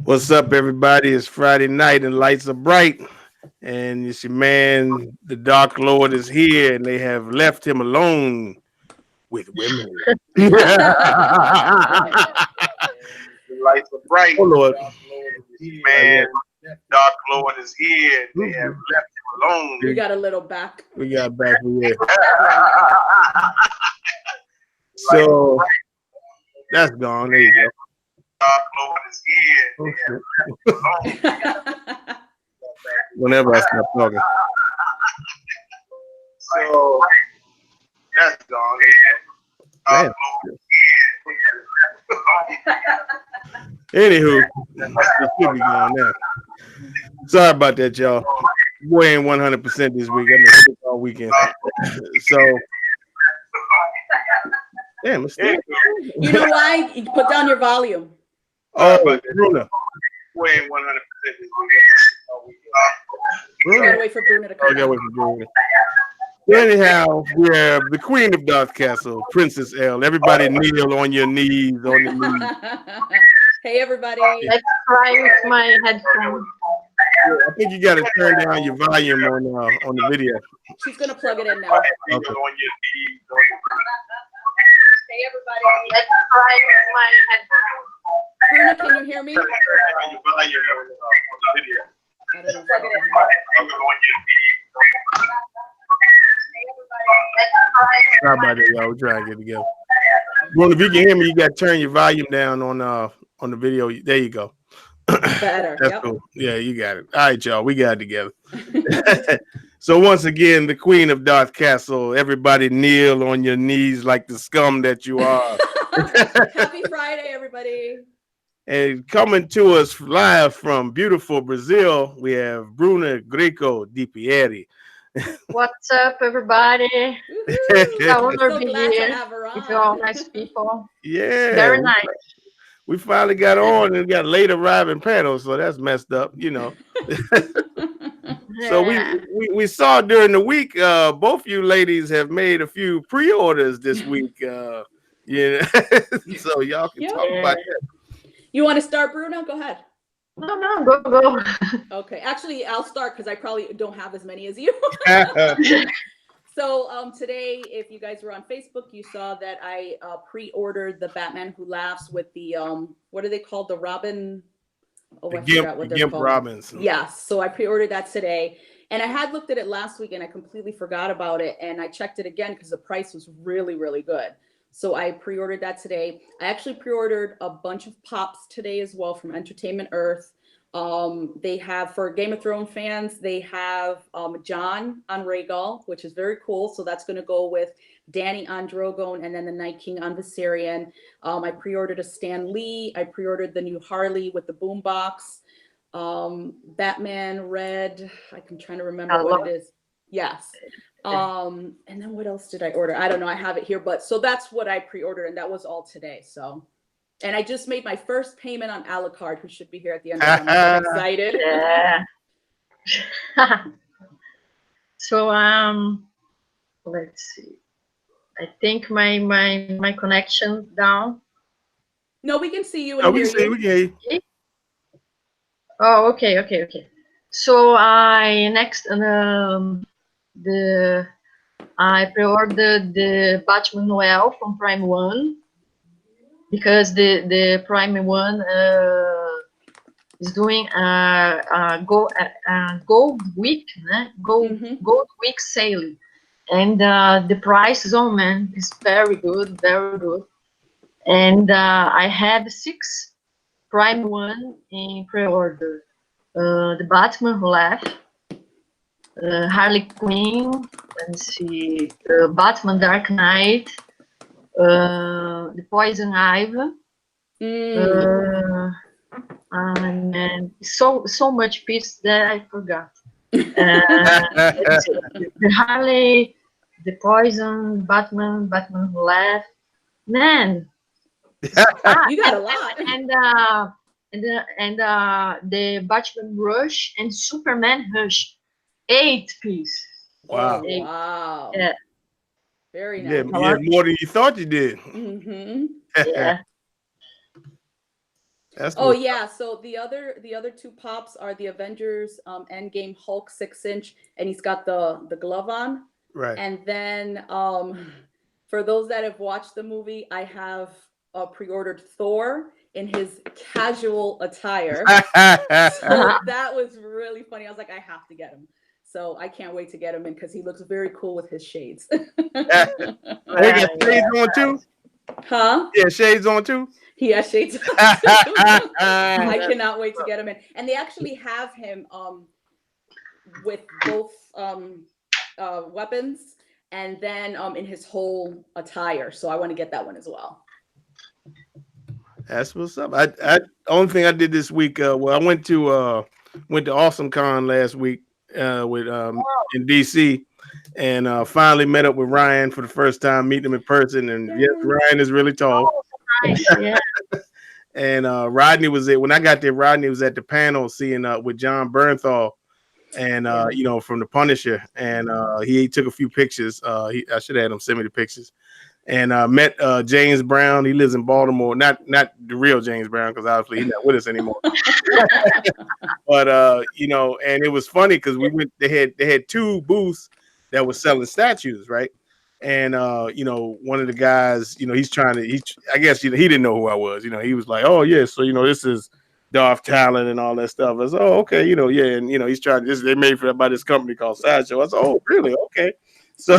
What's up, everybody? It's Friday night and lights are bright. And it's your man, the Dark Lord, is here, and they have left him alone with women. The lights are bright. Oh, Lord. Man, Dark Lord is here, and they have left him alone. We got a little back. We got back here. So that's gone. There you go. Dark Lord is here. Whenever I stop talking. So that's gone. Damn. Anywho, it should be gone now. Sorry about that, y'all. Boy ain't 100% this week. I've been sick all weekend. So, damn, it's still. You know why? You put down your volume. Oh, Bruna. Boy ain't 100% this week. You gotta wait for Bruna to come. Oh, gotta wait for Bruna. Anyhow, we're the Queen of Darth Castle, Princess L. Everybody kneel on your knees, on the knees. Hey, everybody. Let's try with my headphones. I think you got to turn down your volume on the video. She's gonna plug it in now. Okay. Hey, everybody. Let's try with my headphones. Bruna, can you hear me? I don't know. Sorry about that, y'all. We're trying to get together. Well, if you can hear me, you got to turn your volume down on the video. There you go. Better. That's cool. Yeah, you got it. All right, y'all. We got it together. So once again, the Queen of Darth Castle. Everybody kneel on your knees like the scum that you are. Happy Friday, everybody. And coming to us live from beautiful Brazil, we have Bruna Greco Di Pieri. What's up, everybody? I want to be here with all nice people. Yeah. Very nice. We finally got on and got late arriving panels, so that's messed up, you know. So we saw during the week, both you ladies have made a few pre-orders this week. Yeah, so y'all can talk about that. You want to start, Bruno? Go ahead. No, go. Okay, actually, I'll start because I probably don't have as many as you. So today, if you guys were on Facebook, you saw that I pre-ordered the Batman Who Laughs with the what are they called? The Robin. Oh, I forgot what they're called. Robins. Yes, so I pre-ordered that today, and I had looked at it last week and I completely forgot about it, and I checked it again because the price was really, really good. So I pre-ordered that today. I actually pre-ordered a bunch of pops today as well from Entertainment Earth. They have, for Game of Thrones fans, they have John on Rhaegal, which is very cool. So that's going to go with Danny on Drogon and then the Night King on Viserion. I pre-ordered a Stan Lee. I pre-ordered the new Harley with the boombox. Batman Red. I'm trying to remember what it is. Yes. And then what else did I order? I don't know. I have it here, but so that's what I pre-ordered, and that was all today. So, and I just made my first payment on Alucard, who should be here at the end of the month. I'm excited. Yeah. So let's see. I think my connection down. No, we can see you and hear you. We can. Oh, okay. So I pre-ordered the Batman Noel from Prime One because the Prime One is doing a gold week, gold week sale, and the price is is very good, and I have 6 Prime One in pre-order. The Batman Who Laughs, Harley Quinn, let me see, Batman Dark Knight, the Poison Ivy, and so much piece that I forgot. The Harley, the Poison, Batman Who Laughs, man. You got a lot. And the Batman Rush and Superman Rush, 8 piece. Wow. Oh, wow. Yeah. Very nice. Yeah, more than you thought you did. Mm-hmm. Yeah. That's Oh what. yeah, so the other two pops are the Avengers Endgame Hulk 6 inch, and he's got the glove on. Right. And then for those that have watched the movie, I have pre-ordered Thor in his casual attire. So that was really funny. I was like, I have to get him. So I can't wait to get him in because he looks very cool with his shades. Oh, he got shades Yeah. on too. Huh? Yeah, shades on too. He has shades on too. I cannot wait to get him in. And they actually have him with both weapons and then in his whole attire. So I want to get that one as well. That's what's up. I only thing I did this week. Well, I went to Awesome Con last week with in DC, and finally met up with Ryan for the first time, meeting him in person. And yes, Yay. Ryan is really tall. Oh, nice. Yeah. And Rodney was there when I got there. Rodney was at the panel seeing with John Bernthal, and Yeah. you know, from the Punisher, and he took a few pictures. I should have had him send me the pictures. And met James Brown. He lives in Baltimore. Not the real James Brown, because obviously he's not with us anymore. But you know, and it was funny because we went. They had two booths that were selling statues, right? And you know, one of the guys, you know, he's trying to. I guess he didn't know who I was. You know, he was like, "Oh yeah, so you know, this is Darth Talon and all that stuff." I said, "Oh okay, you know, yeah." And you know, he's trying. They made for by this company called Sideshow. I said, "Oh really? Okay." So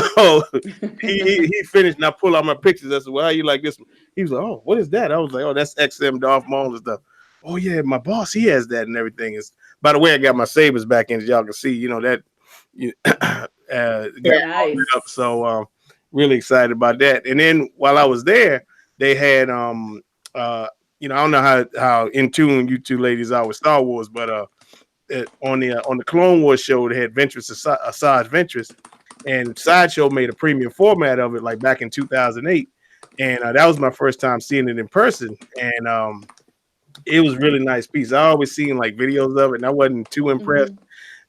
he finished, and I pull out my pictures. I said, "Well, how you like this one?" He was like, "Oh, what is that?" I was like, "Oh, that's XM Darth Maul and stuff." Oh yeah, my boss, he has that and everything. Is by the way, I got my sabers back in, as y'all can see. You know that you got all lit up. Nice. So really excited about that. And then while I was there, they had you know, I don't know how in tune you two ladies are with Star Wars, but on the Clone Wars show, they had Ventress Asajj Ventress, and Sideshow made a premium format of it like back in 2008, and that was my first time seeing it in person, and it was really nice piece. I always seen like videos of it, and I wasn't too impressed. Mm-hmm.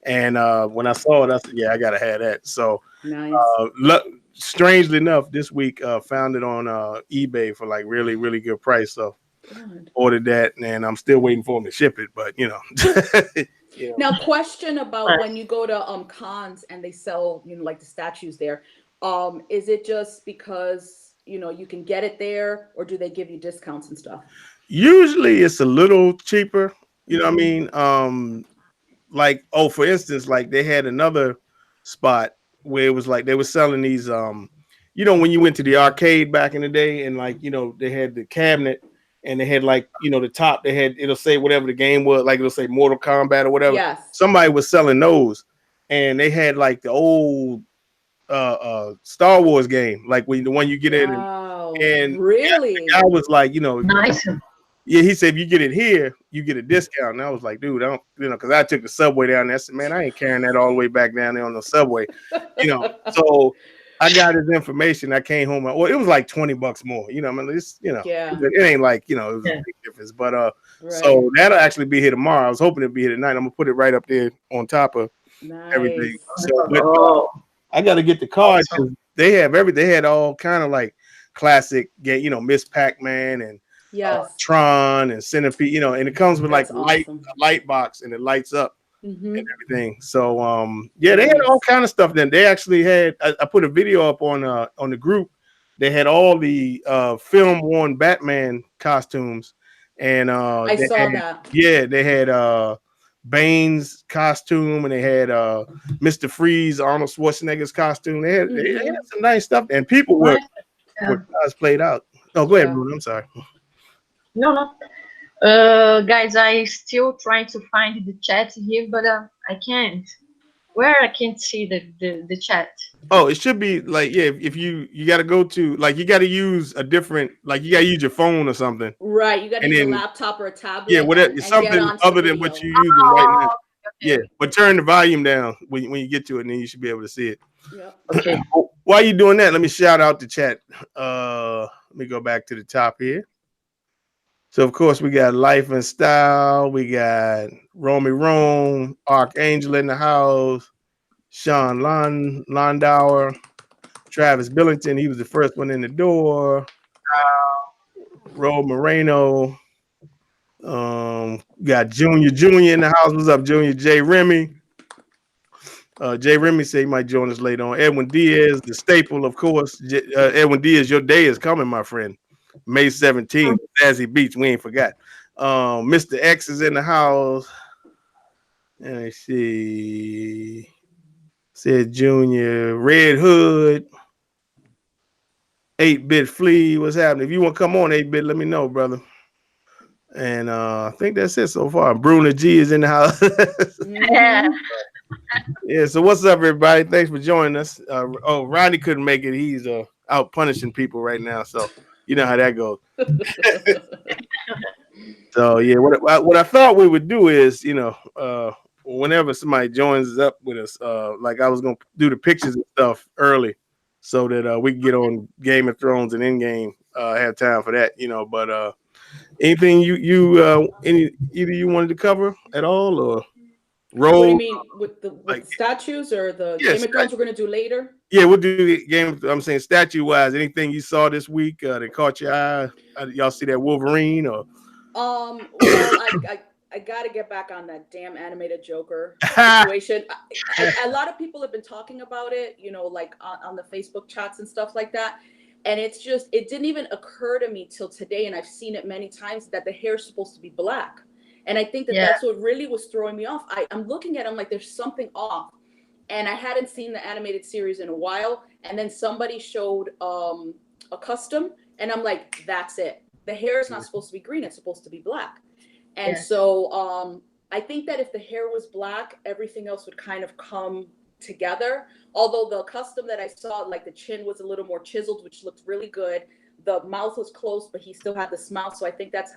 And when I saw it, I said, "Yeah, I gotta have that." So, Nice. strangely enough, this week found it on eBay for like really, really good price. So Good. ordered that, and I'm still waiting for them to ship it. But you know, you know. Now, question about when you go to cons and they sell, like the statues there, is it just because you can get it there, or do they give you discounts and stuff? Usually, it's a little cheaper. You know what I Mm-hmm. mean? Like for instance, like they had another spot where it was like they were selling these you know, when you went to the arcade back in the day, and like, you know, they had the cabinet, and they had like, you know, the top, they had, it'll say whatever the game was, like it'll say Mortal Kombat or whatever. Yes. Somebody was selling those, and they had like the old Star Wars game, like when the one you get in, Wow. and the Really? guy was like, you know, Nice. yeah, he said if you get it here, you get a discount. And I was like, dude, I don't, you know, because I took the subway down there. I said, man, I ain't carrying that all the way back down there on the subway, you know. So I got his information. I came home. Well, it was like $20 more. You know, I mean, it's, you know, Yeah. it ain't like, you know, it was a Yeah. big difference. But Right. so that'll actually be here tomorrow. I was hoping it'd be here tonight. I'm gonna put it right up there on top of everything. Nice. So, but Oh, I got to get the card awesome. because they have everything. They had all kind of like classic game, you know, Miss Pac-Man and Yes. Tron and Centipede, you know, and it comes with like That's awesome. a light box, and it lights up Mm-hmm. and everything. So yeah, they had all Nice. kind of stuff. Then they actually had I put a video up on the group. They had all the film worn Batman costumes, and I they saw had, that. yeah, they had Bane's costume, and they had Mr. Freeze, Arnold Schwarzenegger's costume. They had Mm-hmm. some nice stuff, and people Nice. were cosplayed out. Oh, go ahead, Yeah. Bruno. I'm sorry. No, no. Guys, I still trying to find the chat here, but I can't. Where I can't see the chat. Oh, it should be like, yeah. If you got to go to, like, you got to use a different, like, you got to use your phone or something, Right. You got to and use a then laptop or a tablet yeah, whatever, and get something onto the other than video. what you're using right now. Oh, Yeah, okay. but turn the volume down when you get to it, and then you should be able to see it. Yep. Okay. While you doing that, let me shout out the chat. Let me go back to the top here. So of course we got Life and Style, we got Romy Rome, Archangel in the house, Sean Landauer, Travis Billington, he was the first one in the door, Ro Moreno, Got Junior in the house. What's up, Junior? J Remy. Jay Remy say he might join us later on. Edwin Diaz, the staple, of course. Edwin Diaz, your day is coming, my friend. May 17th, Zazzy Beach. We ain't forgot. Mr. X is in the house. Let me see. Said Junior. Red Hood. 8-Bit Flea. What's happening? If you want to come on 8-Bit, let me know, brother. And I think that's it so far. Bruno G is in the house. Yeah. Yeah, so what's up, everybody? Thanks for joining us. Ronnie couldn't make it. He's out punishing people right now, so you know how that goes. So yeah, what I thought we would do is, whenever somebody joins up with us, like I was gonna do the pictures and stuff early, so that we can get on Game of Thrones and Endgame. Have time for that, But anything either you wanted to cover at all, or What do you roll mean with the like statues or the yes, Game of Thrones we're gonna do later? yeah, we'll do the game. I'm saying statue wise, anything you saw this week that caught your eye? Y'all see that Wolverine or? Well, I got to get back on that damn animated Joker situation. A lot of people have been talking about it, like on the Facebook chats and stuff like that. And it's just, it didn't even occur to me till today, and I've seen it many times, that the hair is supposed to be black. And I think that Yeah. that's what really was throwing me off. I'm looking at it, I'm like, there's something off. And I hadn't seen the animated series in a while. And then somebody showed a custom, and I'm like, that's it. The hair is not supposed to be green, it's supposed to be black. And Yes. so I think that if the hair was black, everything else would kind of come together. Although the custom that I saw, like the chin was a little more chiseled, which looked really good. The mouth was closed, but he still had the smile. So I think that's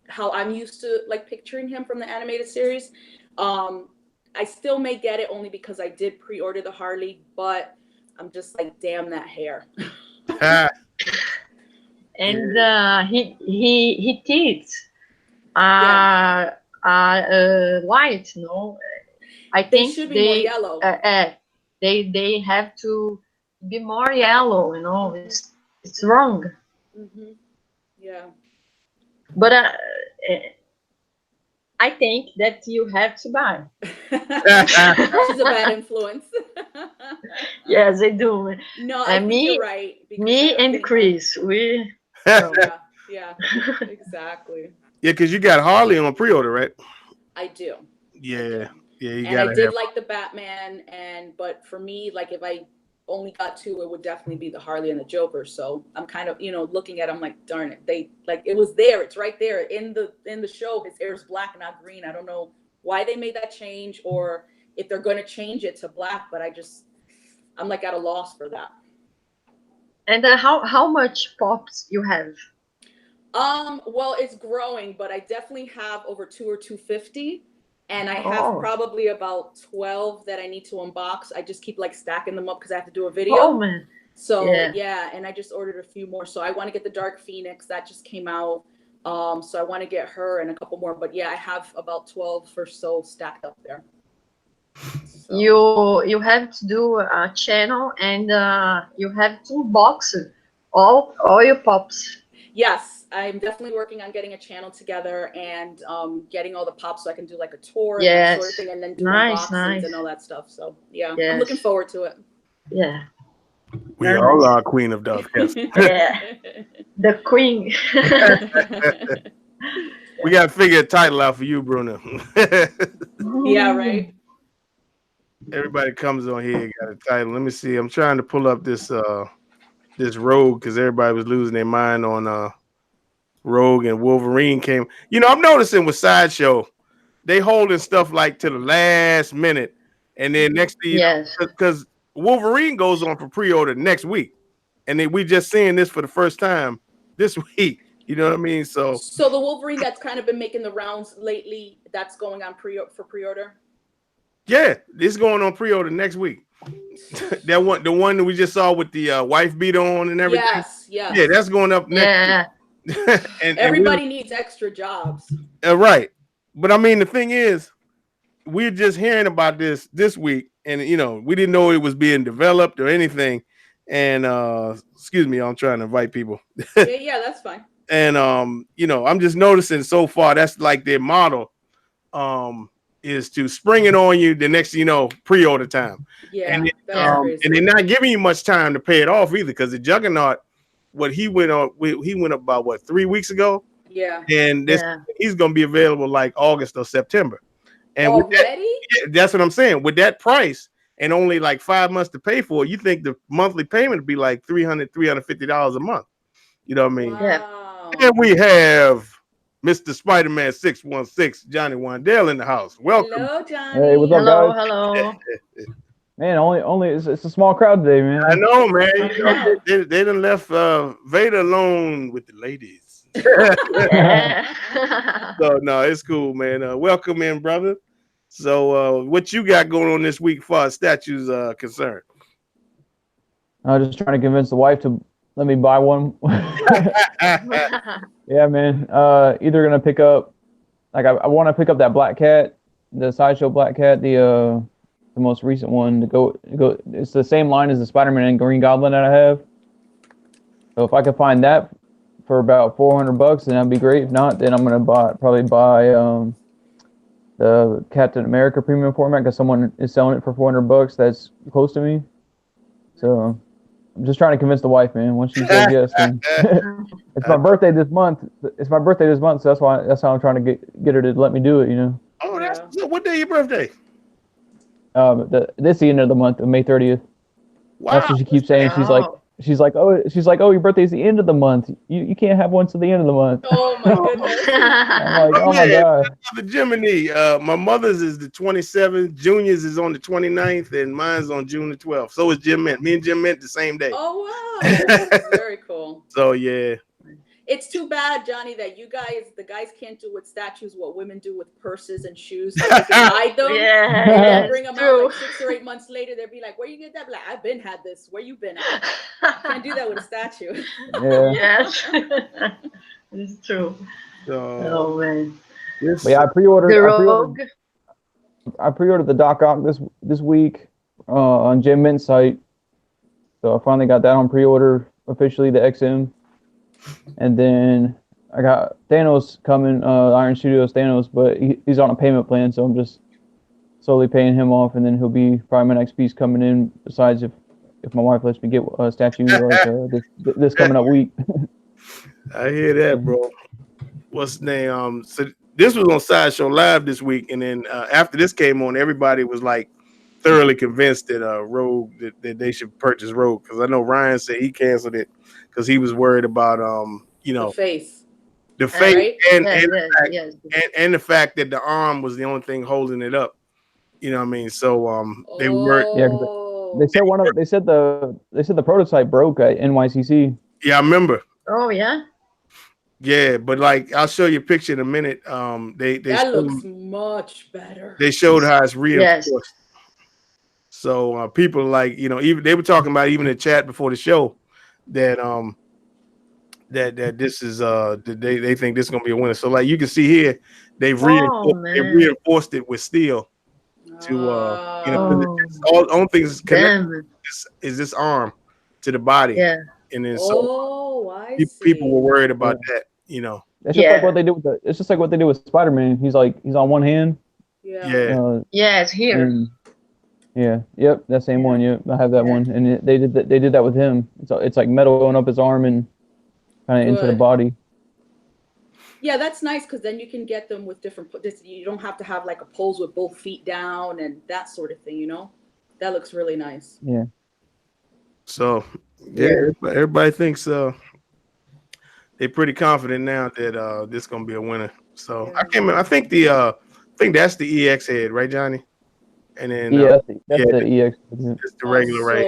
how I'm used to like picturing him from the animated series. I still may get it only because I did pre-order the Harley, but I'm just like, damn that hair. And he teeth Yeah. are white, no? I They think should be more yellow. they have to be more yellow, it's wrong. Mm-hmm. Yeah. But I think that you have to buy. She's a bad influence. Yes, I do. No, I think you're right. Because Me I and think Chris, we. yeah, exactly. Yeah, because you got Harley on pre-order, right? I do. Yeah, yeah, you And I gotta did have. like the Batman, but for me, like if I only got two, it would definitely be the Harley and the Joker. So I'm kind of, looking at it, I'm like, darn it. They like it was there, it's right there in the show. His hair is black, not green. I don't know why they made that change or if they're gonna change it to black, but I'm like at a loss for that. And how much pops you have? Well, it's growing, but I definitely have over 250. And I have Oh, probably about 12 that I need to unbox. I just keep like stacking them up because I have to do a oh video. man, So yeah. yeah, and I just ordered a few more. So I want to get the Dark Phoenix that just came out. So I want to get her and a couple more. But yeah, I have about 12 or so stacked up there. So. You have to do a channel and you have to box all your pops. Yes, I'm definitely working on getting a channel together and getting all the pops so I can do like a tour and that sort of Yes, thing, and then do nice, unboxings nice. and all that stuff. So yeah, I'm looking Yes, forward to it. yeah, We very all nice. are Queen of Dove. Yes. Yeah, the queen. We gotta figure a title out for you, Bruno. Yeah, right. Everybody comes on here got a title. Let me see. I'm trying to pull up this Rogue because everybody was losing their mind on Rogue and Wolverine came. I'm noticing with Sideshow, they holding stuff like to the last minute, and then next thing you Yes. know, because Wolverine goes on for pre-order next week, and then we just seeing this for the first time this week. You know what I mean? So So the Wolverine that's kind of been making the rounds lately, that's going on pre-order. yeah, it's going on pre-order next week. The one that we just saw with the wife beat on and everything. Yes, yes. Yeah, that's going up next. Yeah. and Everybody needs extra jobs. Right. But I mean, the thing is, we're just hearing about this week, and we didn't know it was being developed or anything. And excuse me, I'm trying to invite people. Yeah, that's fine. And I'm just noticing so far that's like their model. Is to spring it on you the next, pre-order time. Yeah, And that's crazy. and they're not giving you much time to pay it off either, because the Juggernaut, he went up about 3 weeks ago, Yeah. and he's gonna be available like August or September. And with that, Already? that's what I'm saying. With that price and only like 5 months to pay for it, you think the monthly payment would be like $350 a month. You know what I mean? Wow. And we have Mr. Spider-Man 616, Johnny Wandale in the house. Welcome. Hello, Johnny. Hey, what's up, Hello, guys? hello. Man, only it's a small crowd today, man. I know, man. I know. They done left Vader alone with the ladies. Yeah. So no, it's cool, man. Welcome in, brother. So what you got going on this week as far as statues concerned? I'm just trying to convince the wife to let me buy one. Yeah, man. Either gonna pick up, like I want to pick up that Black Cat, the Sideshow Black Cat, the most recent one to go. It's the same line as the Spider-Man and Green Goblin that I have. So if I could find that for about $400, then that'd be great. If not, then I'm gonna probably buy the Captain America premium format, because someone is selling it for $400 that's close to me. So I'm just trying to convince the wife, man. Once she says yes, then it's my birthday this month. It's my birthday this month, so that's how I'm trying to get her to let me do it. Oh, what day your birthday? This the end of the month, May 30th. Wow. That's what she keeps saying. She's like, oh, your birthday's the end of the month. You can't have one till the end of the month. Oh my goodness. I'm like, oh my god. The Jiminy. My mother's is the 27th, Junior's is on the 29th, and mine's on June the 12th. So is Jim Mint. Me and Jim Mint the same day. Oh wow. That's very cool. So yeah. It's too bad, Johnny, that the guys can't do with statues what women do with purses and shoes. Like they can hide them. Yeah, And yes, bring them out true. like 6 or 8 months later. They'll be like, "Where you get that?" Like, I've been had this. Where you been at? Can't do that with a statue. Yeah. Yes, it's true. Oh man. But yeah, I pre-ordered. The Rogue. I pre-ordered the Doc Ock this week on Jim Mint's site. So I finally got that on pre-order officially, the XM. And then I got Thanos coming, Iron Studios Thanos, but he's on a payment plan, so I'm just slowly paying him off, and then he'll be probably my next piece coming in. Besides, if my wife lets me get a statue like this coming up week. I hear that, bro. What's the name? So this was on Sideshow Live this week, and then after this came on, everybody was like thoroughly convinced that Rogue that they should purchase Rogue, because I know Ryan said he canceled it because he was worried about The face. right? and Yes. and the fact that the arm was the only thing holding it up. You know what I mean? So they were They said the prototype broke at NYCC. Yeah, I remember. Oh yeah. Yeah, but like I'll show you a picture in a minute. That looks much better. They showed how it's reinforced. Yes. So people like, even they were talking about even in the chat before the show that that this is they think this is gonna be a winner. So like you can see here, they've reinforced it with steel to all only thing is connected is this arm to the body. Yeah. And then people were worried about that, It's just like what they do it's just like what they do with Spider-Man. He's on one hand. Yeah. It's here. Yep, that same one. Yep, I have that one, and they did that with him. It's like metal going up his arm and kind of into the body. Yeah, that's nice, because then you can get them with different. You don't have to have like a pose with both feet down and that sort of thing. That looks really nice. Yeah. So everybody thinks they're pretty confident now that this is gonna be a winner. So I think that's the EX head, right, Johnny? And then that's the EX. It's the regular right.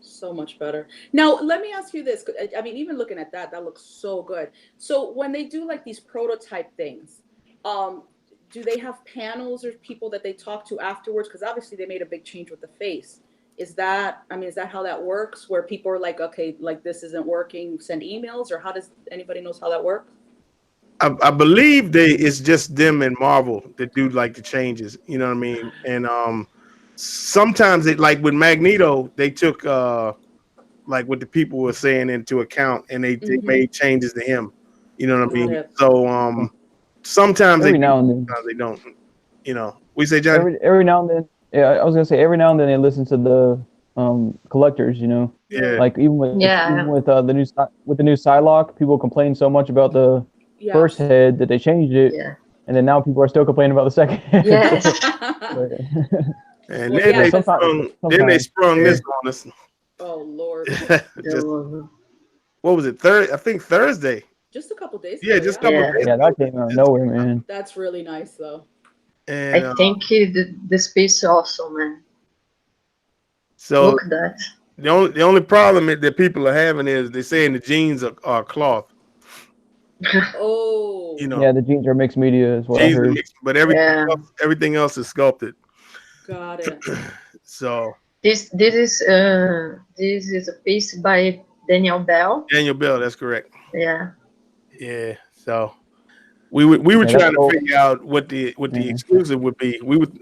So much better. Now let me ask you this. I mean, even looking at that looks so good. So when they do like these prototype things, do they have panels or people that they talk to afterwards? Because obviously they made a big change with the face. Is that how that works? Where people are like, okay, like this isn't working, send emails, or how does anybody knows how that works? I believe it's just them and Marvel that do like the changes. You know what I mean? And sometimes it, like with Magneto, they took like what the people were saying into account, and they made changes to him. You know what I Got mean? it. So sometimes Every they now do, and then. sometimes they don't. You know, we say, Johnny. Every now and then. Yeah, I was gonna say every now and then they listen to the collectors. You know, Yeah. like even with the new Psylocke, people complain so much about the Yes. first head that they changed it, Yeah. and then now people are still complaining about the second head. Yes. But- And Well, then, yeah, they but- then they sometimes. sprung this on us. Oh Lord. Just what was it? I think Thursday. Just a couple days Yeah, ago. just a Yeah. couple Yeah. days Yeah, ago. that came out of nowhere, man. That's really nice though. And I think the space also, man. so Look at that. the only problem that people are having is they're saying the jeans are cloth. Oh. You know, Yeah, the jeans are mixed media, is what I jeans are heard. mixed, but Yeah. everything else is sculpted. Got it. So This is a piece by Daniel Bell. Daniel Bell, that's correct. Yeah. Yeah. So we were Yeah, that's trying to cool. figure out what the Yeah. exclusive would be. We would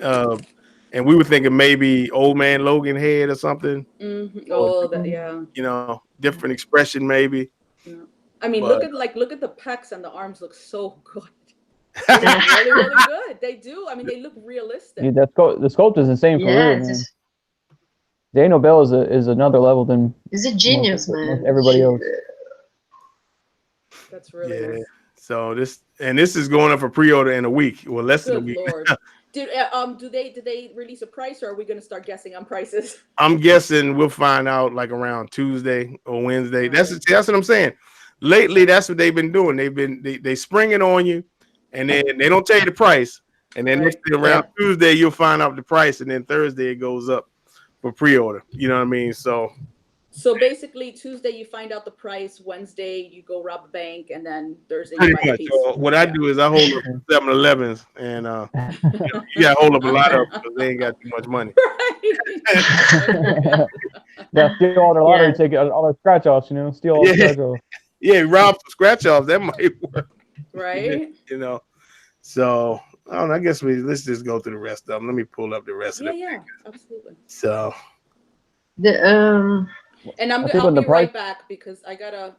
and we were thinking maybe Old Man Logan head or something. Mm-hmm. Oh, yeah. You know, different expression maybe. Yeah. I mean, But- look at the pecs and the arms look so good. They look really, really good. They do. I mean, they look realistic. Yeah, the sculpt is insane for Yeah. real, man. Daniel Bell is another level than He's a genius, most man. everybody else. That's really nice. So this is going up for pre-order in a week. Well, less than a Good week. Lord. Did they release a price, or are we going to start guessing on prices? I'm guessing we'll find out like around Tuesday or Wednesday. Right. That's what I'm saying. Lately, that's what they've been doing. They spring it on you, and then they don't tell you the price, and then Right. around Tuesday you'll find out the price, and then Thursday it goes up for pre-order. You know what I mean? So basically, Tuesday you find out the price. Wednesday you go rob a bank, and then Thursday pretty you buy a much. piece. What I do is I hold up 7-Elevens, and you got to hold up a lot of them because they ain't got too much money. Right. Yeah, steal all their lottery tickets, all their scratch offs, you know, steal all the scratch offs. Yeah, rob some scratch offs. That might work. Right. You know. So I don't know. I guess let's just go through the rest of them. Let me pull up the rest of them. Yeah, absolutely. So And I think I'll when be the price- right back because I gotta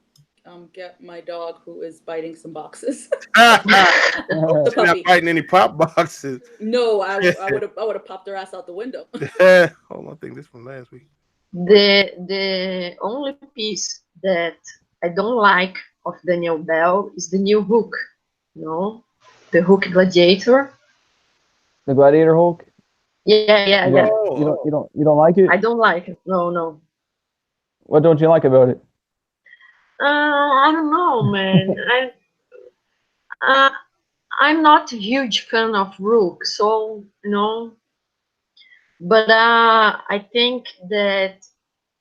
get my dog who is biting some boxes. the The not puppy. biting any pop boxes. No, I would have popped their ass out the window. Hold on, I think this from last week. The only piece that I don't like of Daniel Bell is the new Hulk. No, the Hulk Gladiator. The Gladiator Hulk. Yeah. You don't like it? I don't like it. No. What don't you like about it? I don't know, man. I'm not a huge fan of Rook, so But I think that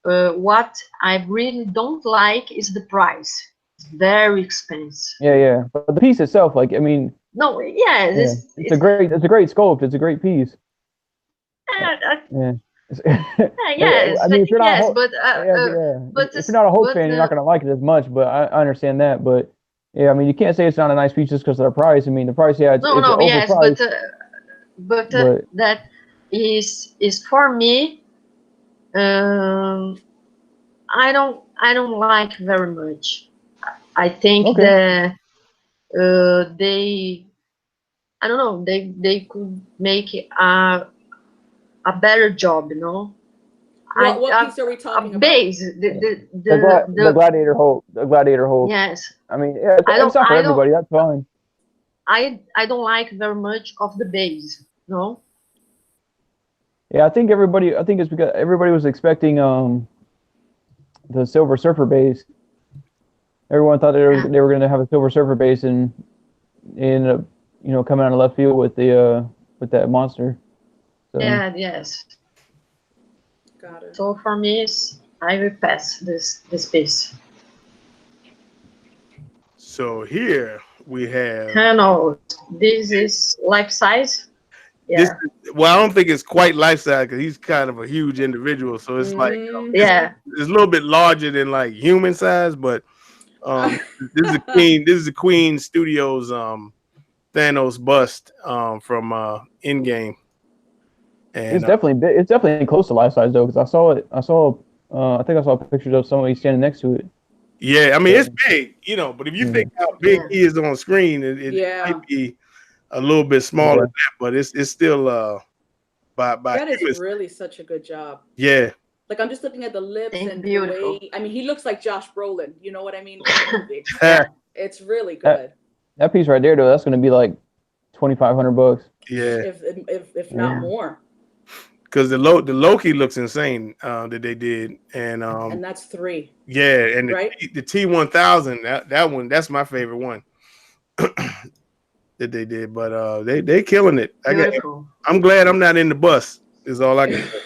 what I really don't like is the price. It's very expensive. Yeah. But the piece itself, like, I mean, No, yeah, it's a great sculpt. It's a great piece. Yeah. Yes, I mean, if you're not yes, but if you're not a Hulk fan, you're not gonna like it as much. But I understand that. But yeah, I mean, you can't say it's not a nice piece just because of the price. I mean, the price, yeah, it's yes, overpriced. but that is for me. I don't like very much. I think that they, I don't know, they could make a better job, What piece are we talking about? Base The Gladiator Hulk. The Gladiator Hulk. Yes. I mean, yeah, it's not for everybody. That's fine. I don't like very much of the base. No. Yeah, I think it's because everybody was expecting the Silver Surfer base. Everyone thought they were going to have a Silver Surfer base and coming out of left field with that monster. So. Yeah. Yes. Got it. So for me, I will pass this piece. So here we have. I know this is life size. Yeah. I don't think it's quite life size because he's kind of a huge individual. So it's like it's a little bit larger than like human size, but this is the Queen Studios Thanos bust from Endgame. And it's definitely close to life size though, because I think I saw pictures of somebody standing next to it. Yeah, I mean it's big, you know, but if you think how big he is on screen, it might be a little bit smaller than that, but it's still by That is humans. really such a good job. Yeah. Like I'm just looking at the lips and beautiful. the way. I mean, he looks like Josh Brolin. You know what I mean? In the movie. It's really good. That piece right there, though, that's going to be like $2,500. Yeah. If not more. Because the Loki looks insane that they did, and that's 3. Yeah, and right? the T1000 that one, that's my favorite one that they did. But they killing it. I'm glad I'm not in the bus. Is all I can say.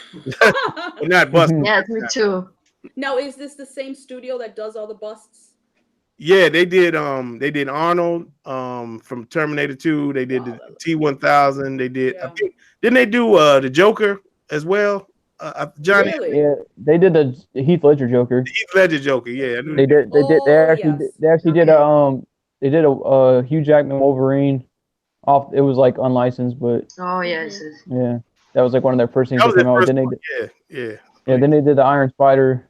We're not busting. Yes, me too. Now, is this the same studio that does all the busts? Yeah, they did Arnold from Terminator 2. They did the T1000. They did. I think, didn't they do the Joker as well? Johnny. Really? Yeah, they did the Heath Ledger Joker. The Heath Ledger Joker. Yeah, they did. They actually did a Hugh Jackman Wolverine. It was like unlicensed, but yes. Yeah, that was like one of their first things that came out. Then they did, yeah. Then they did the Iron Spider.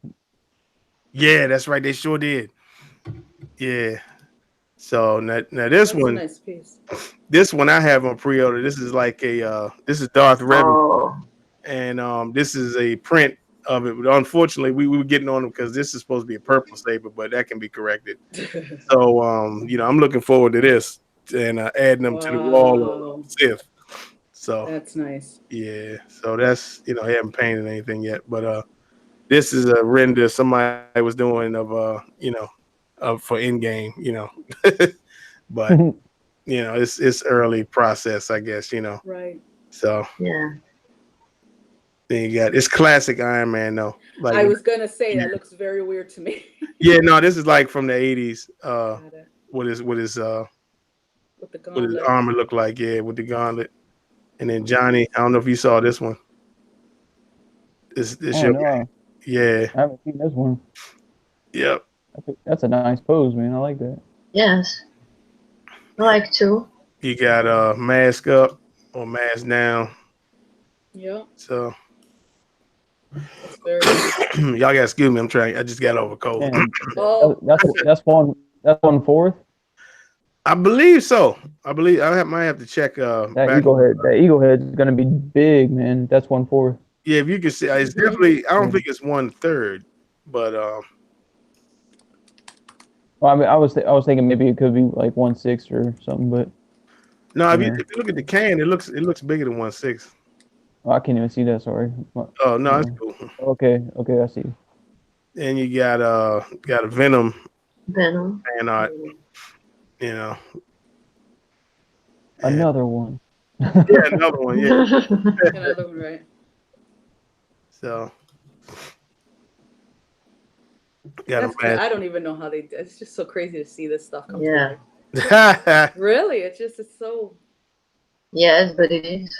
Yeah, that's right. They sure did. Yeah. So now this one, a nice piece. This one I have on pre-order. This is like this is Darth Revan, and this is a print of it. But unfortunately, we were getting on them because this is supposed to be a purple saber, but that can be corrected. So I'm looking forward to this and adding them to the wall of Sith. So that's nice. Yeah. So that's I haven't painted anything yet, but this is a render somebody was doing of for Endgame, but it's early process, I guess, Right. So yeah. Then you got it's classic Iron Man though. Like I was gonna say that looks very weird to me. Yeah, no, this is like from the 80s. What his with the gauntlet. what his armor look like? Yeah, with the gauntlet. And then Johnny, I don't know if you saw this one. No. Yeah, I haven't seen this one. Yep. That's a nice pose, man. I like that. Yes. I like to. You got mask up or mask down. Yeah. So that's very y'all gotta excuse me. I just got over cold. That's 1/4. I believe so. I might have to check. That eagle head is gonna be big, man. That's 1/4. Yeah, if you can see, it's definitely. I don't think it's 1/3, but Well, I mean, I was thinking maybe it could be like 1/6 or something, but no. If you look at the can, it looks bigger than 1/6. Oh, I can't even see that. Sorry. Oh no, that's cool. Okay, I see. And you got a Venom. Venom. And another one. Yeah, another one. Yeah. Another one, right? So. I don't even know how they did. It's just so crazy to see this stuff come Yeah. Really? It's so. Yes, but it is.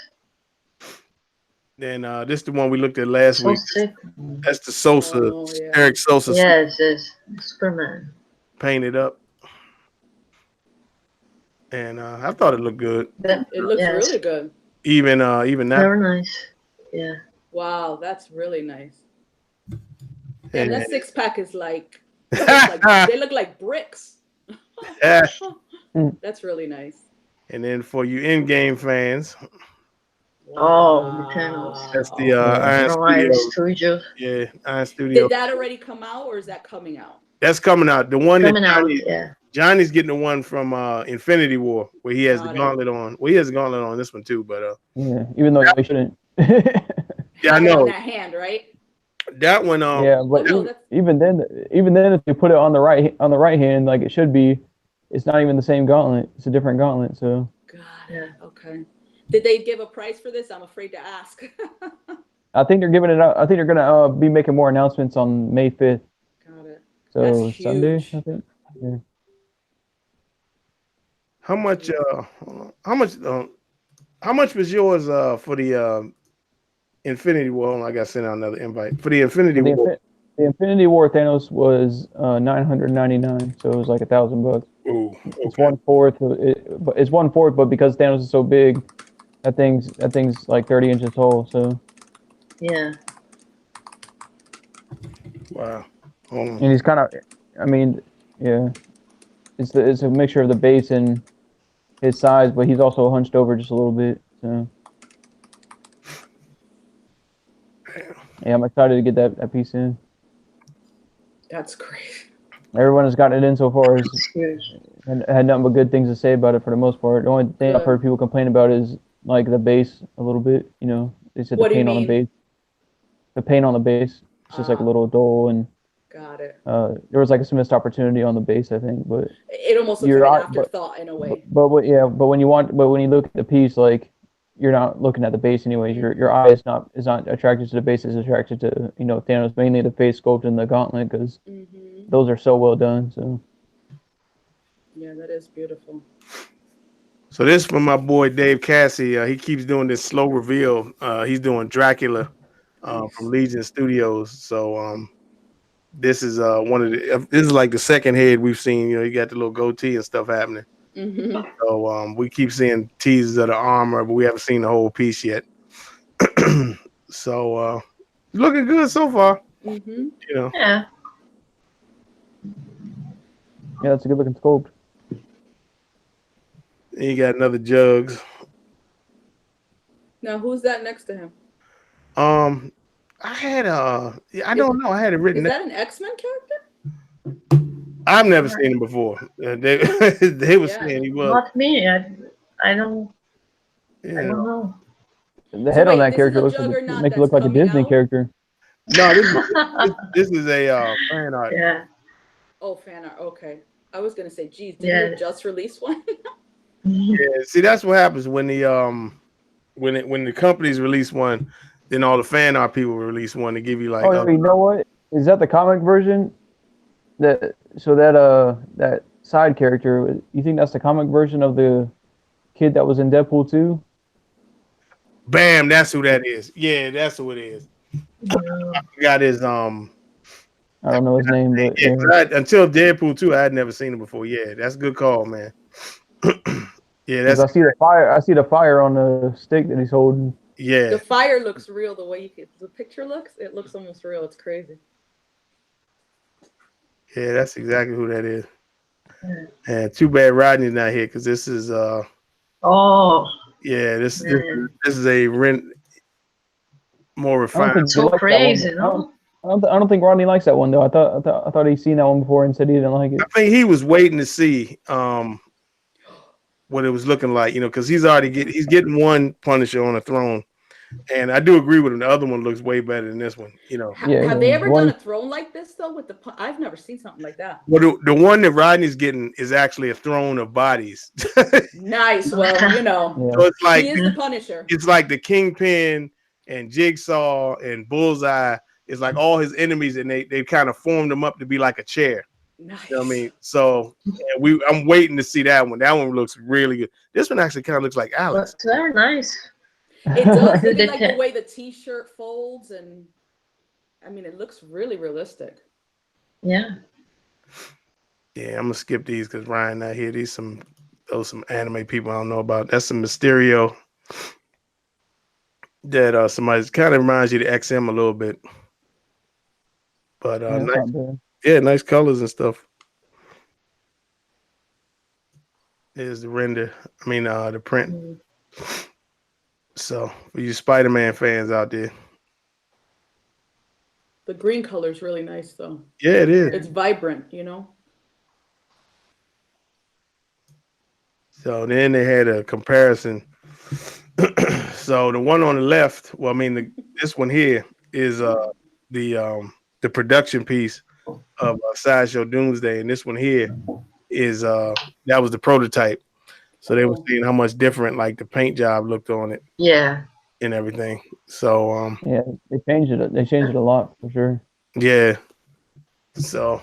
Then this is the one we looked at last week. Sick. That's the Sosa, Eric Sosa. Yes, Superman. Painted up. And I thought it looked good. It looks really good. Even now. Very nice. Yeah. Wow, that's really nice. And that 6-pack is like they look like bricks. That's really nice. And then for you Endgame fans. Oh, the Thanos. That's the Iron Studio. Yeah, Iron Studio. Did that already come out, or is that coming out? That's coming out. The one coming out. Yeah. Johnny's getting the one from Infinity War where he has the gauntlet on. Well, he has the gauntlet on this one too, but yeah, even though they shouldn't. Yeah, I know. In that hand, right? That one. Yeah, but even then, if you put it on the right hand, like it should be, it's not even the same gauntlet. It's a different gauntlet. So. Got it. Okay. Did they give a price for this? I'm afraid to ask. I think they're giving it out. I think they're gonna be making more announcements on May 5th. Got it. So Sunday, I think. Yeah. How much was yours for the Infinity War? I got sent out another invite for the Infinity War. The Infinity War Thanos was $999, so it was like $1,000. Ooh, okay. It's 1/4. But it's 1/4. But because Thanos is so big, that thing's like 30 inches tall. So. Yeah. Wow. And he's kind I mean, yeah, it's a mixture of the base and his size, but he's also hunched over just a little bit. So yeah, I'm excited to get that piece in. That's great. Everyone has gotten it in so far has Seriously. had nothing but good things to say about it for the most part. The only thing I've Good. heard people complain about is like the base a little bit. You know, they said What the do you paint on the mean? base, the paint on the base, it's just like a little dull, and Got it. there was like a missed opportunity on the base, I think. But It almost looks you're like an out, afterthought in a way. but when you look at the piece, like you're not looking at the base anyways. Your eye is not attracted to the base. It's attracted to Thanos, mainly the face sculpt and the gauntlet, because those are so well done. So Yeah, that is beautiful. So this from my boy Dave Cassie. He keeps doing this slow reveal. He's doing Dracula Nice. from Legion Studios. So this is this is like the second head we've seen. You got the little goatee and stuff happening. So we keep seeing teasers of the armor, but we haven't seen the whole piece yet. So looking good so far. Yeah. yeah, that's a good looking sculpt. And you got another Jugs. Now, who's that next to him? I had I don't know. I had it written. Is that an X-Men character? I've never seen him before. They were saying he was. Not me. I don't Yeah. know. The head on that character looks like makes it look like a Disney character. No, this is a fan art. Yeah. Oh, fan art. Okay. I was gonna say, geez, did you just release one? Yeah. See, that's what happens when the when the companies release one, then all the fan art people release one to give you like. Oh, you know what? Is that the comic version? That side character. You think that's the comic version of the kid that was in Deadpool 2? Bam, that's who that is. Yeah, that's who it is. I forgot his I don't know his name, but until Deadpool 2, I had never seen him before. Yeah, that's a good call, man. Yeah, that's. I see the fire. I see the fire on the stick that he's holding. Yeah, the fire looks real. The way the picture looks, it looks almost real. It's crazy. Yeah, that's exactly who that is. And too bad Rodney's not here because this is Oh. Yeah, this is a more refined. So crazy, no? I don't think Rodney likes that one though. I thought he'd seen that one before and said he didn't like it. I think he was waiting to see what it was looking like, because he's getting one Punisher on a throne, and I do agree with him. The other one looks way better than this one. Have they ever done a throne like this though? I've never seen something like that. Well, the one that Rodney's getting is actually a throne of bodies. Nice. Well, So it's like he is the Punisher. It's like the Kingpin and Jigsaw and Bullseye. It's like all his enemies, and they kind of formed them up to be like a chair. Nice. You know what I mean? So I'm waiting to see that one. That one looks really good. This one actually kind of looks like Alex. That's very nice. It does. Even like the way the T-shirt folds, and I mean, it looks really realistic. Yeah. Yeah, I'm gonna skip these because Ryan not here. These some anime people I don't know about. That's some Mysterio. That somebody kind of reminds you of XM a little bit. But nice colors and stuff. Here's the render. I mean the print. So for you Spider-Man fans out there. The green color is really nice though. Yeah, it is. It's vibrant, So then they had a comparison. So the one on the left, this one here is the production piece of Sideshow Doomsday, and this one here is that was the prototype. So they were seeing how much different like the paint job looked on it. Yeah. And everything. So yeah, they changed it. They changed it a lot for sure. Yeah. So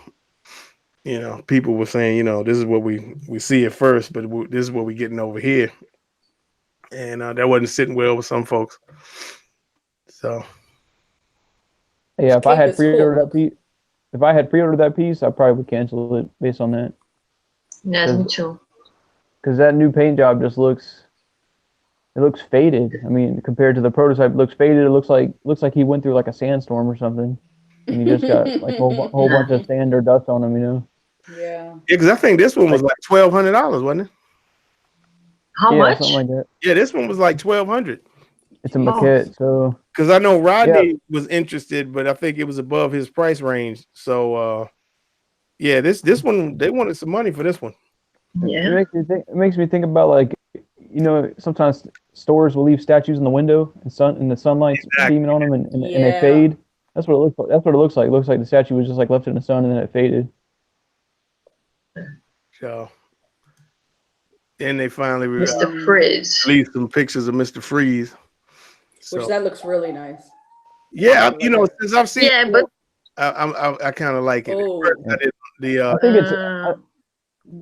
people were saying, this is what we see at first, but this is what we're getting over here. And that wasn't sitting well with some folks. So, yeah, if I had pre-ordered that piece, I probably would cancel it based on that. Yeah, me too. Because that new paint job just looks faded. I mean, compared to the prototype, it looks faded. It looks like he went through like a sandstorm or something, and he just got like a whole bunch of sand or dust on him. Yeah. Because I think this one was like $1,200, wasn't it? How Yeah, much? something like that. Yeah, this one was like $1,200. It's a maquette, so Because I know Rodney was interested, but I think it was above his price range. So yeah, this one they wanted some money for this one. Yeah. It makes me think about, like, sometimes stores will leave statues in the window and the sunlight's beaming on them and they fade. That's what it looks like. That's what it looks like. It looks like the statue was just like left in the sun and then it faded. So then they finally Mr. Freeze. released some pictures of Mr. Freeze. Which that looks really nice. Yeah, since I've seen Yeah, but I kind of like it. Oh.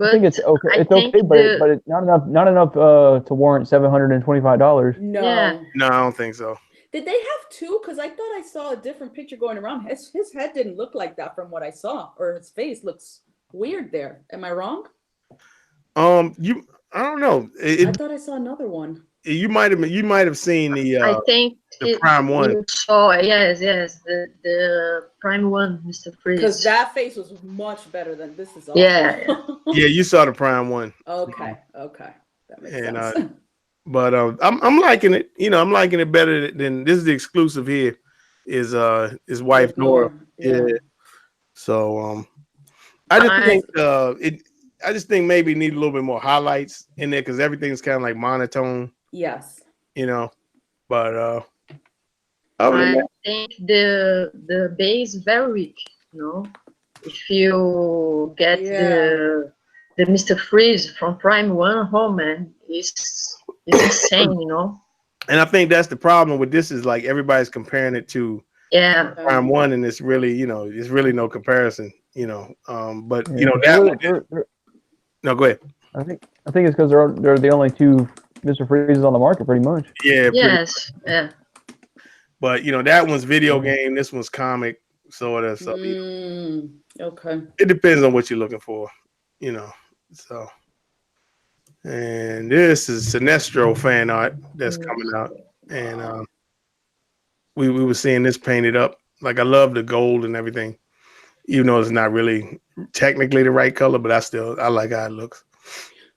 I think it's okay. It's okay, but it's not enough to warrant $725. No. Yeah. No, I don't think so. Did they have two? Because I thought I saw a different picture going around. His head didn't look like that from what I saw, or his face looks weird there. Am I wrong? I don't know. I thought I saw another one. You might have seen the I think the Prime one. You saw yes, the Prime one, Mr. Freeze. Because that face was much better than this is. Yeah. Yeah, you saw the Prime one. Okay, that makes sense. But I'm liking it. I'm liking it better than this is the exclusive here. Is his wife Nora? Yeah. So I just think maybe need a little bit more highlights in there because everything's kind of like monotone. Yes. But I think the base very weak. If you get the Mr. Freeze from Prime One, oh man, it's insane. And I think that's the problem with this is like everybody's comparing it to Prime One, and it's really it's really no comparison. But that one. No, go ahead. I think it's because they're the only two Mr. Freezes on the market, pretty much. Yeah. Yes. Yeah. But that one's video game. This one's comic, sort of. So okay. It depends on what you're looking for, So, and this is Sinestro fan art that's coming out, and we were seeing this painted up. Like I love the gold and everything, even though it's not really technically the right color, but I like how it looks.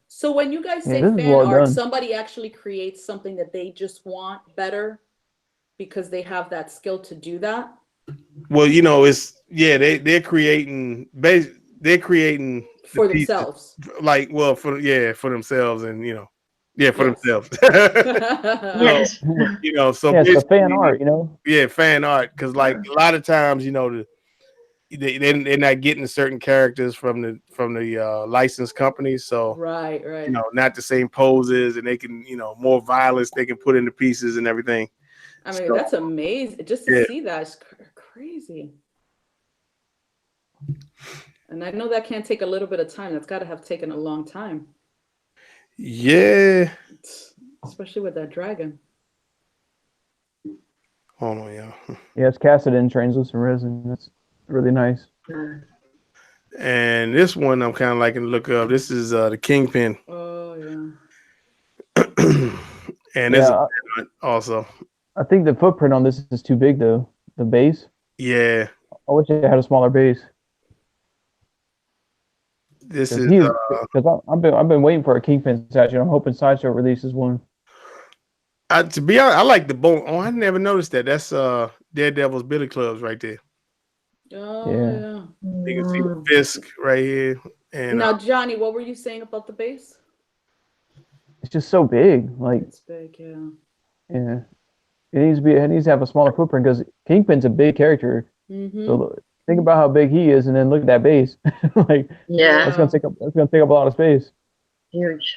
So when you guys say fan art, somebody actually creates something that they just want better because they have that skill to do that. Well, they're creating for themselves. For themselves, and for themselves. Yes. So it's fan art, Yeah, fan art, because like a lot of times, they're not getting certain characters from the licensed companies, so right, not the same poses, and they can more violence they can put into pieces and everything. I mean, that's amazing. Just to see that is crazy. And I know that can't take a little bit of time. That's got to have taken a long time. Yeah. Especially with that dragon. Hold on, y'all. Yeah, it's casted in translucent resin. That's really nice. And this one I'm kind of liking to look up. This is the Kingpin. Oh yeah. And there's also. I think the footprint on this is too big though. The base. Yeah. I wish it had a smaller base. This is because I've been waiting for a Kingpin statue. I'm hoping Sideshow releases one. To be honest, I like the bone. Oh, I never noticed that. That's Daredevil's Billy Clubs right there. Oh yeah. You can see Fisk right here. And now, Johnny, what were you saying about the base? It's just so big. Like it's big, yeah. Yeah. It needs to have a smaller footprint because Kingpin's a big character. Mm-hmm. So think about how big he is, and then look at that base. That's gonna take up a lot of space. Huge.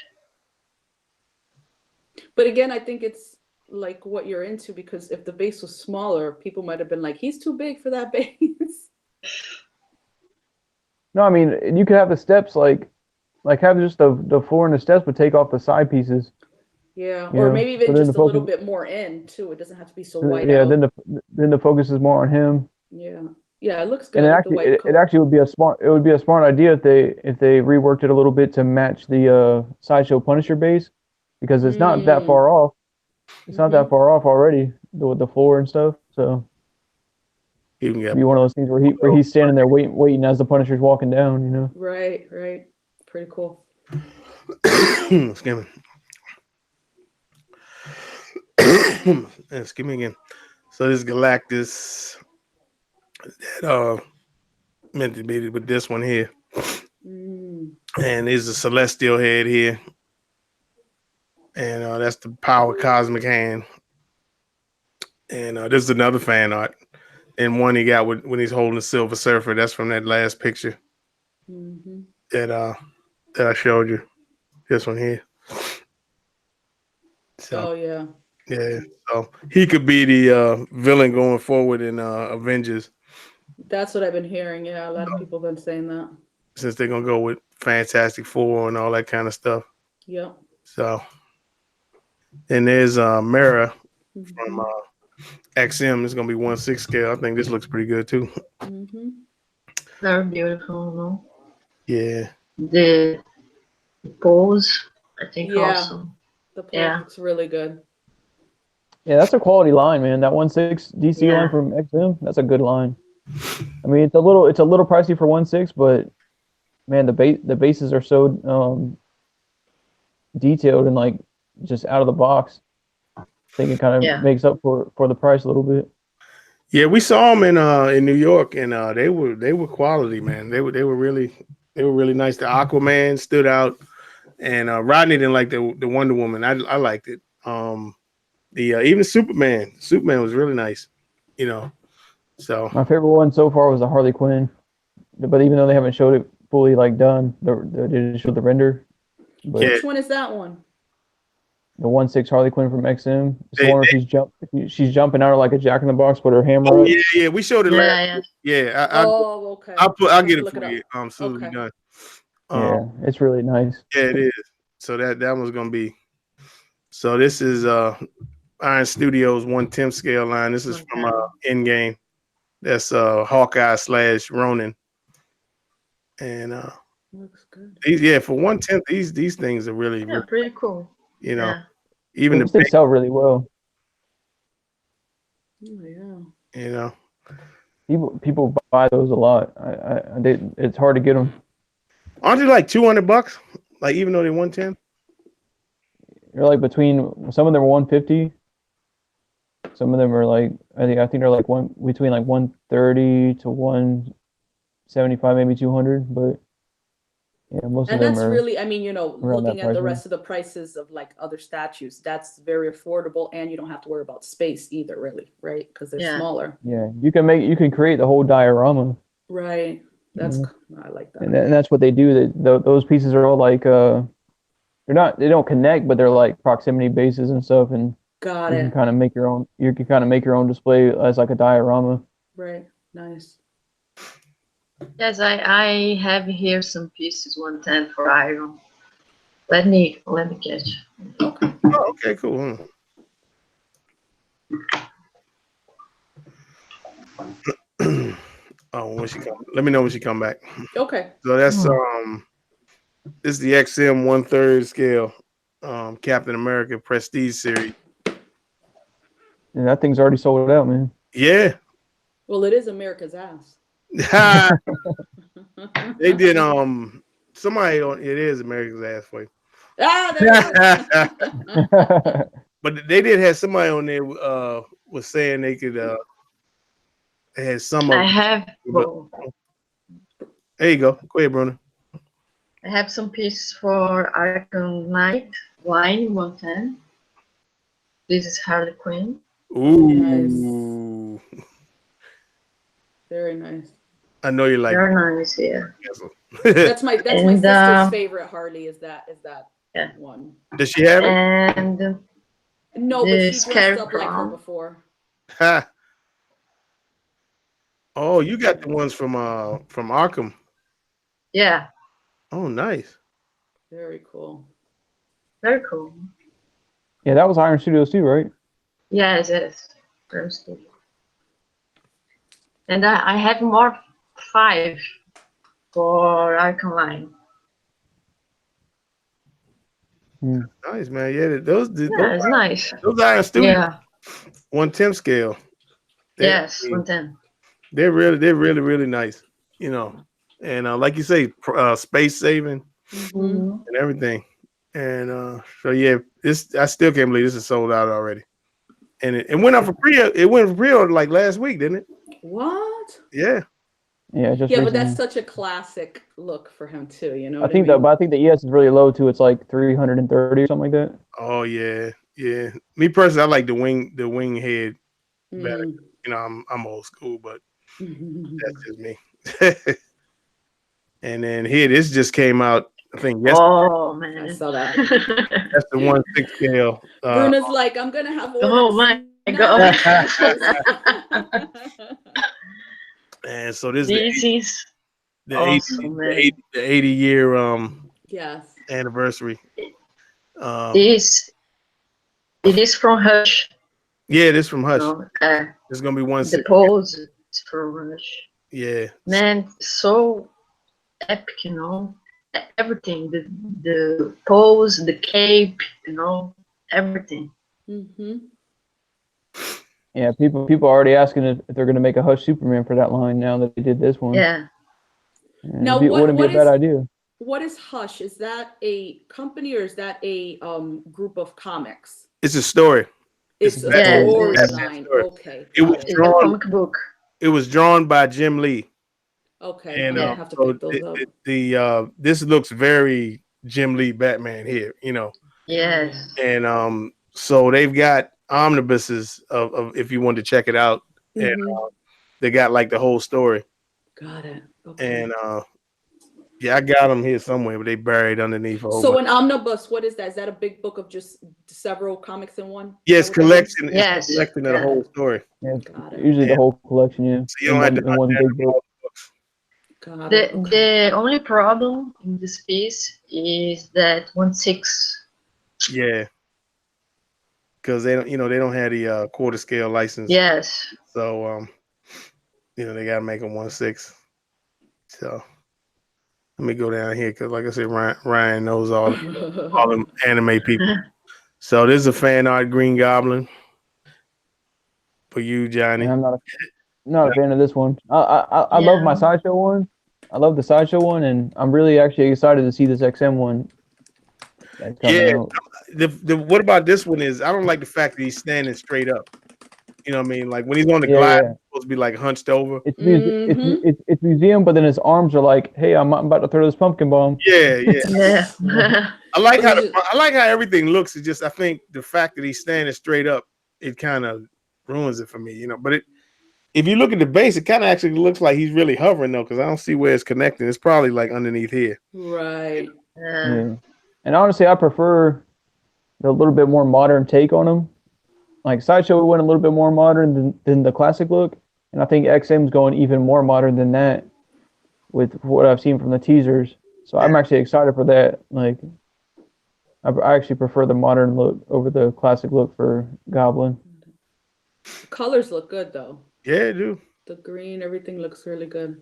But again, I think it's like what you're into, because if the base was smaller, people might have been like, he's too big for that base. No, I mean, you could have the steps like have just the floor and the steps, but take off the side pieces. Yeah, or maybe even just a little bit more in too. It doesn't have to be so wide out. Then the focus is more on him. Yeah, it looks good. And it actually would be a smart idea if they reworked it a little bit to match the Sideshow Punisher base, because it's not that far off. It's not that far off already with the floor and stuff. So You can get Be one of those things where he's standing there waiting as the Punisher's walking down. You know. Right. Pretty cool. excuse me. Excuse me again. So this Galactus that meant to be with this one here. And there's a celestial head here. And that's the power cosmic hand. And this is another fan art. And one he got when he's holding the Silver Surfer. That's from that last picture that I showed you. This one here. So, oh yeah. Yeah. So he could be the villain going forward in Avengers. That's what I've been hearing. Yeah, a lot of people have been saying that. Since they're gonna go with Fantastic Four and all that kind of stuff. Yep. So, and there's Mara from XM. It's gonna be 1/6 scale. I think this looks pretty good too. Very beautiful, no? Yeah. The pose, I think also. The pose looks really good. Yeah, that's a quality line, man. That 1/6 DC line from XM, that's a good line. I mean, it's a little pricey for 1/6, but man, the bases are so detailed and like just out of the box. I think it kind of makes up for the price a little bit. Yeah, we saw them in New York, and they were quality, man. They were really nice. The Aquaman stood out, and Rodney didn't like the Wonder Woman. I liked it. Even Superman was really nice, you know. So my favorite one so far was the Harley Quinn, but even though they haven't showed it fully like done, they did show the render. But which one is that one? The 1/6 Harley Quinn from XM. It's the one where she's jumping out of like a Jack in the Box with her hammer. Oh, yeah, we showed it last. Yeah. Okay. I'll get it for you. Soon as we done. Yeah, it's really nice. Yeah, it is. So that one's gonna be. So this is Iron Studios 1/10 scale line. This is from Endgame. That's Hawkeye / Ronin. And looks good. For 1/10, these things are really pretty cool. You know, even they sell really well. Oh, yeah. You know, people buy those a lot. It's hard to get them. Aren't they like $200? Like even though they're 1/10? They're like between some of them are 150. Some of them are like I think they're like between like 130 to 175, maybe 200. But yeah, most of them that's are. Really, I mean, you know, looking at the rest of the prices of like other statues, that's very affordable, and you don't have to worry about space either, really, right? Because they're smaller. Yeah, you can create the whole diorama. Right. That's I like that. And that's what they do. Those pieces are all like they don't connect, but they're like proximity bases and stuff, and you can kind of make your own. You can kind of make your own display as like a diorama. Right. Nice. Yes, I have here some pieces 1/10 for iron. Let me catch. Okay. Oh, okay, cool. When she come, let me know when she come back. Okay. So that's this is the XM 1/3 scale Captain America Prestige series. And that thing's already sold out, man. Yeah. Well, it is America's ass. They did somebody on it is America's ass for you. But they did have somebody on there was saying they could they had some of I have there you go. Go ahead, Bruno. I have some pieces for Arkham Knight line 1/10. This is Harley Quinn. Ooh. Nice. Very nice. I know you like very nice, yeah. That's my sister's favorite Harley is that one. Does she have it? And no, but she dressed up like her before. Oh, you got the ones from Arkham. Yeah. Oh, nice. Very cool. Very cool. Yeah, that was Iron Studios too, right? Yes, yes. Iron Studios. And I have more 5 for Arkham line. Nice, man. Yeah, those it's nice. Those Iron Studios. Yeah. 1/10 scale. Yes, 1/10. They're really nice, you know. And like you say, space saving Mhm. and everything. And so yeah, this I still can't believe this is sold out already. And it went up for pre. It went for pre-order like last week, didn't it? What? Yeah. Yeah, just Yeah, but recently. that's such a classic look for him too. You know I what I think mean? but I think the ES is really low too. It's like 330 or something like that. Oh yeah, yeah. Me personally, I like the wing head better. Mm. You know, I'm old school, but that's just me. And then here, this just came out. I think yesterday. Oh I man. saw that. That's the 1/6 scale. Bruno's like, I'm gonna have orders Oh my now. god. And so this is This is the awesome, man. 80-year Yes. anniversary. This it is from Hush. Yeah, this from Hush. No, It's gonna be the 1/6. pose is from Hush. Yeah, Man, so epic, you know. Everything, the pose, the cape, you know, everything. Mm-hmm. Yeah, people are already asking if they're going to make a Hush Superman for that line now that they did this one. Yeah. Now, it wouldn't be a bad idea. What is Hush? Is that a company or is that a group of comics? it's a story. It's a Yeah, storyline. story. Okay. It was got It's a drawn. comic book. It was drawn by Jim Lee. Okay. And I'm gonna have to so pick those up. this looks very Jim Lee Batman here, you know. Yes. And so they've got omnibuses of if you want to check it out, and Mhm. they got like the whole story. Got it. Okay. And yeah, I got them here somewhere, but they buried underneath a whole So bunch. an omnibus, what is that? Is that a big book of just several comics in one? Yes, Is that what that is? collection. Yes, It's a collection of the yeah. whole story. Yeah, Got it. usually the whole collection, yeah. So you don't have to in one big understand book. all the books. Got it. Okay. The only problem in this piece is that 1/6. Yeah, because they don't, they don't have the quarter scale license. Yes. So they gotta make them 1/6. So let me go down here because, like I said, Ryan knows all them anime people. So this is a fan art Green Goblin for you, Johnny. And I'm not a fan of this one. I love my Yeah. Sideshow one. I love the Sideshow one, and I'm really actually excited to see this XM one that's coming Yeah. out. What about this one is I don't like the fact that he's standing straight up. You know what I mean? Like when he's on the Yeah, glide, yeah. he's supposed to be like hunched over. It's museum, but then his arms are like, hey, I'm about to throw this pumpkin bomb. Yeah, yeah. Yeah. I like how everything looks. It's just I think the fact that he's standing straight up, it kind of ruins it for me, But if you look at the base, it kind of actually looks like he's really hovering though, because I don't see where it's connecting. It's probably like underneath here. Right. Yeah. And honestly, I prefer the little bit more modern take on him. Like Sideshow went a little bit more modern than the classic look, and I think XM's going even more modern than that with what I've seen from the teasers. So I'm actually excited for that. Like, I actually prefer the modern look over the classic look for Goblin. Colors look good though. Yeah, dude. The green, everything looks really good.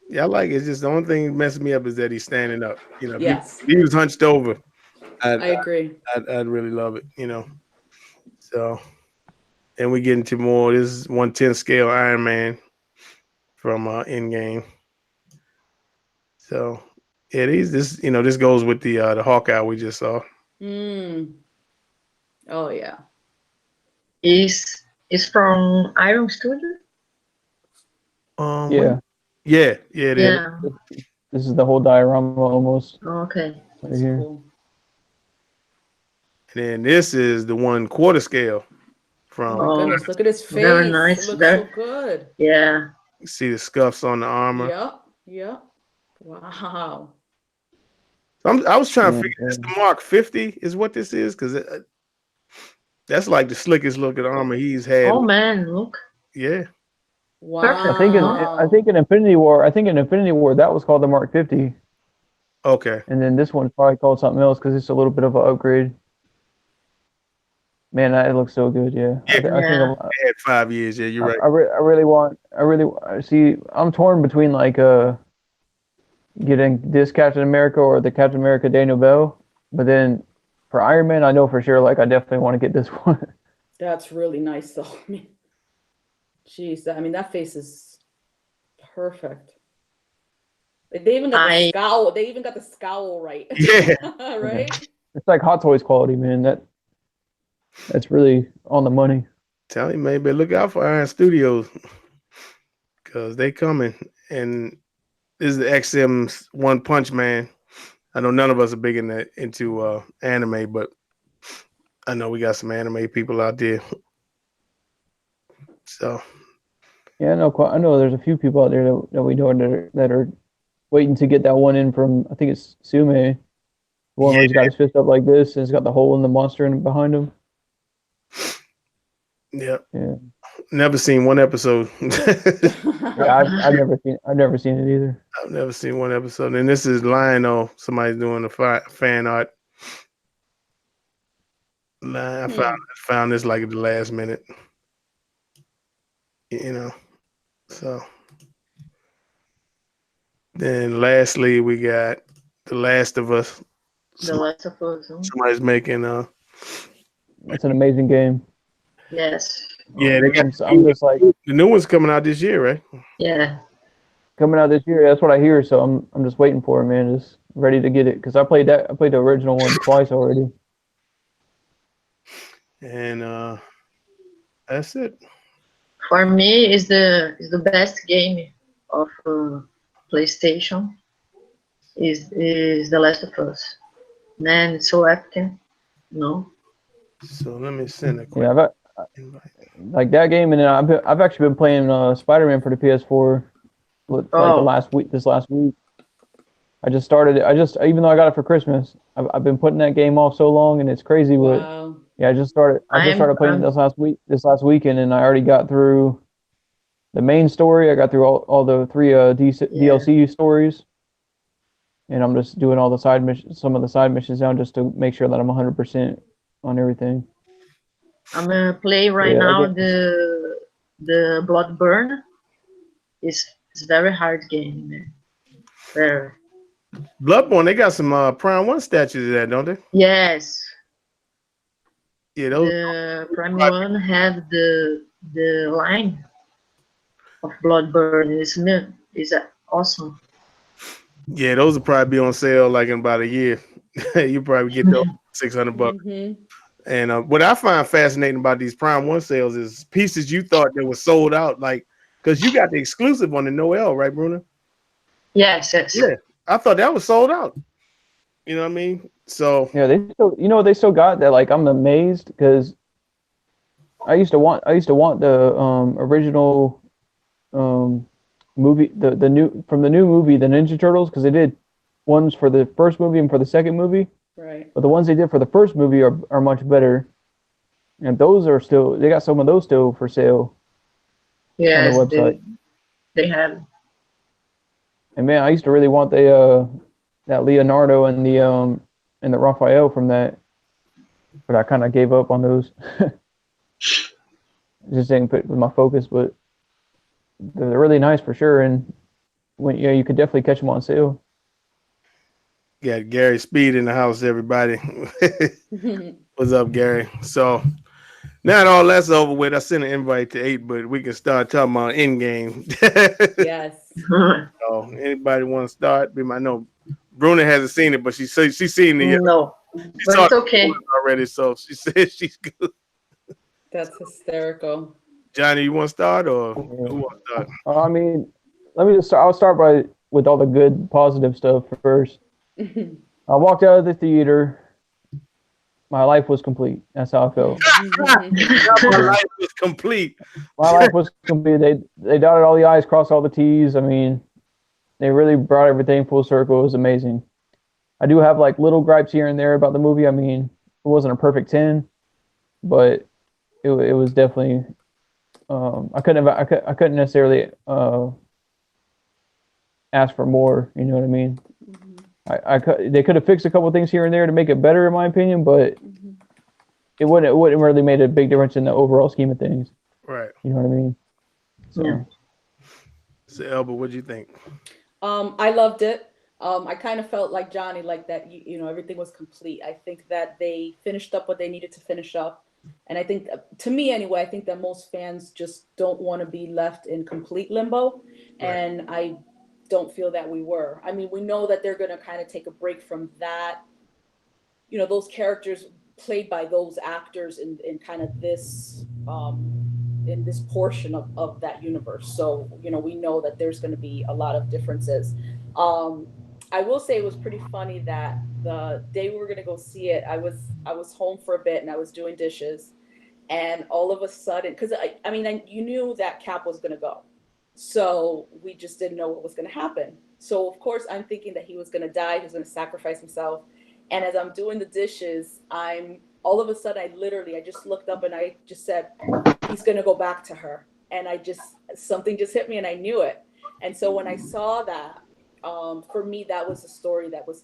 Yeah, I like it. It's just the only thing that messes me up is that he's standing up. Yes. If he was hunched over, I agree. I'd really love it. So, and we get into more. This is 1/10 scale Iron Man from Endgame. So, yeah, this goes with the Hawkeye we just saw. Oh yeah. Is from Iron Studio? Yeah. Yeah, it is. Yeah. This is the whole diorama almost. Okay. Right That's here. cool. And then this is the 1/4 scale from. Oh my goodness, look at his face. Very nice. It looks so good. Yeah. You see the scuffs on the armor. Yep. Wow. I was trying to Yeah, figure this the Mark 50 is what this is because that's like the slickest looking armor he's had. Oh man, look. Yeah. Wow. I think in Infinity War, that was called the Mark 50, Okay. and then this one's probably called something else because it's a little bit of an upgrade. Man, it looks so good. Yeah. I think It had 5 years. Yeah, you're right. I really see. I'm torn between like getting this Captain America or the Captain America Daniel Bell, but then for Iron Man, I know for sure like I definitely want to get this one. That's really nice though. Jeez, that face is Perfect. They even got the scowl. They even got the scowl right. Yeah. Right? It's like Hot Toys quality, man. That's really on the money. Tell you, maybe look out for Iron Studios because they coming. And this is the XM's One Punch Man. I know none of us are big into anime, but I know we got some anime people out there. So Yeah, I know there's a few people out there that we know that are waiting to get that one in from, I think it's Sume. The one where he's got his fist up like this and he's got the hole in the monster behind him. yeah. Yeah. Never seen one episode. Yeah, I've never seen it either. I've never seen one episode. And this is Lionel. Somebody's doing the fan art. I found this like at the last minute. You know. So then lastly we got The Last of Us. The Last of Us. Somebody's making It's an amazing game. Yes. yeah, they got I'm just like the new one's coming out this year, right? Yeah. coming out this year. That's what I hear. So I'm just waiting for it, man. Just ready to get it because I played the original one twice already. And that's it. For me, is the best game of PlayStation. Is The Last of Us. Man, it's so epic. No. So let me send a quick invite. Like that game, and then I've actually been playing Spider-Man for the PS4. Like this last week. I just started it. Even though I got it for Christmas, I've been putting that game off so long, and it's crazy. Wow. But yeah, I just started playing it this last weekend, and I already got through the main story. I got through all the three DLC stories, and I'm just doing all the some of the side missions now, just to make sure that I'm 100% on everything. I'm gonna play now the Bloodburn. It's very hard game, man. Very. Bloodborne, they got some Prime 1 statues of that, don't they? Yes. Yeah, those. The Prime 1 have the line of Bloodburn. Is awesome. Yeah, those will probably be on sale like in about a year. You probably get those $600. Mm-hmm. And what I find fascinating about these Prime 1 sales is pieces you thought that were sold out, like because you got the exclusive on the Noel, right, Bruno? Yes. Yeah, I thought that was sold out. You know what I mean? So yeah, they still got that. Like I'm amazed because I used to want the original movie, the new movie, the Ninja Turtles, because they did ones for the first movie and for the second movie. Right. But the ones they did for the first movie are much better, and those are still, they got some of those still for sale. Yes, on their website. They have. And man, I used to really want that Leonardo and the Raphael from that, but I kind of gave up on those. Just didn't put with my focus, but they're really nice for sure. And you could definitely catch them on sale. got Gary Speed in the house, everybody. What's up, Gary? So now that all that's over with, I sent an invite to 8, but we can start talking about Endgame. Yes. So anybody want to start? I know Bruna hasn't seen it, but she's seen the No, but it's okay already. So she says she's good. That's hysterical. Johnny, you want to start or who want to start? I mean, let me just start. I'll start with all the good, positive stuff first. I walked out of the theater. My life was complete. That's how I felt. My life was complete. My life was complete. They dotted all the I's, crossed all the T's. I mean, they really brought everything full circle. It was amazing. I do have like little gripes here and there about the movie. I mean, it wasn't a perfect 10, but it was definitely. I couldn't necessarily ask for more. You know what I mean? They could have fixed a couple things here and there to make it better, in my opinion, but it wouldn't really made a big difference in the overall scheme of things. Right. You know what I mean? So, yeah. So Elba, what'd you think? I loved it. I kind of felt like Johnny, like that. You know, everything was complete. I think that they finished up what they needed to finish up. And I think, to me anyway, I think that most fans just don't want to be left in complete limbo. Right. And I don't feel that we were. I mean, we know that they're going to kind of take a break from that, those characters played by those actors in kind of this in this portion of that universe. So we know that there's going to be a lot of differences. um I will say it was pretty funny that the day we were going to go see it, I was home for a bit and I was doing dishes, and all of a sudden, because I mean, you knew that Cap was going to go, so we just didn't know what was going to happen. So of course I'm thinking that he was going to die, he was going to sacrifice himself. And as I'm doing the dishes, I'm all of a sudden, I just looked up and I just said, he's going to go back to her. And something just hit me and I knew it. And so when I saw that, for me, that was a story that was,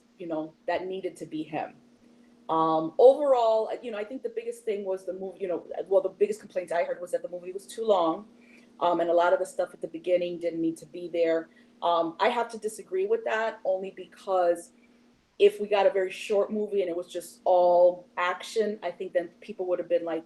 that needed to be him. Overall, I think the biggest thing was the movie, well, the biggest complaints I heard was that the movie was too long. And a lot of the stuff at the beginning didn't need to be there. I have to disagree with that, only because if we got a very short movie and it was just all action, I think then people would have been like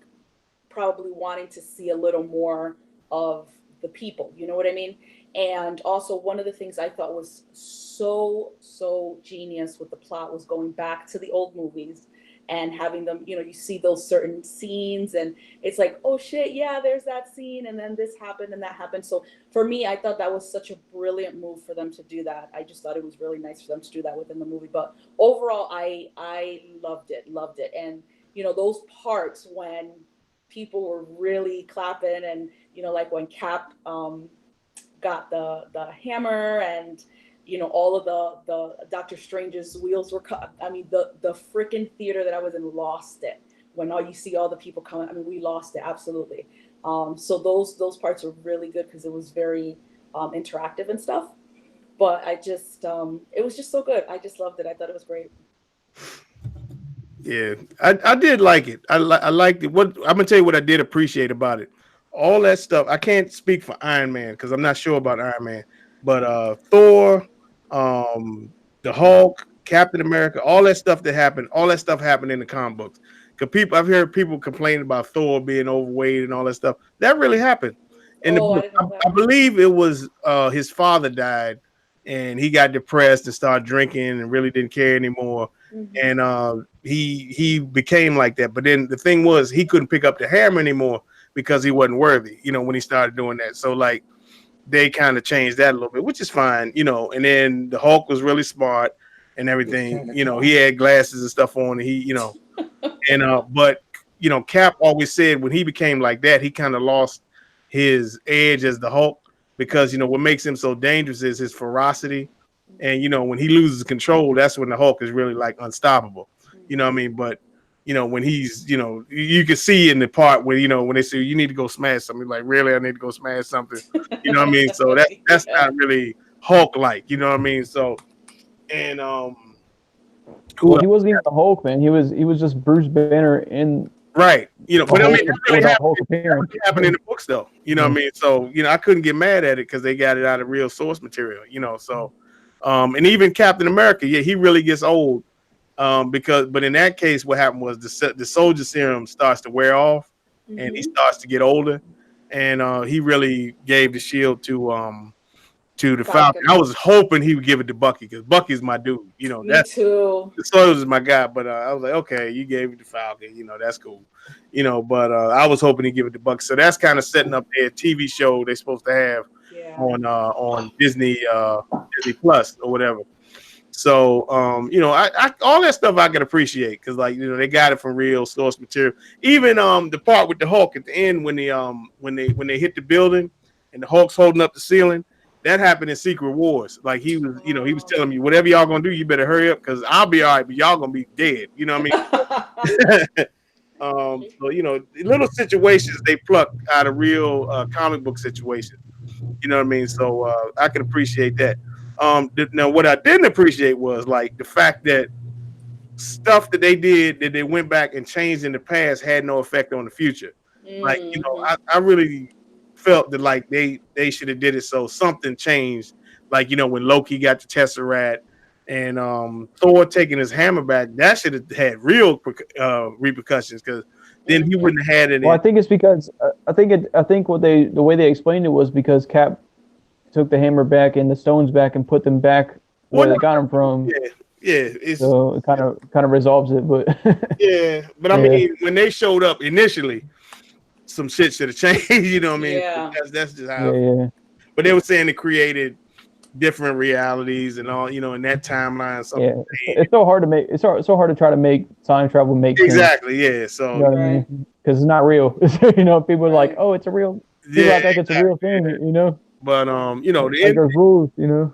probably wanting to see a little more of the people. You know what I mean? And also, one of the things I thought was so genius with the plot was going back to the old movies and having them, you see those certain scenes and it's like, oh shit, yeah, there's that scene, and then this happened and that happened. So for me, I thought that was such a brilliant move for them to do that. I just thought it was really nice for them to do that within the movie. But overall, I loved it. And those parts when people were really clapping, and like when Cap got the hammer, and all of the Doctor Strange's wheels were cut. I mean, the freaking theater that I was in lost it when all you see all the people coming. I mean, we lost it absolutely. So those parts were really good because it was very interactive and stuff. But it was just so good. I just loved it. I thought it was great. Yeah, I did like it. I liked it. What I'm gonna tell you what I did appreciate about it. All that stuff. I can't speak for Iron Man because I'm not sure about Iron Man, but Thor, the Hulk, Captain America, all that stuff happened in the comic books. Cause I've heard people complain about Thor being overweight and all that stuff. That really happened in the Oh, I book. didn't know I that. believe it was his father died, and he got depressed and started drinking and really didn't care anymore, Mm-hmm. and he became like that. But then the thing was, he couldn't pick up the hammer anymore because he wasn't worthy. When he started doing that, so like they kind of changed that a little bit, which is fine. And then the Hulk was really smart and everything. He had glasses and stuff on, and but Cap always said when he became like that, he kind of lost his edge as the Hulk because what makes him so dangerous is his ferocity. And when he loses control, that's when the Hulk is really like unstoppable. You know what I mean? But when he's you can see in the part where when they say you need to go smash something, like really I need to go smash something. You know what I mean? So that's Yeah. not really Hulk like. You know what I mean? So and who Well, else? he wasn't even the Hulk, man. He was just Bruce Banner in Right. the But I mean, Hulk that really without happened. Hulk That appearing. really happened in the books, though. You know what I mean? So I couldn't get mad at it because they got it out of real source material. So and even Captain America, yeah, he really gets old. But in that case, what happened was the soldier serum starts to wear off, and he Mm-hmm. starts to get older, and he really gave the shield to the Falcon. Falcon. I was hoping he would give it to Bucky because Bucky's my dude. Me That's too. the Soils is my guy, but I was like, okay, you gave it to Falcon, that's cool, But I was hoping he'd give it to Bucky. So that's kind of setting up their TV show they're supposed to have Yeah. on Disney Plus or whatever. So I all that stuff I can appreciate because like they got it from real source material. Even the part with the Hulk at the end when they hit the building and the Hulk's holding up the ceiling. That happened in Secret Wars. Like he was Oh. telling me, whatever y'all gonna do, you better hurry up because I'll be all right, but y'all gonna be dead. You know what I mean? So little situations they pluck out of real comic book situations. You know what I mean? So I can appreciate that. Now, what I didn't appreciate was like the fact that stuff that they did that they went back and changed in the past had no effect on the future. Like Mm-hmm. I really felt that like they should have did it so something changed. Like when Loki got the Tesseract, and Thor taking his hammer back, that should have had real repercussions, because then he wouldn't have had it. Well, I think it's because I think the way they explained it was because Cap took the hammer back and the stones back and put them back where they got them from. Yeah. So it kind of resolves it, but yeah. But I mean, when they showed up initially, some shit should have changed. You know what I mean? Yeah. That's just how. yeah. But they were saying it created different realities and all. You know, in that timeline. Yeah, it's so hard to make. It's so hard to try to make time travel make sense. Exactly. Yeah. So you know what I mean? Because it's not real. You know, people are like, "Oh, it's a real." People act like it's a real thing. You know. But you know, like there's rules. You know.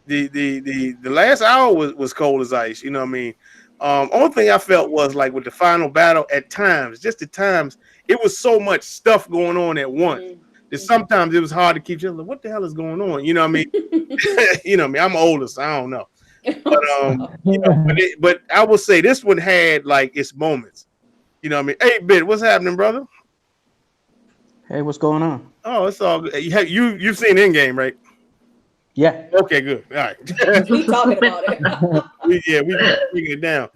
The last hour was cold as ice. You know what I mean? Only thing I felt was like with the final battle, at times, it was so much stuff going on at once that sometimes it was hard to keep just like, what the hell is going on? You know what I mean? You know what I mean? I'm older, so I don't know. But you know, but I will say this one had like its moments. You know what I mean? Hey, Bit, what's happening, brother? Hey, what's going on? Oh, it's all good. You've seen Endgame, right? Yeah. Okay, good. All right. We talking about it. we breaking it down.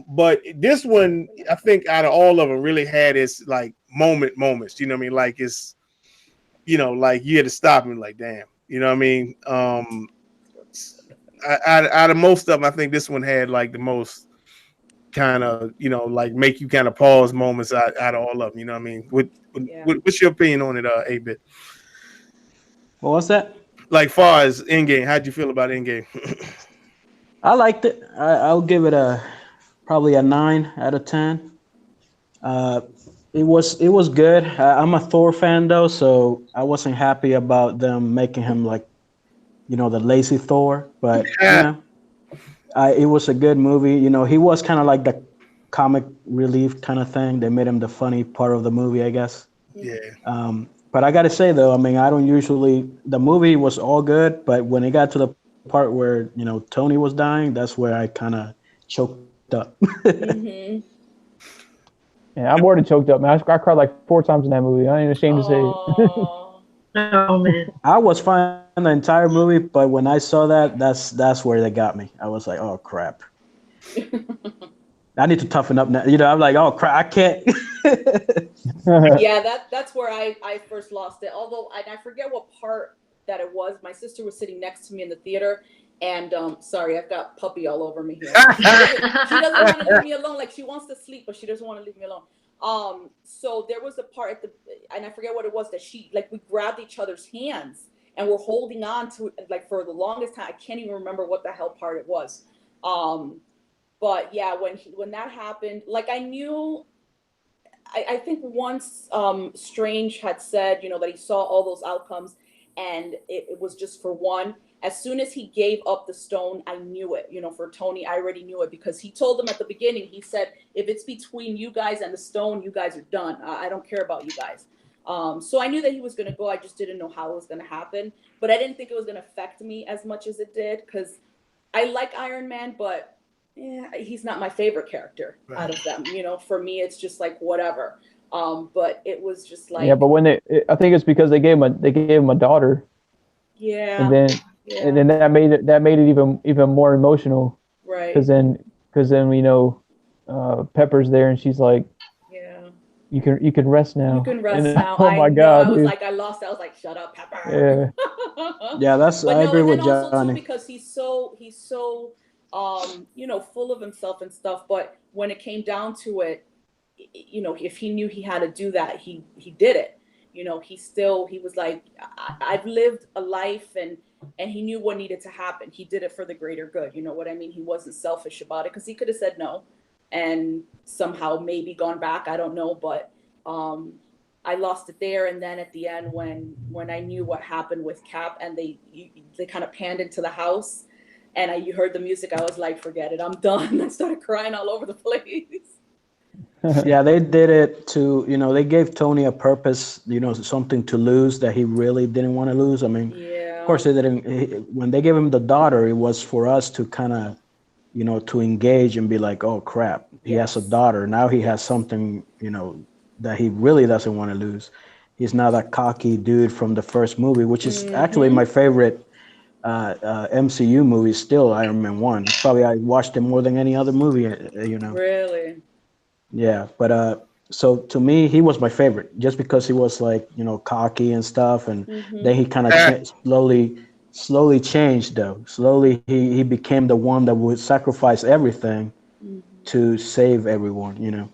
But this one, I think out of all of them, really had its like moments. You know what I mean? Like it's, you know, like you had to stop and like, damn. You know what I mean? Out of most of them, I think this one had like the most kind of, you know, like make you kind of pause moments out of all of them. You know what I mean? What's your opinion on it, 8-Bit? What was that? Like far as Endgame, how'd you feel about Endgame? I liked it. I'll give it probably a 9 out of 10. It was good. I'm a Thor fan though, so I wasn't happy about them making him like, you know, the lazy Thor. But you know, it was a good movie. You know, he was kind of like the comic relief kind of thing. They made him the funny part of the movie, I guess. Yeah. But I gotta say though, I mean, I don't usually. The movie was all good, but when it got to the part where, you know, Tony was dying, that's where I kind of choked up. Mm-hmm. Yeah, I'm already choked up, man. I cried like 4 times in that movie. I ain't ashamed to say it. Oh man. I was fine the entire movie, but when I saw that, that's where they got me. I was like, oh crap. I need to toughen up now. You know, I'm like, oh crap, I can't. Yeah, that's where I first lost it. Although I forget what part that it was. My sister was sitting next to me in the theater, and sorry, I've got puppy all over me here. She doesn't want to leave me alone. Like she wants to sleep, but she doesn't want to leave me alone. So there was a part and I forget what it was, that we grabbed each other's hands and we're holding on to it like for the longest time. I can't even remember what the hell part it was. But yeah, when that happened, like I knew. I think once Strange had said, you know, that he saw all those outcomes and it was just for one. As soon as he gave up the stone, I knew it. You know, for Tony, I already knew it because he told them at the beginning, he said, if it's between you guys and the stone, you guys are done. I don't care about you guys. So I knew that he was going to go. I just didn't know how it was going to happen. But I didn't think it was going to affect me as much as it did because I like Iron Man, but he's not my favorite character out of them. You know, for me, it's just like whatever. But it was just like but when I think it's because they gave him a daughter. Yeah. And then that made it even more emotional. Right. Because then you know, Pepper's there and she's like, you can rest now. You can rest now. Oh my God! I was like, I lost. I was like, shut up, Pepper. Yeah. Yeah, I agree with Johnny. Also too, because he's so you know, full of himself and stuff. But when it came down to it, you know, if he knew he had to do that, he did it. You know, he was like, I've lived a life, and he knew what needed to happen. He did it for the greater good. You know what I mean? He wasn't selfish about it because he could have said no and somehow maybe gone back. I don't know, but I lost it there. And then at the end, when I knew what happened with Cap and they kind of panned into the house and you heard the music, I was like, forget it, I'm done. I started crying all over the place. Yeah, they did it to, you know, they gave Tony a purpose, you know, something to lose that he really didn't want to lose. I mean, of course they didn't. When they gave him the daughter, it was for us to kind of, you know, to engage and be like, oh crap, he has a daughter. Now he has something, you know, that he really doesn't want to lose. He's not a cocky dude from the first movie, which is actually my favorite MCU movies, still Iron Man 1. Probably I watched it more than any other movie, you know. Really? Yeah, but so to me, he was my favorite just because he was like, you know, cocky and stuff, and then he kind of slowly changed though. Slowly he became the one that would sacrifice everything to save everyone, you know.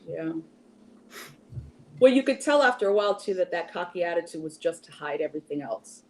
Yeah. Well, you could tell after a while too that cocky attitude was just to hide everything else,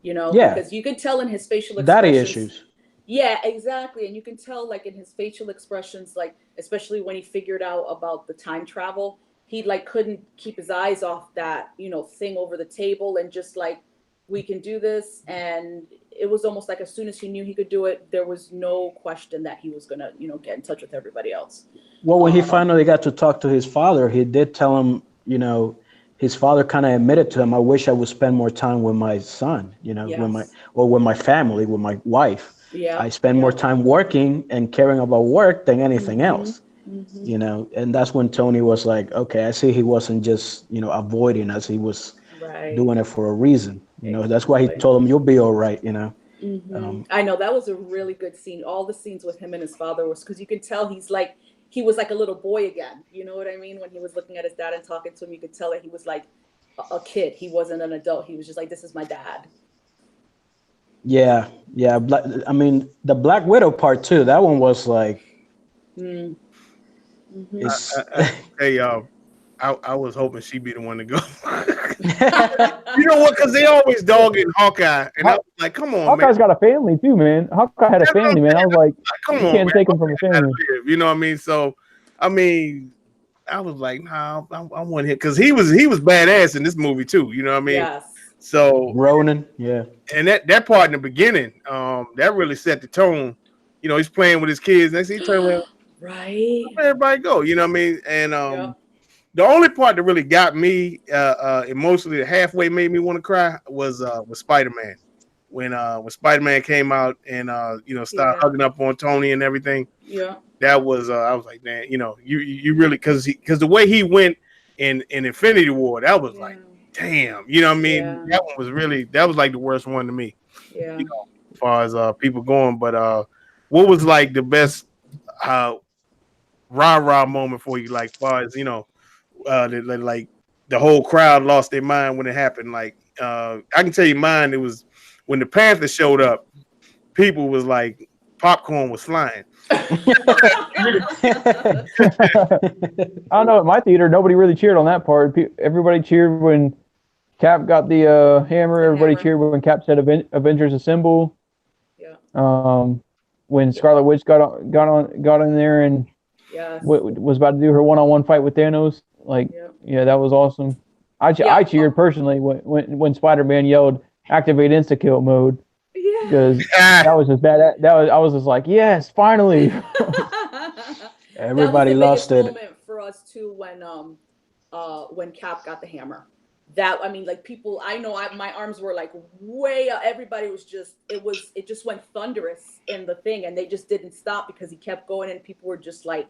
you know, Yeah, because you could tell in his facial daddy expressions. issues. Yeah, exactly. And you can tell like in his facial expressions, like especially when he figured out about the time travel, he like couldn't keep his eyes off that, you know, thing over the table and just like, we can do this. And it was almost like as soon as he knew he could do it, there was no question that he was gonna, you know, get in touch with everybody else. Well, when he finally got to talk to his father, he did tell him, you know, his father kind of admitted to him, I wish I would spend more time with my son, you know, Yes. with my family, with my wife. Yeah. I spend more time working and caring about work than anything else, Mm-hmm. you know. And that's when Tony was like, okay, I see he wasn't just, you know, avoiding us. He was Right. doing it for a reason. You know, that's why he Exactly. told him, you'll be all right, you know. I know that was a really good scene. All the scenes with him and his father was because you could tell he was like a little boy again. You know what I mean? When he was looking at his dad and talking to him, you could tell that he was like a kid. He wasn't an adult. He was just like, this is my dad. Yeah, yeah. I mean, the Black Widow part too, that one was like, it's, Hey y'all, I was hoping she'd be the one to go. You know what? Because they always dogging Hawkeye, and I was like, "Come on, man! Hawkeye's got a family too, man. Hawkeye had a family, man. I was like, Come you on, can't man! take him from a Hawkeye gotta family. live," you know what I mean? So, I mean, I was like, "Nah, I want him," because he was badass in this movie too. You know what I mean? Yes. So, Ronan, yeah. and that part in the beginning, that really set the tone. You know, he's playing with his kids. Next thing he turned around, Right. where everybody go? You know what I mean? And Yep. the only part that really got me emotionally, halfway made me want to cry was Spider-Man. When Spider-Man came out and you know, started hugging up on Tony and everything. Yeah. That was I was like, man, you know, you really because the way he went in Infinity War, that was like, damn, you know what I mean? Yeah. That one was really, that was like the worst one to me. Yeah. You know, as far as people going. But what was like the best rah-rah moment for you, like far as, you know, like the whole crowd lost their mind when it happened? Like I can tell you mine, it was when the Panther showed up, people was like, popcorn was flying. I don't know. At my theater, nobody really cheered on that part. Everybody cheered when Cap got the hammer. Everybody cheered when Cap said "Avengers Assemble." Yeah. When Scarlet Witch got in there and was about to do her one-on-one fight with Thanos. Like, yeah, that was awesome. I cheered personally when Spider-Man yelled "Activate Insta-Kill mode." Because that was just bad. I was just like, yes, finally. Everybody lost it. Moment for us too when Cap got the hammer. That, I mean, like people, I know my arms were like way up. Everybody was just, it just went thunderous in the thing, and they just didn't stop because he kept going, and people were just like,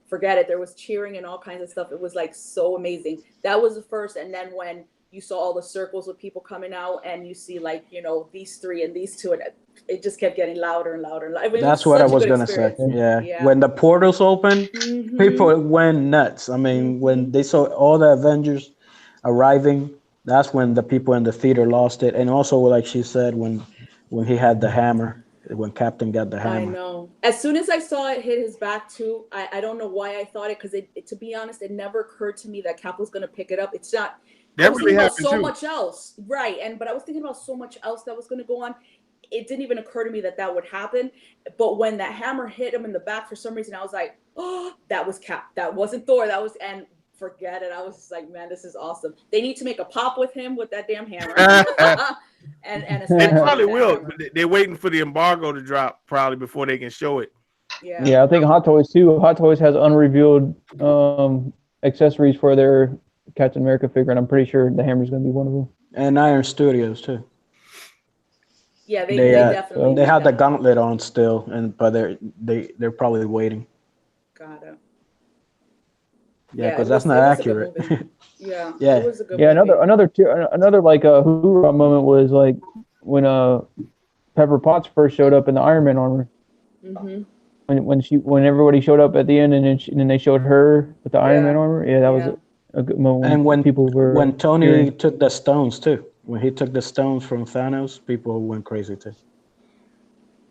forget it. There was cheering and all kinds of stuff. It was like so amazing. That was the first, and then when you saw all the circles with people coming out, and you see like, you know, these three and these two, and it just kept getting louder and louder and louder. I mean, that's what I was gonna say. Yeah. When the portals opened, people went nuts. I mean, when they saw all the Avengers arriving, that's when the people in the theater lost it. And also, like she said, when he had the hammer, when Captain got the hammer. I know. As soon as I saw it hit his back too, I don't know why I thought it, because to be honest, it never occurred to me that Cap was gonna pick it up. It's not. I was thinking about so much else, right? But I was thinking about so much else that was going to go on. It didn't even occur to me that would happen. But when that hammer hit him in the back, for some reason, I was like, "Oh, that was Cap. That wasn't Thor. That was." And forget it. I was just like, "Man, this is awesome." They need to make a pop with him with that damn hammer. and they probably will. But they're waiting for the embargo to drop probably before they can show it. Yeah, I think Hot Toys too. Hot Toys has unrevealed accessories for their Captain America figure, and I'm pretty sure the hammer's going to be one of them. And Iron Studios too. Yeah, they definitely. They have the gauntlet on still, but they're probably waiting. Got it. Yeah, because that's not accurate. Yeah. Yeah. It was a good movie. Mm-hmm. Another like hoorah moment was like when Pepper Potts first showed up in the Iron Man armor. Mm-hmm. When everybody showed up at the end, and then they showed her with the Iron Man armor. Yeah, that was a good moment. And when people were when Tony cheering. took the stones too, when he took the stones from Thanos, people went crazy too.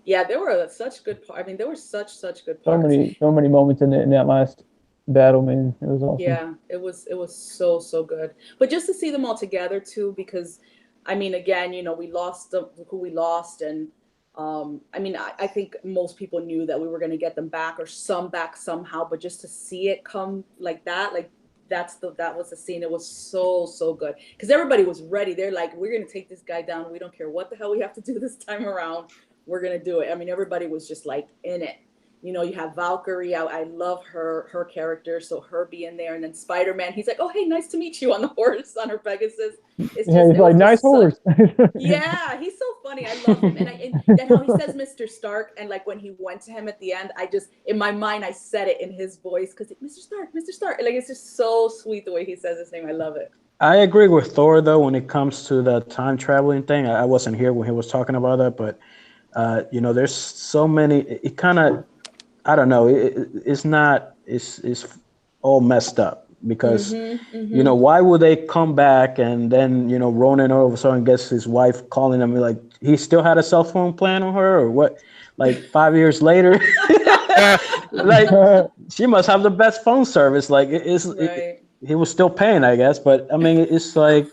Yeah, there were such good parts. I mean, there were such good so parts. many moments in that last battle, man. It was awesome. Yeah, it was so good. But just to see them all together too, because I mean, again, we lost who we lost, and I mean, I think most people knew that we were going to get them back or some back somehow. But just to see it come like that, like that was the scene. It was so good because everybody was ready. They're like, we're going to take this guy down. We don't care what the hell we have to do this time around. We're going to do it. I mean, everybody was just like in it. You have Valkyrie. I love her character. So her being there, and then Spider-Man. He's like, "Oh, hey, nice to meet you," on the horse, on her Pegasus. He's like, "Nice horse." Yeah, he's so funny. I love him, and how he says Mr. Stark, and like when he went to him at the end, I just in my mind I said it in his voice because Mr. Stark, like it's just so sweet the way he says his name. I love it. I agree with Thor though when it comes to the time traveling thing. I wasn't here when he was talking about that, but there's so many. It kind of I don't know. It's not. It's all messed up because why would they come back and then Ronan all of a sudden gets his wife calling him like he still had a cell phone plan on her or what? Like 5 years later, like she must have the best phone service. Like he was still paying, I guess. But I mean, it's like,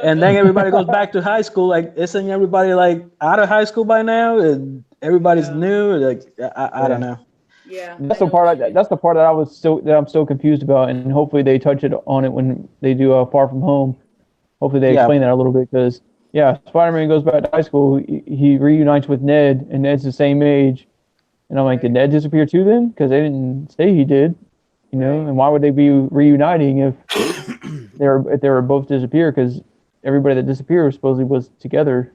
and then everybody goes back to high school. Like, isn't everybody like out of high school by now? And everybody's new. Like, I don't know. Yeah, that's the part. That's the part that I'm so confused about, and hopefully they touch it on it when they do Far From Home. Hopefully they explain that a little bit because Spider-Man goes back to high school. He reunites with Ned, and Ned's the same age. And I'm like, did Ned disappear too then? Because they didn't say he did, And why would they be reuniting if they were both disappeared? Because everybody that disappeared supposedly was together.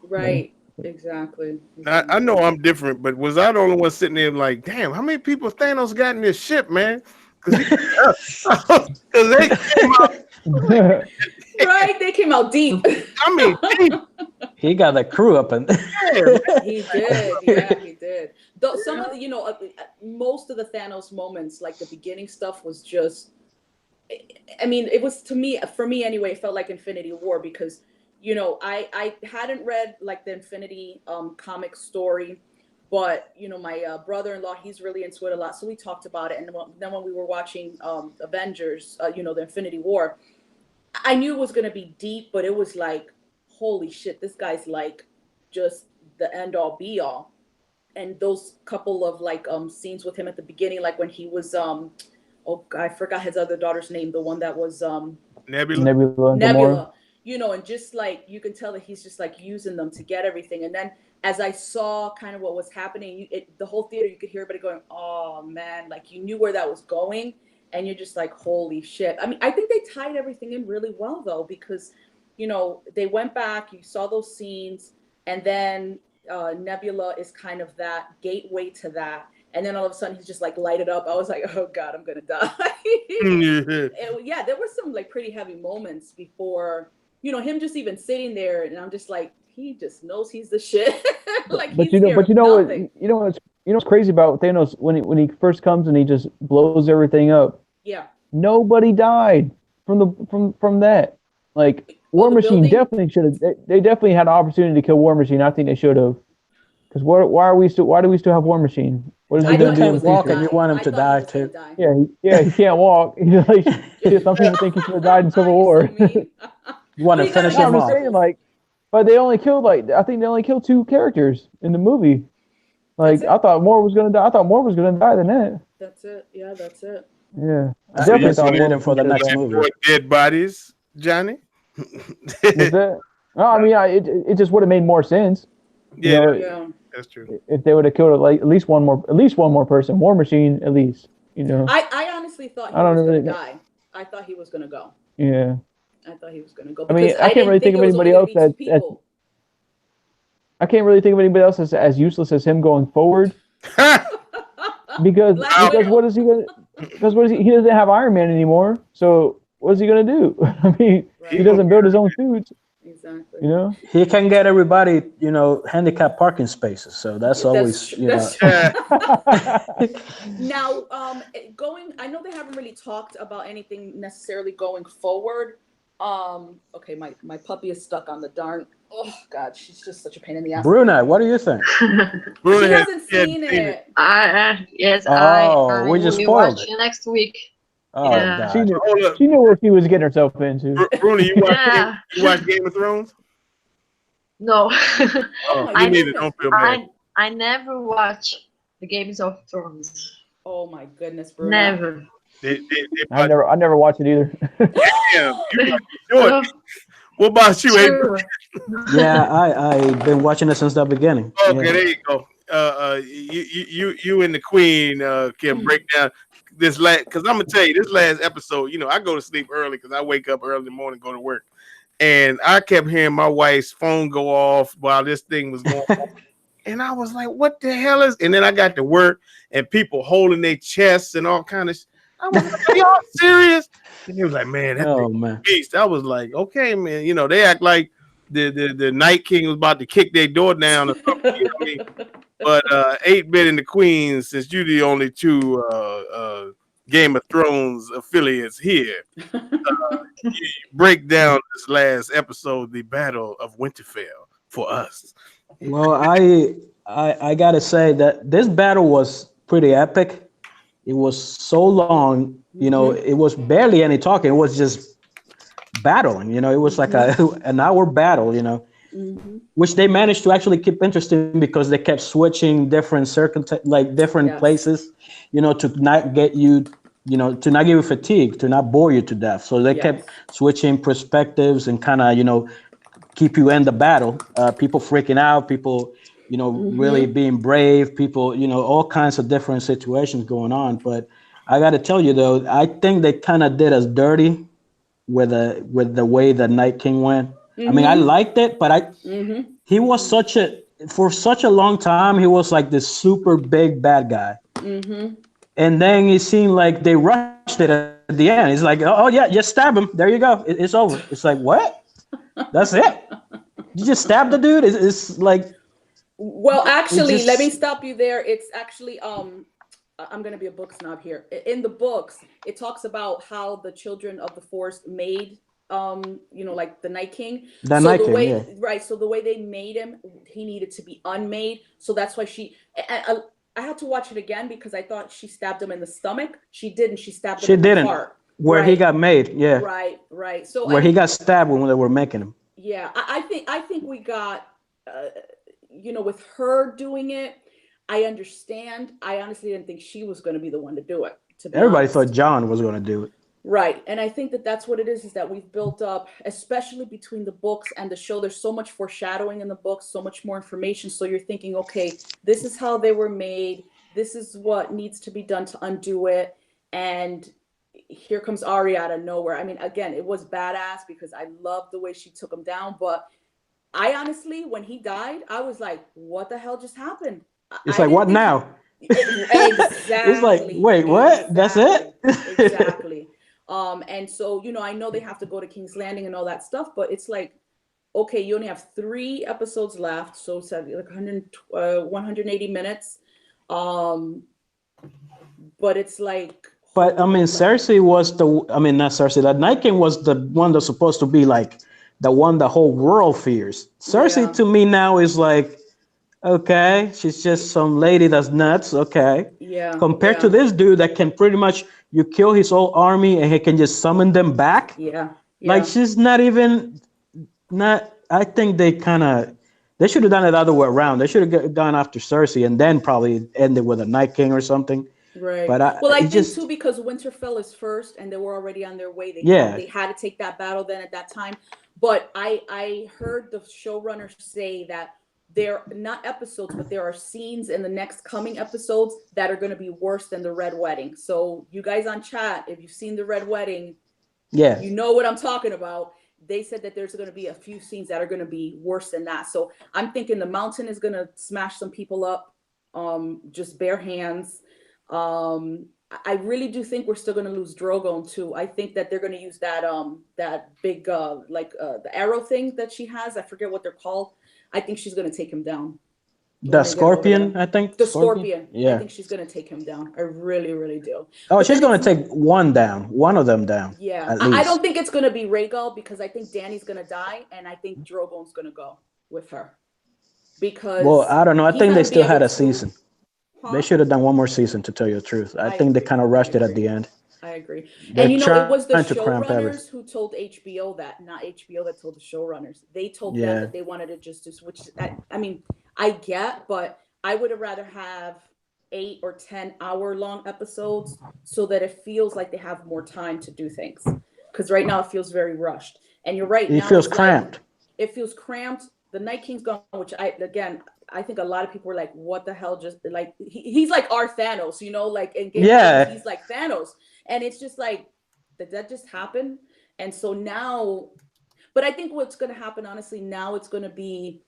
Right. Exactly. I know I'm different, but was I the only one sitting there like, damn, how many people Thanos got in this ship, man? Because they came out. Right, they came out deep. I mean, deep. He got the crew up and he did. Yeah, he did. Though some of the, most of the Thanos moments, like the beginning stuff, was just. I mean, it was for me anyway. It felt like Infinity War because. I hadn't read like the Infinity comic story, but my brother-in-law, he's really into it a lot, so we talked about it. And then when we were watching Avengers, the Infinity War, I knew it was gonna be deep, but it was like, holy shit, this guy's like just the end all be all. And those couple of like scenes with him at the beginning, like when he was I forgot his other daughter's name, the one that was Nebula. And just like you can tell that he's just like using them to get everything. And then as I saw kind of what was happening, the whole theater, you could hear everybody going, "Oh man!" Like you knew where that was going, and you're just like, "Holy shit!" I mean, I think they tied everything in really well though, because they went back, you saw those scenes, and then Nebula is kind of that gateway to that. And then all of a sudden he's just like lighted up. I was like, oh God, I'm gonna die. Yeah, there were some like pretty heavy moments before. Him just even sitting there, and I'm just like, he just knows he's the shit. Like, but what's crazy about Thanos when he first comes and he just blows everything up. Yeah. Nobody died from that. Like War Machine definitely should have. They definitely had an opportunity to kill War Machine. I think they should have. Because why do we still have War Machine? What is he doing? He can't walk, and you want him to die too. Yeah, he can't walk. Like, some people think he should have died in Civil War. You want to finish him off. Saying, but they only killed I think they only killed 2 characters in the movie. Like I thought more was gonna die. I thought more was gonna die than that. That's it. Yeah, that's it. Yeah, I definitely thought more for the next movie. Dead bodies, Johnny. Was that? No, I mean, it just would have made more sense. Yeah, that's true. If they would have killed at least one more person, War Machine at least. I honestly thought he was gonna die. I thought he was gonna go. Yeah. I thought he was going to go. I mean, I can't really think of anybody else I can't really think of anybody else as useless as him going forward. because what is he going to? Because he doesn't have Iron Man anymore. So what is he going to do? I mean, he doesn't build his own suits. Exactly. You know, He can get everybody, handicap parking spaces. So that's always, That's Yeah. Now, I know they haven't really talked about anything necessarily going forward. Okay, my puppy is stuck on the darn. Oh God, she's just such a pain in the ass. Bruna, what do you think? Bruno She had, hasn't he hadn't seen seen it. Yes, Oh, I we just will spoiled watch it. it next week. Oh Yeah. she God. knew Hold up, she knew what she was getting herself into. Bruno, Yeah. You watch Game of Thrones? No. Oh Oh, my you I need to. goodness. Don't feel bad. I never watch the Games of Thrones. Oh my goodness, Bruna. Never. They I never watched it either. damn, you must be short. Oh, What about you, April? true. Yeah, I've been watching it since the beginning. Okay, Yeah. there you go. You and the Queen can break down this last, because I'm gonna tell you this last episode. I go to sleep early because I wake up early in the morning, go to work, and I kept hearing my wife's phone go off while this thing was going on, and I was like, "What the hell is?" And then I got to work, and people holding their chests and all kind of. I was like, "Are y'all serious?" And he was like, "Man, that thing Oh man. beast." I was like, "Okay, man." They act like the Night King was about to kick their door down or something. You know what I mean? But 8-Bit and the Queen, since you the only two Game of Thrones affiliates here, you break down this last episode, the Battle of Winterfell, for us. Well, I gotta say that this battle was pretty epic. It was so long, it was barely any talking. It was just battling, it was like an hour battle, which they managed to actually keep interesting because they kept switching different like different Yes. places, to not get you, to not give you fatigue, to not bore you to death. So they kept Yes. switching perspectives and kind of, keep you in the battle. People freaking out, people, really being brave, people, all kinds of different situations going on. But I got to tell you though, I think they kind of did us dirty with the way the Night King went. I mean, I liked it, but he was for such a long time, he was like this super big bad guy. And then it seemed like they rushed it at the end. It's like, oh yeah, just stab him. There you go. It's over. It's like, what? That's it? You just stab the dude? It's like, Well, it actually, let me just, stop you there. It's actually I'm gonna be a book snob here. In the books, it talks about how the children of the forest made like the Night King. the So Night the King, yeah. way right, so the way they made him, he needed to be unmade. So that's why I had to watch it again because I thought she stabbed him in the stomach. She didn't. She stabbed him She in the didn't. heart. Where he Right, got made, yeah. right. So Where I he mean, got stabbed when they were making him. yeah, I think we got with her doing it. I understand. I honestly didn't think she was going to be the one to do it, to be Everybody thought honest. John was going to do it. Right. And I think that that's what it is that we've built up, especially between the books and the show. There's so much foreshadowing in the books, so much more information. So you're thinking, okay, this is how they were made. This is what needs to be done to undo it. And here comes Ari out of nowhere. I mean, again, it was badass because I loved the way she took him down. But I honestly, when he died, I was like, what the hell just happened? It's I like, didn't what think now? exactly. It's like, wait, what? That's it? Exactly. And so, I know they have to go to King's Landing and all that stuff, but it's like, okay, you only have 3 episodes left, so it's like 180 minutes. But it's like, But I mean, Cersei was not Cersei. That Night King was the one that's supposed to be like the one the whole world fears. Cersei Yeah. to me now is like, okay, she's just some lady that's nuts. Okay, yeah, compared yeah, to this dude that can pretty much you kill his whole army and he can just summon them back. yeah, Like she's not even not. I think they should have done it the other way around. They should have gone after Cersei and then probably ended with a Night King or something. right. But Well, I it think just too because Winterfell is first, and they were already on their way. yeah. They had to take that battle then at that time. But I heard the showrunner say that there not episodes, but there are scenes in the next coming episodes that are going to be worse than the Red Wedding. So you guys on chat, if you've seen the Red Wedding, Yeah. you know what I'm talking about. They said that there's going to be a few scenes that are going to be worse than that. So I'm thinking the mountain is going to smash some people up, just bare hands. I really do think we're still going to lose Drogon too. I think that they're going to use that big the arrow thing that she has. I forget what they're called. I think she's going to take him down. The Scorpion, I think. The Scorpion. Yeah. I think she's going to take him down. I really, really do. Oh, But she's then going to take one of them down. Yeah. At least. I don't think it's going to be Rhaegal because I think Danny's going to die, and I think Drogon's going to go with her. Because well, I don't know. I think they still had a to, season. huh? They should have done one more season, to tell you the truth. I think they kind of rushed it at the end. I agree. They're And it was the trying to cramp showrunners who told HBO that, not HBO that told the showrunners. They told them that they wanted to just do switch. I mean, I get, but I would have rather have 8 or 10 hour long episodes so that it feels like they have more time to do things. Because right now it feels very rushed. And you're right. It feels cramped. It feels cramped. The Night King's gone, which I think a lot of people were like, what the hell? Just like, he's like our Thanos, you know, like in Game of Thrones, he's like Thanos. And it's just like, did that just happen? And so now, but I think what's going to happen, honestly, now it's going to be,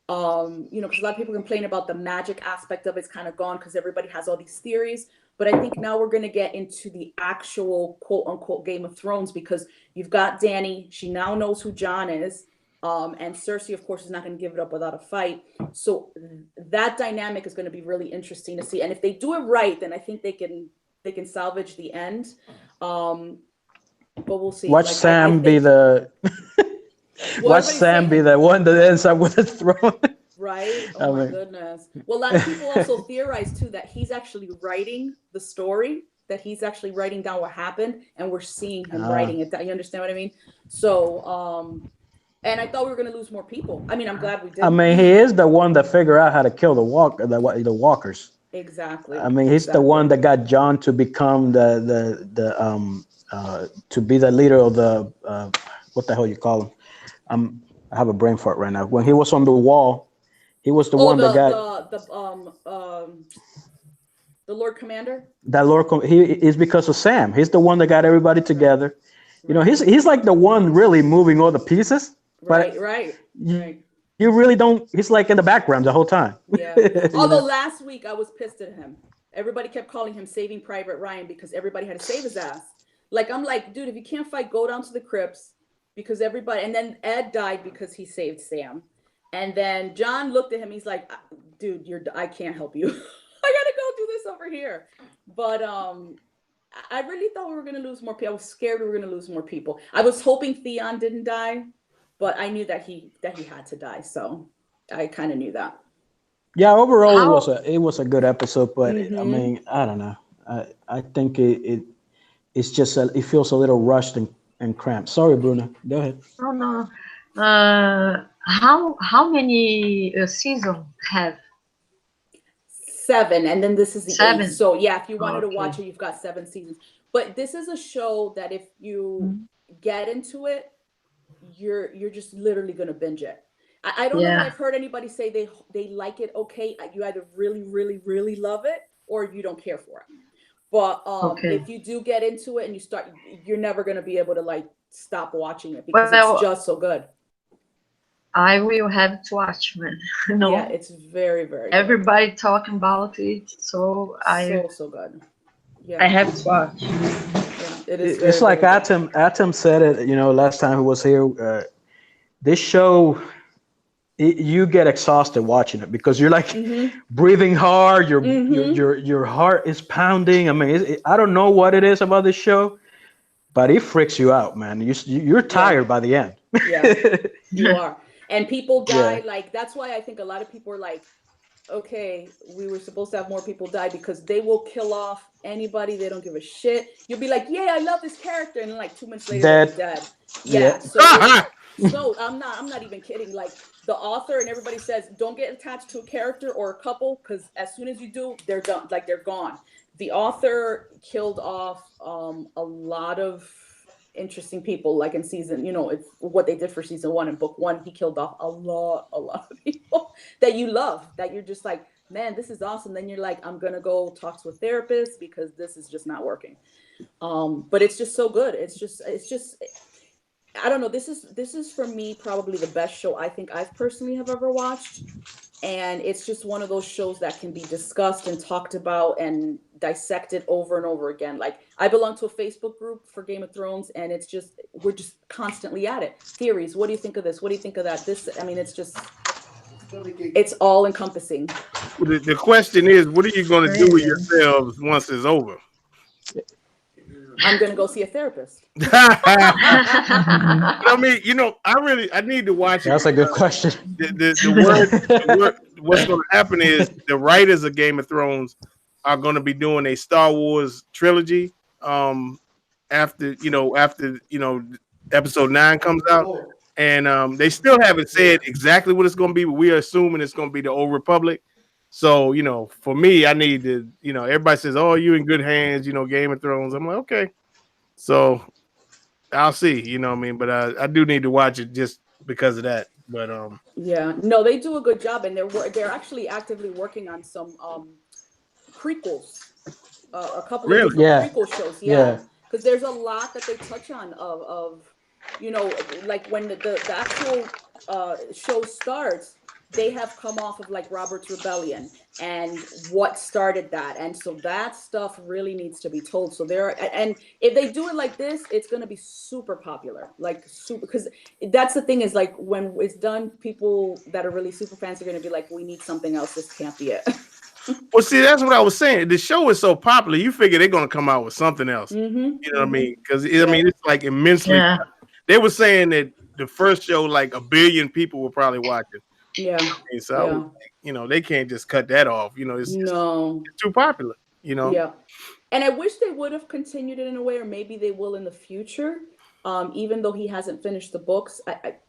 because a lot of people complain about the magic aspect of it's kind of gone because everybody has all these theories. But I think now we're going to get into the actual quote unquote Game of Thrones because you've got Dany. She now knows who Jon is. And Cersei, of course, is not going to give it up without a fight. So that dynamic is going to be really interesting to see. And if they do it right, then I think they can salvage the end. But we'll see. Watch Sam be the one that ends up with the throne. Right? Oh my goodness. Well, a lot of people also theorize too that he's actually writing the story, that he's actually writing down what happened, and we're seeing him writing it down. You understand what I mean? So, and I thought we were going to lose more people. I mean, I'm glad we did. I mean, he is the one that figured out how to kill the walkers. Exactly. I mean, he's the one that got Jon to become to be the leader of the what the hell you call him? I have a brain fart right now. When he was on the wall, he was the one that got the Lord Commander. That Lord, he is because of Sam. He's the one that got everybody together. Right. You know, he's like the one really moving all the pieces. Right. You really don't. He's like in the background the whole time. Yeah. Although last week I was pissed at him. Everybody kept calling him Saving Private Ryan because everybody had to save his ass. Like, I'm like, dude, if you can't fight, go down to the crypts because everybody. And then Ed died because he saved Sam. And then John looked at him. He's like, dude, I can't help you. I gotta go do this over here. But I really thought we were gonna lose more people. I was scared we were gonna lose more people. I was hoping Theon didn't die. But I knew that he had to die, so I kind of knew that. Yeah, overall it was a good episode, but I mean, I don't know. I think it's just it feels a little rushed and cramped. Sorry, Bruno. Go ahead. Oh no. How many seasons have? 7, and then this is the 7. 8th. So yeah, if you wanted to watch it, you've got 7 seasons. But this is a show that if you get into it, you're just literally gonna binge it. I don't know if I've heard anybody say they like it. Okay, you either really, really, really love it or you don't care for it. But if you do get into it and you start, you're never gonna be able to like stop watching it because it's just so good. I will have to watch, man. No. Yeah, it's very, very good. Everybody talking about it, so so good. Yeah, I have to watch. It is it's like Atom said it, last time he was here. This show, you get exhausted watching it because you're like breathing hard. Your heart is pounding. I mean, I don't know what it is about this show, but it freaks you out, man. You're tired by the end. Yeah, you are. And people die. Like, that's why I think a lot of people are like, okay, we were supposed to have more people die because they will kill off anybody. They don't give a shit. You'll be like, yeah, I love this character, and then like 2 minutes later, they're dead. Yeah. So I'm not even kidding. Like, the author and everybody says, don't get attached to a character or a couple because as soon as you do, they're done. Like, they're gone. The author killed off a lot of interesting people, like in season, it's what they did for season 1 and book 1. He killed off a lot of people that you love, that you're just like, man, this is awesome. Then you're like, I'm gonna go talk to a therapist because this is just not working. But it's just so good. It's just I don't know. This is for me probably the best show I think I've personally have ever watched. And it's just one of those shows that can be discussed and talked about and dissected over and over again. Like I belong to a Facebook group for Game of Thrones, and it's just we're just constantly at it. Theories. What do you think of this? What do you think of that? This. I mean, it's all encompassing. The question is, what are you going to do with Crazy. yourselves once it's over? I'm gonna go see a therapist. But I mean, I need to watch it. That's a good question. The word, what's going to happen is the writers of Game of Thrones are going to be doing a Star Wars trilogy. After episode 9 comes out, and they still haven't said exactly what it's going to be, but we are assuming it's going to be the Old Republic. So, for me, I need to, everybody says, "Oh, you in good hands," Game of Thrones. I'm like, okay. So I'll see, what I mean? But I do need to watch it just because of that. But Yeah, no, they do a good job, and they're actually actively working on some prequels, a couple of Really? different Yeah. prequel shows. Yeah. Yeah, because there's a lot that they touch on of like when the actual show starts, they have come off of like Robert's Rebellion and what started that, and so that stuff really needs to be told. So and if they do it like this, it's going to be super popular, like super, because that's the thing is like when it's done, people that are really super fans are going to be like, we need something else. This can't be it. well, see, that's what I was saying. The show is so popular, you figure they're going to come out with something else. Mm-hmm. You know what I mean? Because I mean, it's like immensely. Yeah. They were saying that the first show, like 1 billion people were probably watching. Yeah. And so, I was like, they can't just cut that off. It's too popular. Yeah. And I wish they would have continued it in a way, or maybe they will in the future. Even though he hasn't finished the books,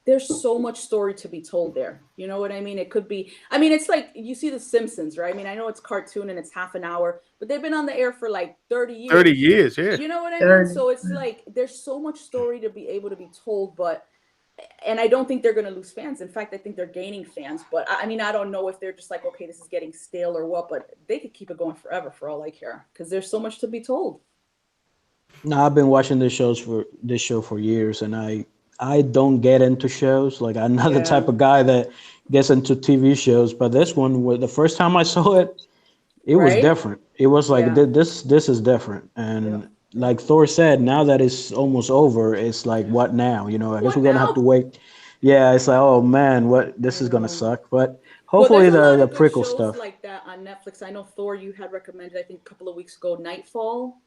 there's so much story to be told there. You know what I mean? It could be, I mean, it's like you see The Simpsons, right? I mean, I know it's cartoon and it's half an hour, but they've been on the air for like 30 years. 30 years, yeah. You know what I mean? So it's like there's so much story to be able to be told, and I don't think they're going to lose fans. In fact, I think they're gaining fans. But I mean, I don't know if they're just like, okay, this is getting stale or what, but they could keep it going forever for all I care, because there's so much to be told. No, I've been watching this show for years, and I don't get into shows. Like I'm not the type of guy that gets into TV shows. But this one, the first time I saw it, it was different. It was like this is different, and like Thor said, now that it's almost over, it's like what now? I guess we're gonna have to wait. Yeah, it's like, oh man, this is gonna suck. But hopefully the prequel stuff like that on Netflix. I know Thor, you had recommended, I think a couple of weeks ago, Nightfall.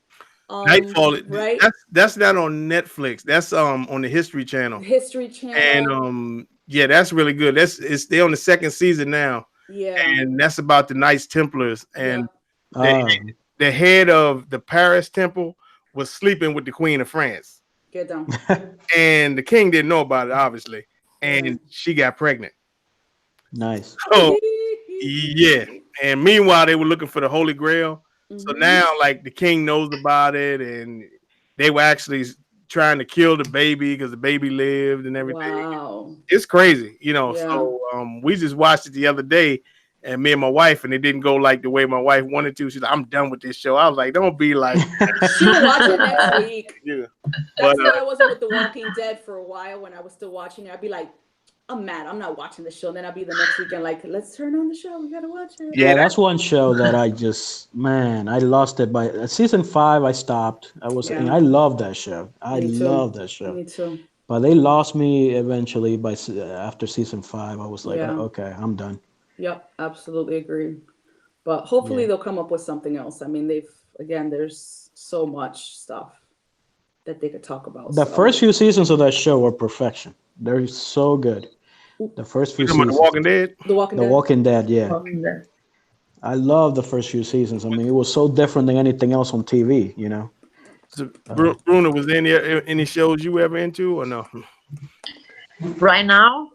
Nightfall, right? That's not on Netflix. That's on the History Channel. History Channel. And that's really good. They're on the 2nd season now. Yeah. And that's about the Knights Templars. And the head of the Paris Temple was sleeping with the Queen of France. Get down. And the king didn't know about it, obviously. And she got pregnant. Nice. So yeah. And meanwhile, they were looking for the Holy Grail. So now, like, the king knows about it, and they were actually trying to kill the baby because the baby lived and everything. Wow. It's crazy, So we just watched it the other day, and me and my wife, and it didn't go like the way my wife wanted to. She's like, "I'm done with this show." I was like, "Don't be like." She'll watch it next week. Yeah. That's why I wasn't with The Walking Dead for a while when I was still watching it. I'd be like, I'm mad. I'm not watching the show. And then I'll be the next weekend like, let's turn on the show. We gotta watch it. Yeah, that's one show that I lost it by season 5. I stopped. I love that show. I love that show. Me too. But they lost me eventually after season 5. I was like, okay, I'm done. Yep, absolutely agree. But hopefully they'll come up with something else. I mean, there's so much stuff that they could talk about. The first few seasons of that show were perfection. They're so good. The first few seasons. The Walking Dead? The Walking Dead, yeah. Walking Dead. I love the first few seasons. I mean, it was so different than anything else on TV, So, Bruno, was there any shows you ever into or no? Right now,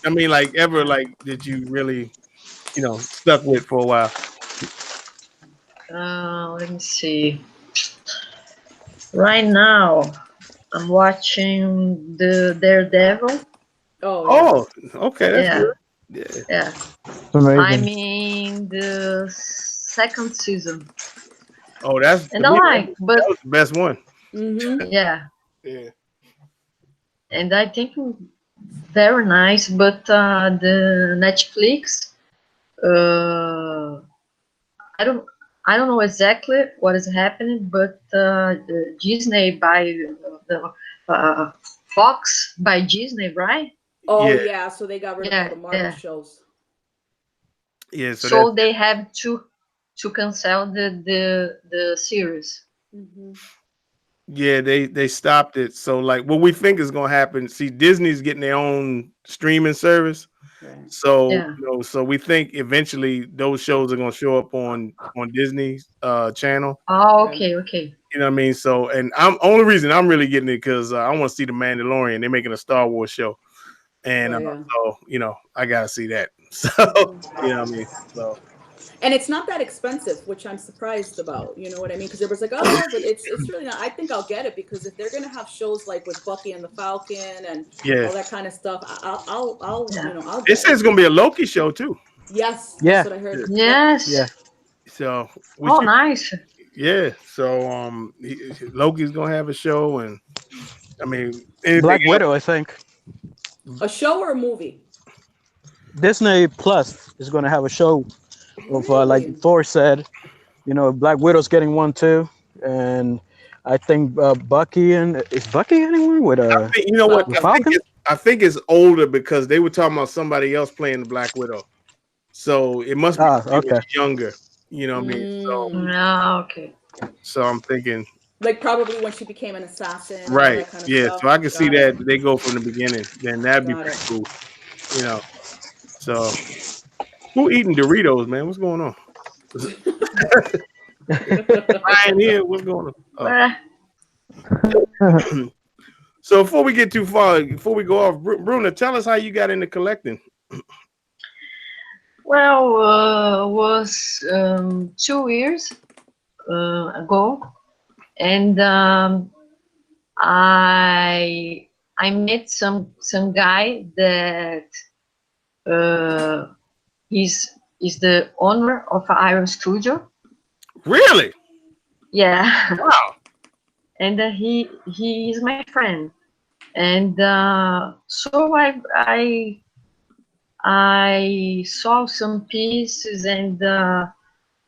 I mean, like, ever, like, that you really, stuck with for a while? let me see. Right now, I'm watching the Daredevil. Oh, okay. That's good. Yeah. Amazing. I'm in the 2nd season. Oh, that's And I like, but that was the best one. yeah. Yeah. And I think very nice, but the Netflix, I don't know exactly what is happening, but Disney by the Fox by Disney, right? Oh Yeah, yeah, so they got rid of all Yeah, the Marvel yeah. shows. yeah. So that So they have to cancel the series. Hmm. yeah, they stopped it. So like, what we think is gonna happen? See, Disney's getting their own streaming service. Right. So Yeah. so we think eventually those shows are gonna show up on Disney's channel. Oh, Right. okay, okay. You know what I mean? So, and I'm only reason I'm really getting it because I want to see the Mandalorian. They're making a Star Wars show, and Oh yeah. so I gotta see that. So Mhm. you know what I mean? So And it's not that expensive, which I'm surprised about. You know what I mean? Because everybody's like, "Oh, but it's really not." I think I'll get it because if they're gonna have shows like with Bucky and the Falcon and yeah, all that kind of stuff, I'll Yeah. I'll it get says it. it's gonna be a Loki show too. Yes, that's Yeah, what I heard. Yeah. Yep. Yes. yeah. So Oh, which nice. yeah, so Loki's gonna have a show, and I mean anything Black else? Widow, I think. A show or a movie? Disney Plus is going to have a show of like Really? Thor said. Black Widow's getting one too, and I think Bucky and is Bucky getting one with You know what? with Falcon. Falcon? I think it's older because they were talking about somebody else playing the Black Widow. So it must be Ah, when he was okay. younger. You know what I mean? Mm. Yeah, okay. So I'm thinking, Like probably when she became an assassin and all right, that kind of yeah. stuff. So I can see Got it. that they go from the beginning. Then that'd be Got pretty it. cool. You know. So who eating Doritos, man? What's going on? Ryan here, what's going Well, on? So before we get too far, before we go off, Bruna, tell us how you got into collecting. was 2 years ago, and I met some guy that uh, is the owner of an Iron Studio. Really? Yeah, Wow. and he is my friend, and so I saw some pieces, and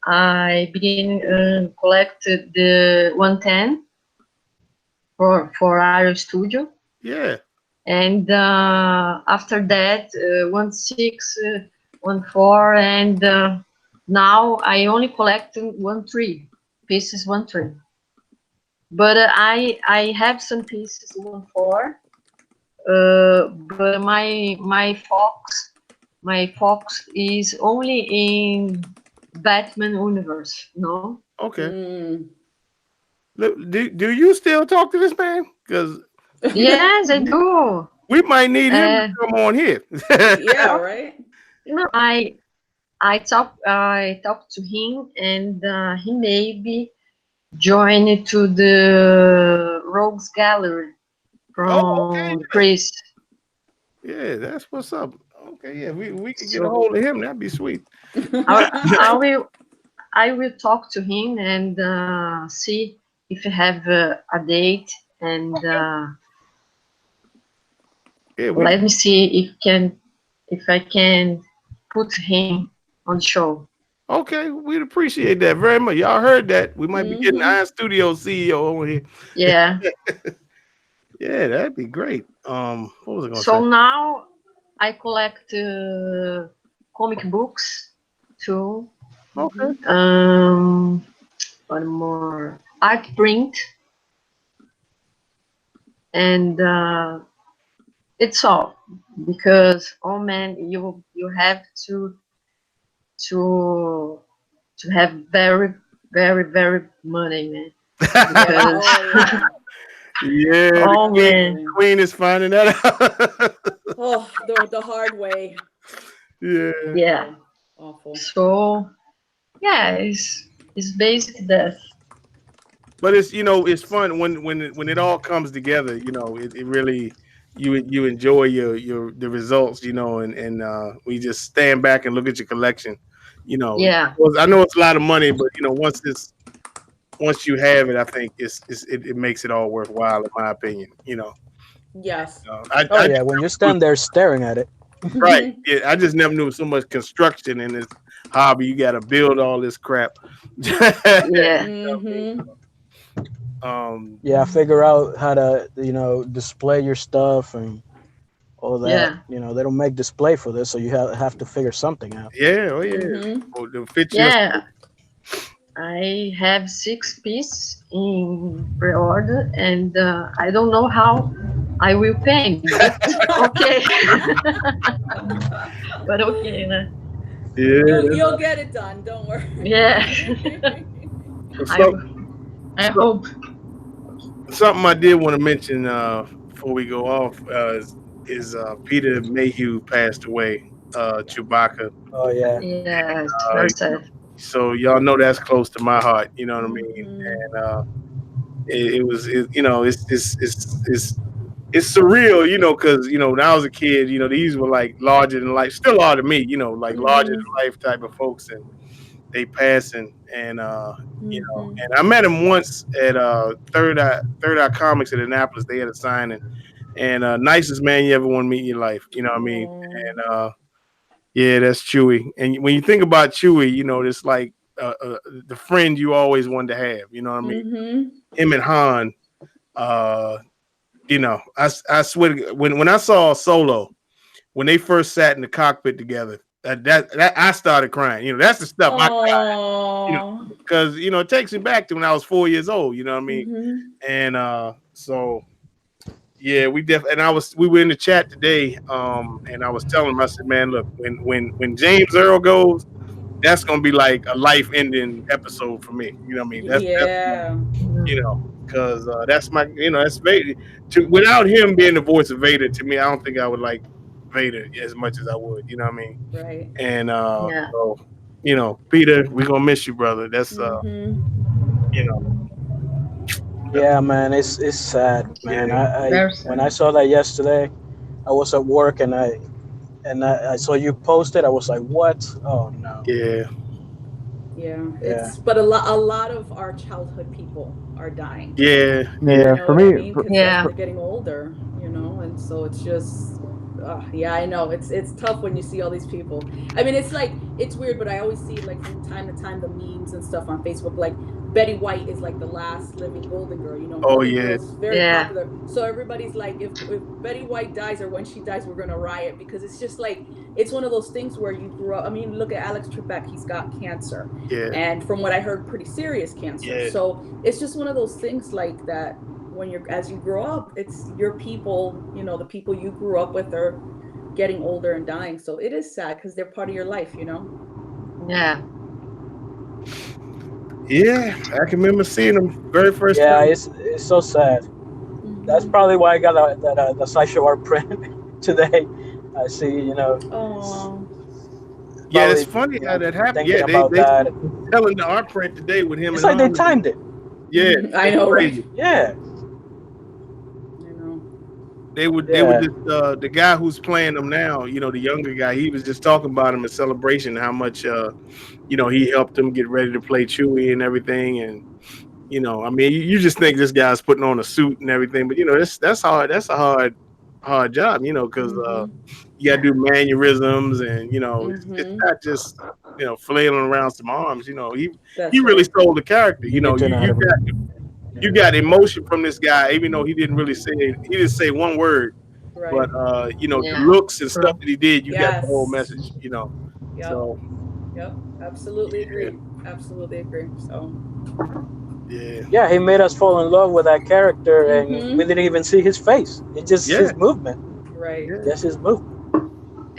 I began collect the 110 for Iron Studio, Yeah. and after that 16, 14, and now I only collect 13 pieces, 13. But I have some pieces 14. But my fox is only in Batman universe. No. Okay. Mm. Look, do you still talk to this man? Because Yes, I do. we might need him to Uh, come on here. Yeah, right? no, I talked to him, and he maybe joined to the Rogues Gallery Oh, okay. from Chris. Yeah, that's what's up. Okay, yeah, we could get a So hold of him. That'd be sweet. I, I will I will talk to him and see if he have a date, and Yeah, we let me see if I can put him on the show. okay. We'd appreciate that very much. Y'all heard that? We might be getting Hmm. Iron Studio CEO over here. Yeah. Yeah, that'd be great. What was I gonna say? So now I collect comic books too. Okay. One more art print, and it's all because, oh man, you have to to have very, very, very money, man, Yeah. because Oh yeah. Yeah, the oh man, queen is finding that out. Oh, the hard way. Yeah. yeah. Awful. So yeah, it's basically that. But it's it's fun when it all comes together. It really you enjoy your the results. And we just stand back and look at your collection. Yeah, I know it's a lot of money, but once you have it, I think it makes it all worthwhile, in my opinion. Yes. Oh I yeah, when you stand there staring at it. right, yeah, I just never knew so much construction, and it's hobby. You got to build all this crap. Yeah. Mm-hmm. um, Yeah, figure out how to display your stuff and all that. Yeah. They don't make display for this, so you have to figure something out. yeah, oh yeah, Mm-hmm. oh, to fit your Yeah. I have 6 pieces in pre-order, and I don't know how I will pay, but okay. But okay, yeah. You'll get it done. Don't yeah. worry. I So, I so hope. something I did want to mention before we go off is Peter Mayhew passed away. Chewbacca. Oh yeah, Yes, Uh, very sad. so y'all know that's close to my heart. You know what I mean? Mm-hmm. And it's surreal, because when I was a kid, these were like larger than life, still are to me, like larger Mm-hmm. than life type of folks, and they passing, and Mm-hmm. and I met him once at Third Eye Comics in Annapolis. They had a signing, and nicest man you ever want to meet in your life. You know what I mean? Oh. And yeah, that's Chewy. And when you think about Chewy, it's like the friend you always wanted to have. You know what I mean? Mm-hmm. Him and Han. Uh, I swear, when I saw Solo, when they first sat in the cockpit together, that I started crying. That's the stuff I cried. Oh. Because it takes me back to when I was 4 years old. You know what I mean? Mm-hmm. And so yeah, we were in the chat today, and I was telling him, I said, man, look, when James Earl goes, that's gonna be like a life ending episode for me. You know what I mean? That's Yeah. you know, because that's my, that's Vader. Without him being the voice of Vader, to me, I don't think I would like Vader as much as I would. You know what I mean? Right. And Yeah, so, Peter, we're gonna miss you, brother. That's Mm-hmm. you know, yeah, man. It's sad, man. yeah, I very when I sad. saw that yesterday, I was at work and I saw you posted. I was like, what? Oh no. yeah, Yeah. Yeah. A lot of our childhood people are dying. yeah, yeah, You Yeah, know for what I me, mean? for, Because as Yeah, we're getting older, and so it's just, yeah, I know it's tough when you see all these people. I mean, it's weird, but I always see like from time to time the memes and stuff on Facebook, like Betty White is like the last living Golden Girl. oh Golden yeah, Girl's very yeah, popular, so everybody's like, if Betty White dies or when she dies, we're gonna riot because it's just like it's one of those things where you grew up. I mean, look at Alex Trebek; he's got cancer, yeah, and from what I heard, pretty serious cancer. yeah, So it's just one of those things like that when as you grow up, it's your people, the people you grew up with are getting older and dying. So it is sad because they're part of your life. yeah. yeah. I can remember seeing them very first Yeah, time. it's so sad. That's Mm-hmm. probably why I got the Sideshow art print today. I see, Oh. Yeah, it's probably funny how that happened. thinking Yeah, they about they that. telling the art print today with him It's and like they Han. timed it. Yeah, I it's know, right? crazy. Yeah, I know. They were yeah, just the guy who's playing them now. The younger guy. He was just talking about him in celebration, how much he helped him get ready to play Chewie and everything. And I mean, you just think this guy's putting on a suit and everything, but that's hard. That's a hard job. Because Mm-hmm. you got to do mannerisms, and it's Mm-hmm. not just flailing around some arms. He That's really right. sold the character. you need to know how You to. you got emotion from this guy, even though he didn't say one word, but Right. the Yeah, looks and stuff true. that he did, you got the whole Yes. message. Yep. So Yep. Absolutely yeah, agree. Absolutely agree. So. yeah, Yeah, he made us fall in love with that character, and we Mm-hmm. didn't even see his face. It's just yeah, his movement. Right. yeah, Just his movement.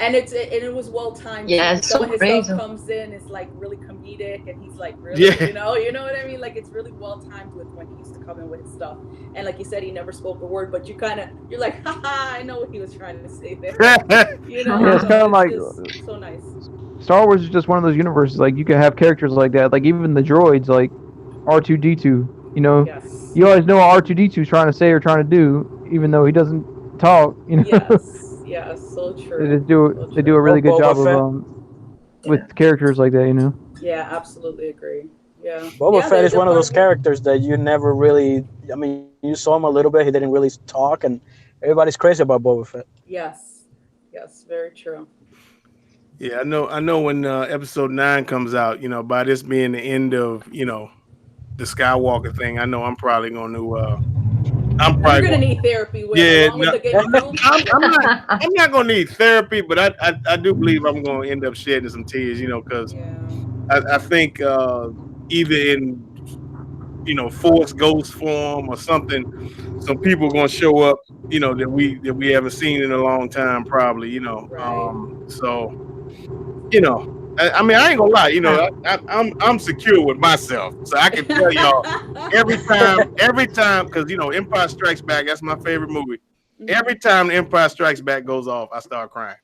And it was well timed too, Yeah, because it's some so of his stuff crazy. comes in, it's like really comedic, and he's like, really, yeah. you know what I mean? Like it's really well timed with when he used to come in with his stuff. And like you said, he never spoke a word, but you're like, haha, I know what he was trying to say there. yeah, it's So kind of it's like just so nice. Star Wars is just one of those universes. Like you can have characters like that. Like even the droids, like R2D2. Yes. You always know what R2D2 is trying to say or trying to do, even though he doesn't talk. Yes. Yes. So They true. just do So they do a true. Oh, really good Boba job of Fett. Yeah. with characters like that. Yeah, absolutely agree. Yeah. Boba Yeah, Fett is they're one of part those of it. characters that you never really. I mean, you saw him a little bit. He didn't really talk, and everybody's crazy about Boba Fett. Yes. Yes, very true. Yeah, I know when episode 9 comes out, by this being the end of, the Skywalker thing, I know I'm You're probably gonna going need therapy, Will, yeah, along with no, the Game of Thrones. I'm not gonna need therapy, but I do believe I'm gonna end up shedding some tears, because Yeah. I think either in Force Ghost form or something, some people gonna show up, that we haven't seen in a long time, probably, Right. so I mean, I ain't gonna lie, I'm secure with myself, so I can tell y'all every time, because Empire Strikes Back, that's my favorite movie. Every time the Empire Strikes Back goes off, I start crying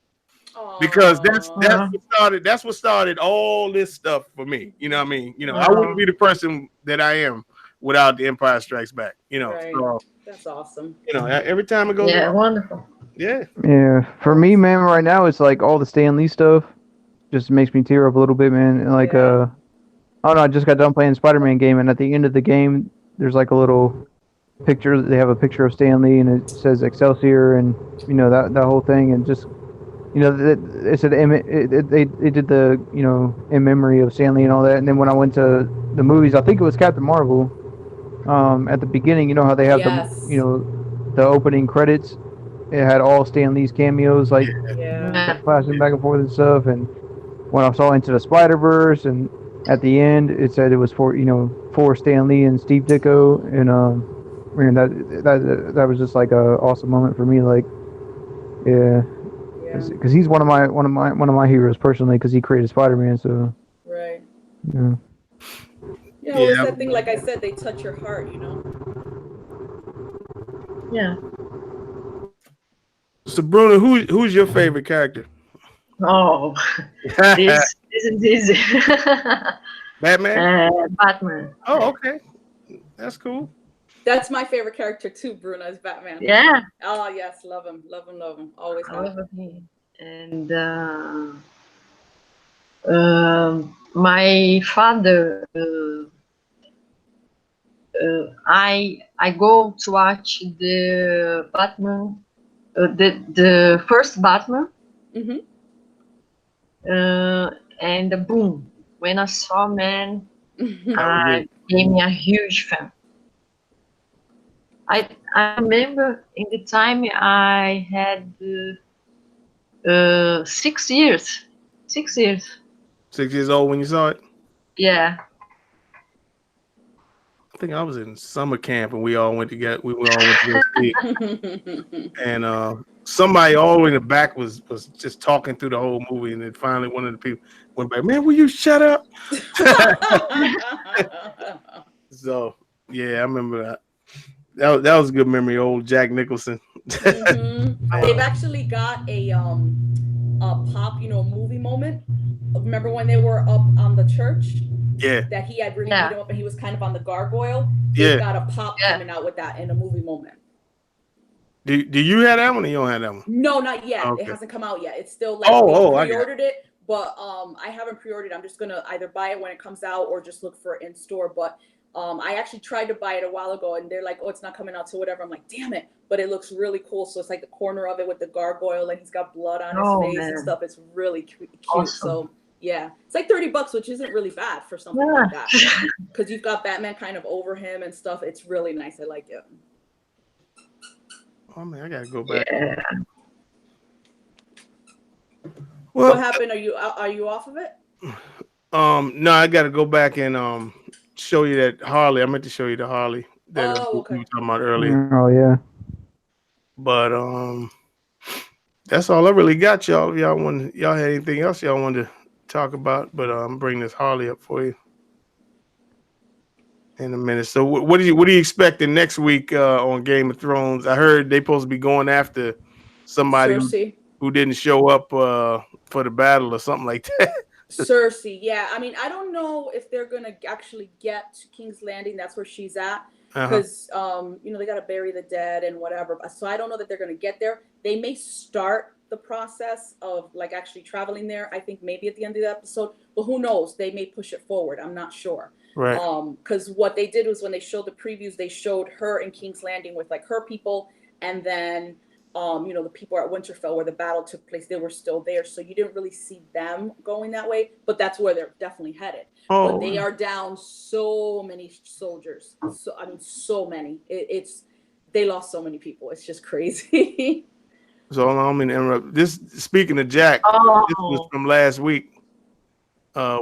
because that's Aw. that's what started that's what started all this stuff for me. You know what I mean? I wouldn't Oh, be the person that I am without the Empire Strikes Back. Right. So That's awesome. every time it goes yeah, off, wonderful. yeah, Yeah, for me, man, right now it's like all the Stan Lee stuff just makes me tear up a little bit, man. And like, Yeah. I don't know, I just got done playing Spider-Man game, and at the end of the game, there's like a little picture. They have a picture of Stan Lee, and it says Excelsior, and that whole thing, and just it said they did the in memory of Stan Lee and all that. And then when I went to the movies, I think it was Captain Marvel. At the beginning, you know how they have Yes. the opening credits. It had all Stan Lee's cameos, like Yeah. Yeah, flashing back and forth and stuff. And when I saw Into the Spider Verse, and at the end it said it was for Stan Lee and Steve Ditko, and man, that was just like a awesome moment for me. Like, yeah, Yeah. because he's one of my heroes personally, because he created Spider Man. So Right. yeah. Yeah. Well, it's yeah. that thing. Like I said, they touch your heart. yeah. So Bruno, who's your favorite character? Oh, this isn't easy. Batman. Batman. Oh, okay, that's cool. That's my favorite character too. Bruno is Batman. Yeah, Oh yes, love him, love him, love him. Always I have. love him. And my father, I go to watch the Batman, the first Batman, Mm-hmm. and boom, when I saw man, That was I it. became a huge fan. I remember in the time I had 6 years. 6 years. 6 years old when you saw it. Yeah. I think I was in summer camp and we all went to go see it. And somebody all in the back was just talking through the whole movie, and then finally one of the people went back, man, will you shut up? So yeah, I remember that. That was a good memory, old Jack Nicholson. They've actually got a pop, movie moment. Remember when they were up on the church Yeah, that he had really Yeah. beat him up and he was kind of on the gargoyle? yeah. They've got a pop Yeah. coming out with that in a movie moment. Do you have that one or you don't have that one? No, not yet. Okay. It hasn't come out yet. It's still like Oh, I they got it. pre-ordered it, but I haven't pre-ordered. I'm just gonna either buy it when it comes out or just look for it in store. But I actually tried to buy it a while ago, and they're like, "Oh, it's not coming out till whatever." I'm like, "Damn it!" But it looks really cool. So it's like the corner of it with the gargoyle, and he's got blood on his Oh, face and man. stuff. It's really cute. Awesome. So yeah, it's like $30, which isn't really bad for something Yeah. like that. Because you've got Batman kind of over him and stuff. It's really nice. I like it. Oh man, I gotta go back. Yeah. Well, What happened? Are you off of it? no, I gotta go back and show you that Harley. I meant to show you the Harley that Oh, okay. we were talking about earlier. Oh yeah. But that's all I really got, y'all. If y'all had anything else y'all wanted to talk about, but I'm bringing this Harley up for you in a minute. So what are you expecting next week on Game of Thrones? I heard they supposed to be going after somebody Cersei. who didn't show up for the battle or something like that. Cersei, yeah. I mean, I don't know if they're gonna actually get to King's Landing. That's where she's at, because they gotta bury the dead and whatever. So I don't know that they're gonna get there. They may start the process of like actually traveling there. I think maybe at the end of the episode, but who knows? They may push it forward. I'm not sure. Right. Because what they did was when they showed the previews, they showed her in King's Landing with like her people, and then the people at Winterfell where the battle took place, they were still there. So you didn't really see them going that way, but that's where they're definitely headed. But they are down so many soldiers. So, I mean, so many. They lost so many people. It's just crazy. So allow me to interrupt. This speaking of Jack, this was Oh, from last week.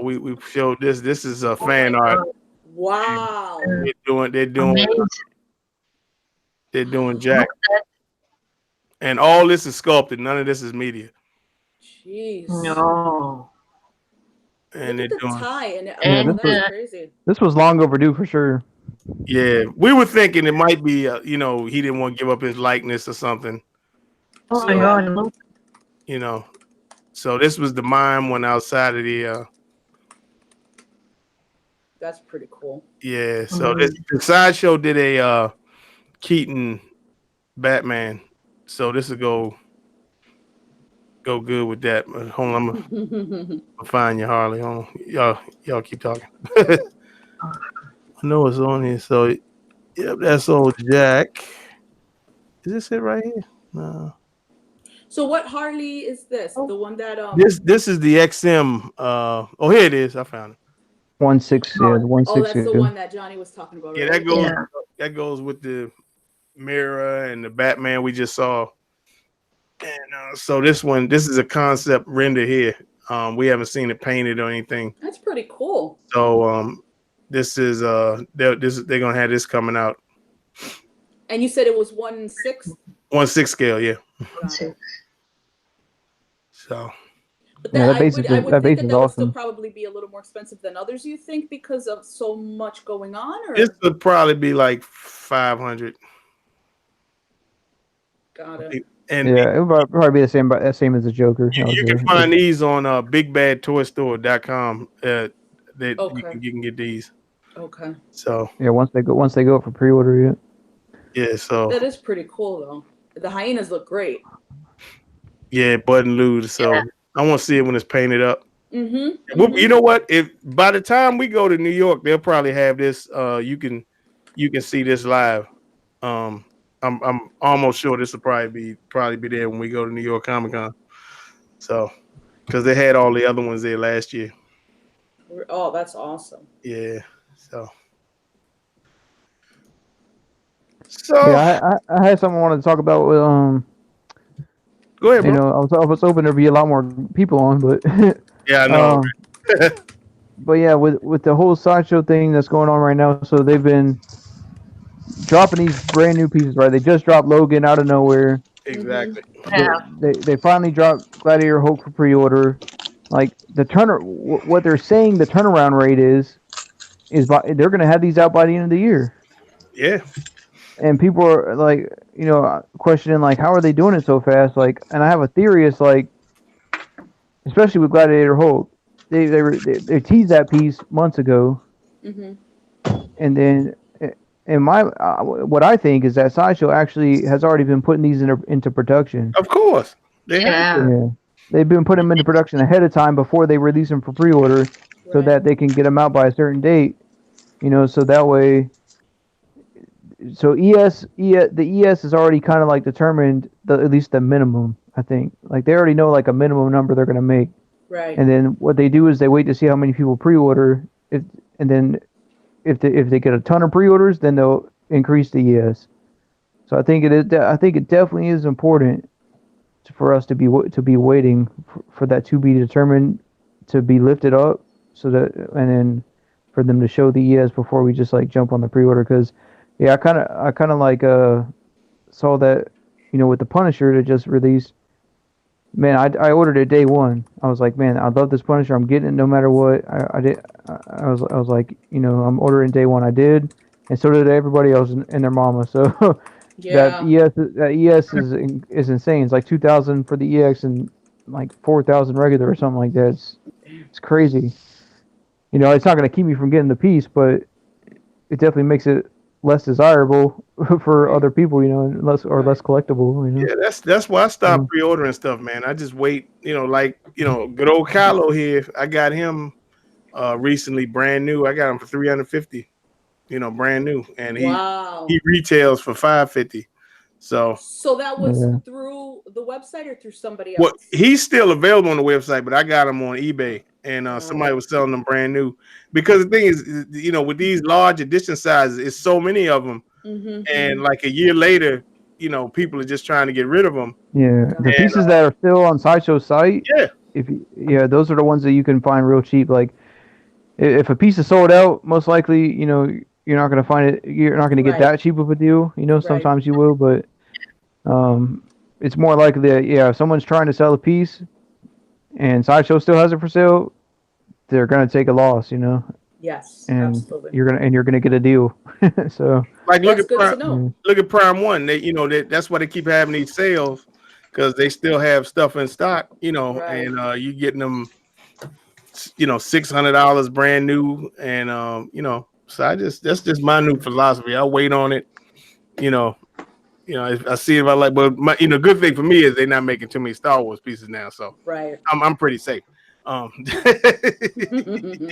We showed this. This is a oh fan my art. God. Wow. Amazing. They're doing Look Jack, at that. and all this is sculpted. None of this is media, Jeez. No. and they're Look at the doing. tie. And Yeah, And that's crazy. this was long overdue for sure. Yeah, we were thinking it might be, he didn't want to give up his likeness or something. oh my So, God, look. So this was the mime one outside of the. That's pretty cool. Yeah, so Amazing. the Sideshow did a Keaton Batman, so this will go good with that. Hold on, I'm gonna find you, Harley. Hold on. Y'all keep talking. I know it's on here. So yep, that's old Jack. Is this it right here? No. So what Harley is this? The one that This is the XM. Oh, here it is. I found it. 1/6, yeah, the oh, that's the 1/6. one that Johnny was talking about, Yeah, right? Yeah. that goes with the mirror and the Batman we just saw. And so this is a concept render here. We haven't seen it painted or anything. That's pretty cool. So this is they're gonna have this coming out. And you said it was 1/6? 1/6 scale, yeah. Got it. So But Yeah, that, that base I would think is that would still awesome. probably be a little more expensive than others, you think, because of so much going on? Or this would probably be like 500. got it. And Yeah, it would probably be the same as the Joker. you can find these on bigbadtoystore.com. That Okay. you can get these. Okay. So Yeah, once they go up for pre-order, yeah. yeah, so That is pretty cool though. The hyenas look great. yeah, Bud and Lude. So Yeah. I want to see it when it's painted up. Mm-hmm. Well, you know what? If by the time we go to New York, they'll probably have this. You can see this live. I'm almost sure this will probably be there when we go to New York Comic Con. So because they had all the other ones there last year. Oh, that's awesome. Yeah. So Yeah, I had something I wanted to talk about with go ahead, bro. I was hoping there'd be a lot more people on, but Yeah, I know. but yeah, with the whole Sideshow thing that's going on right now, so they've been dropping these brand new pieces, right? They just dropped Logan out of nowhere. Exactly. Yeah. They finally dropped Gladiator Hulk for pre-order. Like what they're saying the turnaround rate is they're gonna have these out by the end of the year. Yeah. And people are like, questioning like, how are they doing it so fast? Like, and I have a theory. It's like, especially with Gladiator Hulk, they teased that piece months ago, Mm-hmm. and then, in my what I think is that Sideshow actually has already been putting these into production. Of course. Yeah. Yeah, they've been putting them into production ahead of time before they release them for pre-order, so Right. that they can get them out by a certain date. So that way. So the ES is already kind of like determined at least the minimum. I think like they already know like a minimum number they're gonna make, Right. and then what they do is they wait to see how many people pre-order. And then if they get a ton of pre-orders, then they'll increase the ES. So I think it definitely is important for us to be waiting for that to be determined to be lifted up, so that and then for them to show the ES before we just like jump on the pre-order. Because yeah, I kind of like saw that with the Punisher that just released. Man, I ordered it day one. I was like, man, I love this Punisher. I'm getting it no matter what. I was like, I'm ordering day one. I did, and so did everybody else and their mama. So Yeah. that ES is insane. It's like 2,000 for the EX and like 4,000 regular or something like that. It's crazy. It's not going to keep me from getting the piece, but it definitely makes it less desirable for other people, and less collectible. Yeah, that's why I stopped pre-ordering stuff, man. I just wait, good old Kylo here. I got him recently, brand new. I got him for $350, brand new, and Wow. he retails for $550. So that was Yeah. through the website or through somebody well, else? he's still available on the website, but I got him on eBay, and somebody was selling them brand new. Because the thing is, you know, with these large edition sizes, it's so many of them, and like a year later, you know, people are just trying to get rid of them. Yeah, the And pieces that are still on Sideshow's site, yeah, yeah, those are the ones that you can find real cheap. Like if a piece is sold out, most likely, you know, you're not gonna find it. You're not gonna get Right. that cheap of a deal. You know, Right. sometimes you will, but it's more likely that if someone's trying to sell a piece and Sideshow still has it for sale, they're gonna take a loss. You know, Yes, and absolutely. you're gonna get a deal. So like That's good to know. look at Prime One. They, you know, that's why they keep having these sales because they still have stuff in stock. You know, Right. and you getting them, you know, $600 brand new, and you know, so that's just my new philosophy. I wait on it. You know, if I see it, I like, but my, you know, good thing for me is they're not making too many Star Wars pieces now, so Right. I'm pretty safe. You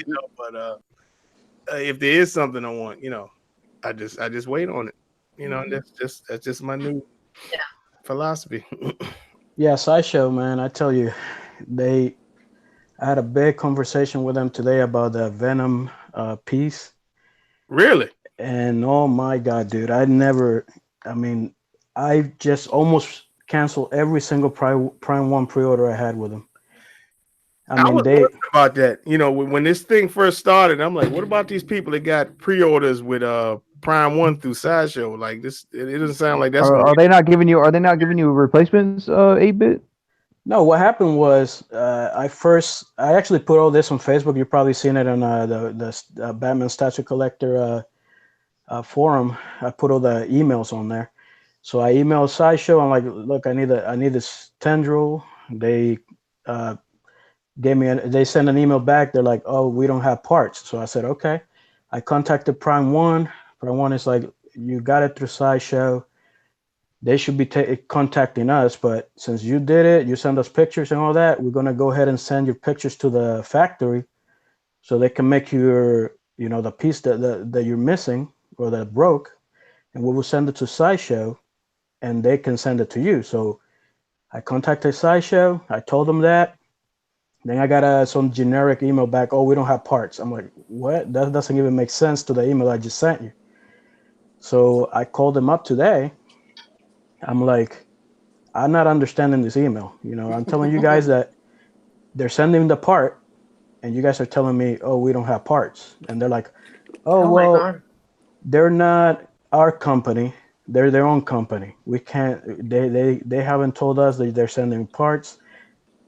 know, but if there is something I want, you know, I just wait on it. You know, and that's just my new philosophy. Yeah, Sideshow, man. I tell you, I had a big conversation with them today about the Venom piece, Really? and oh my God, dude, I mean, I just almost canceled every single Prime One pre-order I had with them. I I mean, was wondering about that. You know, when this thing first started, I'm like, what about these people that got pre-orders with Prime One through Sideshow? Like this, it doesn't sound like that's gonna are they not giving you? Are they not giving you replacements? 8-bit. no, what happened was I actually put all this on Facebook. You've probably seen it on the Batman Statue Collector forum. I put all the emails on there. So I emailed Sideshow. I'm like, look, I need this tendril. They uh, they sent an email back. They're like, oh, we don't have parts. So I said, okay. I contacted Prime One. Prime One is like, you got it through Sideshow. They should be contacting us, but since you did it, you send us pictures and all that, we're gonna go ahead and send your pictures to the factory so they can make your, you know, the piece that you're missing or that broke, and we will send it to Sideshow and they can send it to you. So I contacted Sideshow, I told them that. Then I got some generic email back, oh, we don't have parts. I'm like, what? That doesn't even make sense to the email I just sent you. So I called them up today. I'm like, I'm not understanding this email. You know, I'm telling you guys that they're sending the part, and you guys are telling me, oh, we don't have parts. And they're like, oh, Oh my well, God. they're not our company. They're their own company. We can't. They haven't told us that they're sending parts,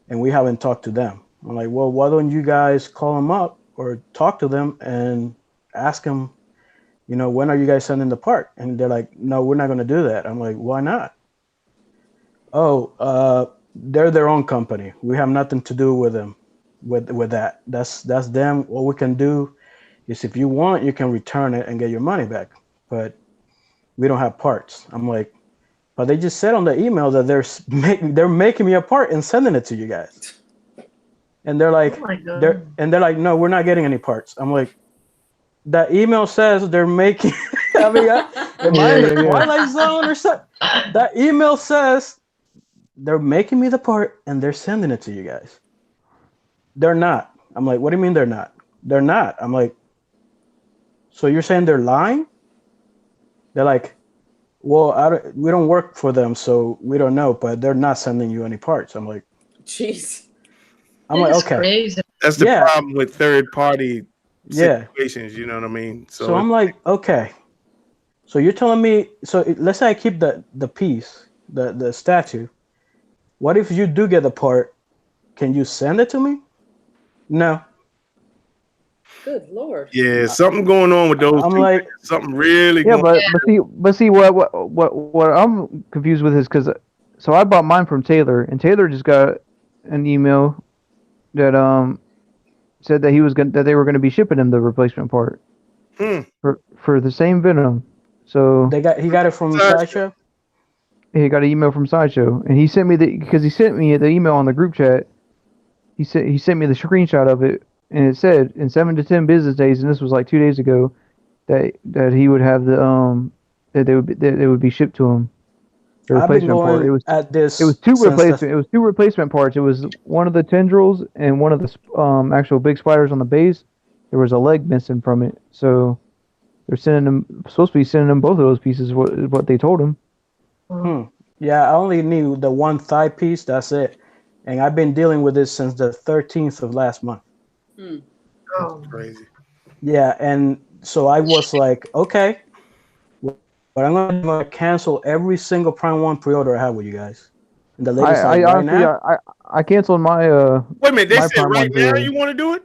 and we haven't talked to them. I'm like, well, why don't you guys call them up or talk to them and ask them, you know, when are you guys sending the part? And they're like, no, we're not going to do that. I'm like, why not? Oh, they're their own company. We have nothing to do with them, with that. That's them. What we can do is, if you want, you can return it and get your money back. But we don't have parts. I'm like, but they just said on the email that they're making me a part and sending it to you guys. And they're Oh like, my God. they're like, no, we're not getting any parts. I'm like, the email says they're making. I mean, am I in the Twilight Zone or something? That email says they're making me the part and they're sending it to you guys. They're not. I'm like, what do you mean they're not? They're not. I'm like, so you're saying they're lying? They're like, well, we don't work for them, so we don't know, but they're not sending you any parts. I'm like, Jeez. This is okay. crazy. That's the Yeah. problem with third party Yeah. situations. You know what I mean? So I'm like, okay. So you're telling me, so let's say I keep the piece, the statue. What if you do get the part? Can you send it to me? No. Good Lord. yeah, something going on with those I'm two. like, Something really Yeah, going. but see what I'm confused with is because so I bought mine from Taylor, and Taylor just got an email that said that that they were gonna be shipping him the replacement part for the same Venom. So he got it from Sideshow. he got an email from Sideshow, and he sent me because he sent me the email on the group chat. He sent me the screenshot of it, and it said in 7 to 10 business days, and this was like 2 days ago, that he would have the that they would be shipped to him. the I've been replacement part. going at this It was two since the replacement. It was two replacement parts. It was one of the tendrils and one of the actual big spiders on the base. There was a leg missing from it, so they're supposed to be sending them both of those pieces. What they told him. Yeah, I only need the one thigh piece. That's it. And I've been dealing with this since the 13th of last month. That's crazy. Yeah, and so I was like, okay, but I'm gonna cancel every single Prime One pre-order I have with you guys. And the lady's like, I right honestly, now? I canceled my Wait a minute, they my said Prime right One now pre-order. you want to do it?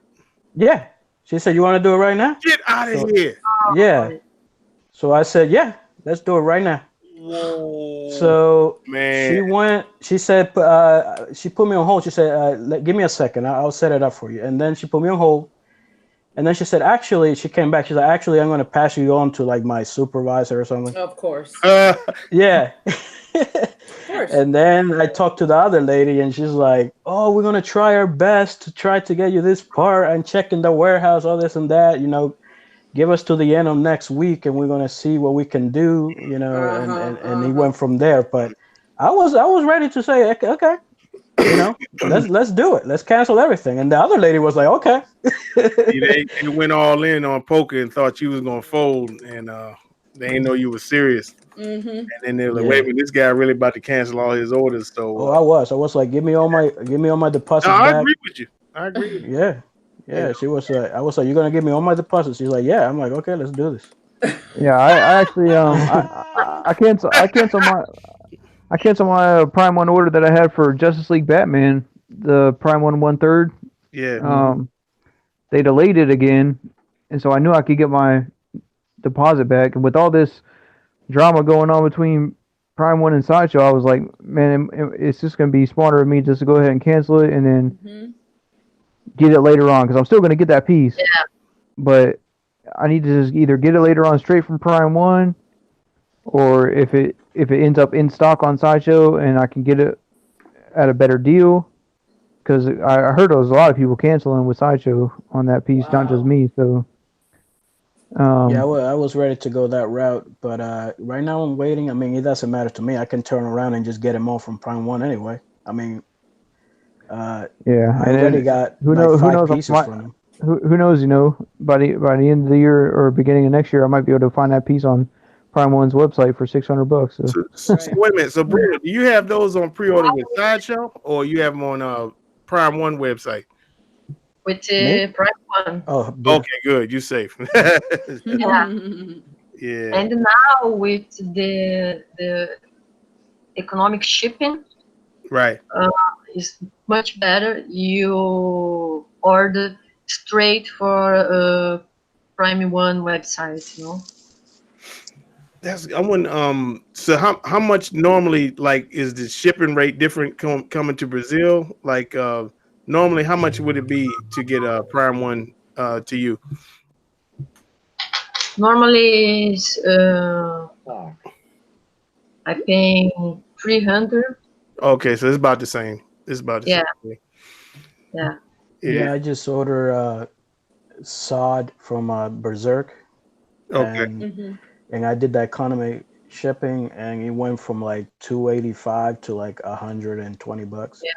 Yeah. She said, you want to do it right now? Get out of So- here! Yeah. So I said, yeah, let's do it right now. Whoa, So man. she went. She said she put me on hold. She said, "Give me a second. I'll set it up for you." And then she put me on hold. And then she said, "Actually," she came back. She's like, "Actually, I'm going to pass you on to like my supervisor or something." Of course. Yeah. Of course. And then I talked to the other lady, and she's like, "Oh, we're gonna try our best to try to get you this part and check in the warehouse, all this and that. You know, give us to the end of next week, and we're gonna see what we can do. You know." And he went from there. But I was ready to say, okay, you know, let's do it. Let's cancel everything. And the other lady was like, okay. See, they went all in on poker and thought you was gonna fold, and they didn't know you were serious. Mm-hmm. And then they're like, "Wait a minute, this guy really about to cancel all his orders." So, Oh, I was like, give me all my deposits no, I back. agree with you. I agree with you. Yeah. Yeah, she was like, I was like, you're gonna give me all my deposits. She's like, yeah. I'm like, okay, let's do this. Yeah, I actually I cancel my Prime One order that I had for Justice League Batman, the Prime One 1/3. Yeah. They delayed it again, and so I knew I could get my deposit back. And with all this drama going on between Prime One and Sideshow, I was like, man, it's just gonna be smarter of me just to go ahead and cancel it and then get it later on, because I'm still gonna get that piece. Yeah. But I need to just either get it later on straight from Prime One, or if it ends up in stock on Sideshow and I can get it at a better deal, because I heard there was a lot of people canceling with Sideshow on that piece, not just me. So Yeah, I was ready to go that route, but right now I'm waiting. I mean, it doesn't matter to me. I can turn around and just get them all from Prime One anyway. I mean, yeah, I already got who like knows 5 pieces from them. who knows, you know, by the end of the year or beginning of next year, I might be able to find that piece on Prime One's website for $600. So wait a minute. So, Bruno, do you have those on pre-order with Sideshow, or you have them on Prime One website? With Me? Prime One. Oh, yeah. Okay, good. You safe. Yeah. Yeah. And now with the economic shipping Right. is much better. You order straight for Prime One website, you know. I wouldn't. So how much normally, like, is the shipping rate different coming to Brazil? Like, normally how much would it be to get a Prime One to you? Normally is I pay 300. Okay, so it's about the same. It's about the Yeah. same. Yeah. Yeah, I just order sod from Berserk. Okay. And I did the economy shipping, and it went from like $285 to like $120. Yeah.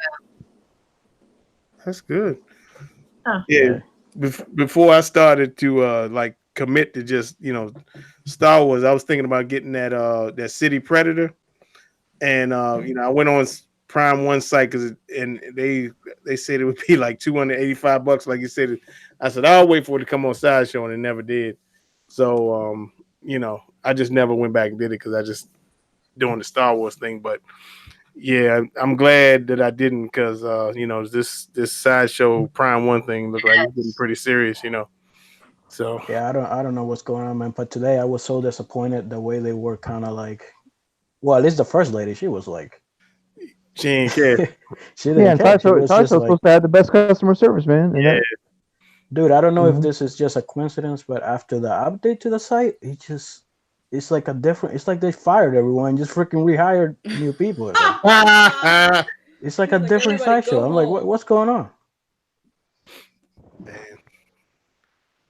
That's good. Huh. Yeah. Before I started to like commit to just Star Wars, I was thinking about getting that City Predator, and I went on Prime One site and they said it would be like $285, like you said. I said I'll wait for it to come on Sideshow, and it never did. So I just never went back and did it because I just doing the Star Wars thing. But yeah, I'm glad that I didn't, because this Sideshow Prime One thing looked like it's getting pretty serious. So Yeah, I don't know what's going on, man. But today I was so disappointed the way they were kind of like, well, at least the first lady, she was like, she ain't care. she didn't care. She was just like, supposed to have the best customer service, man. And Yeah. dude, I don't know if this is just a coincidence, but after the update to the site, it's like a different. It's like they fired everyone, just freaking rehired new people. It's like a different Sideshow. I'm like, what's going on? Man.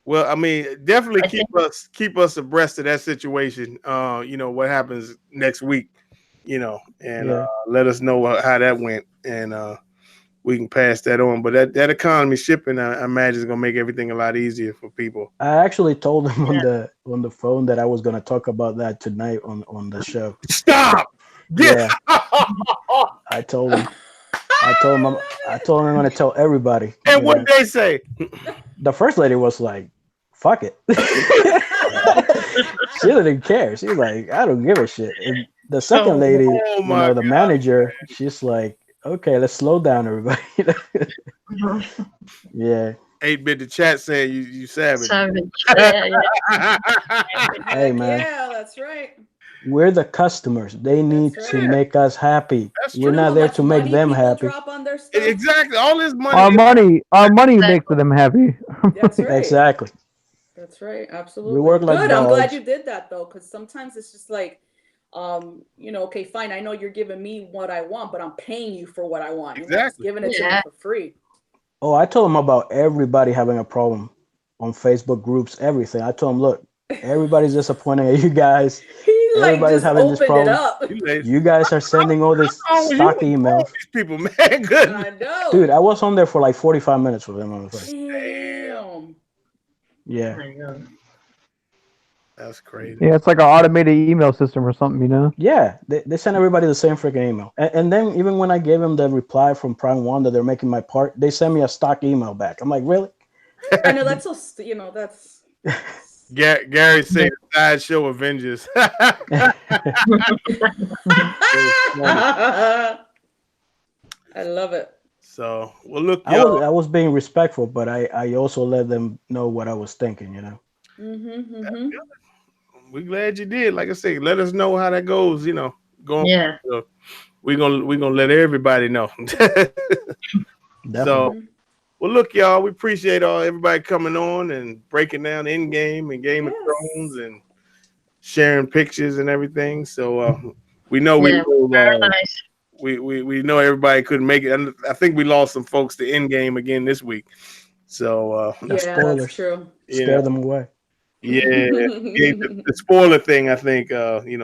Well, I mean, definitely keep us abreast of that situation. What happens next week, and let us know how that went, and we can pass that on. But that economy shipping, I imagine, is gonna make everything a lot easier for people. I actually told him on the phone that I was gonna talk about that tonight on the show. Stop. Yeah, I told him. I told him I'm gonna tell everybody. And what they say? The first lady was like, "Fuck it." She didn't care. She was like, "I don't give a shit." And the second lady, the manager, she's like, "Okay, let's slow down, everybody." Yeah. 8-bit the chat saying you savage. Hey man. Yeah, that's right. We're the customers. They need to make us happy. We're not there to make them happy. Drop on their stuff. Exactly. All this money. Our money makes them happy. That's right. Exactly. That's right. Absolutely. We work like good. dogs. I'm glad you did that though, because sometimes it's just like, okay, fine. I know you're giving me what I want, but I'm paying you for what I want. You're not just giving it to me for free. Oh, I told them about everybody having a problem on Facebook groups, everything. I told them, look, everybody's disappointed at you guys. Everybody's having this problem. You guys are sending all this stock emails. These people, man, good. I know. Dude, I was on there for like 45 minutes with them. I was like, damn. Yeah. That's crazy. Yeah, it's like an automated email system or something, Yeah, they send everybody the same freaking email. And then even when I gave them the reply from Prime One that they're making my part, they send me a stock email back. I'm like, really? I know that's so. That's. Gary said Sideshow Avengers. I love it. So, well, look, I was being respectful, but I also let them know what I was thinking, We're glad you did. Like I said, let us know how that goes. Yeah. We're gonna let everybody know. So, well, look, y'all. We appreciate everybody coming on and breaking down Endgame and Game of Thrones and sharing pictures and everything. So we know we know everybody couldn't make it. I think we lost some folks to Endgame again this week. So that's true. Scare them away. Yeah, the spoiler thing. I think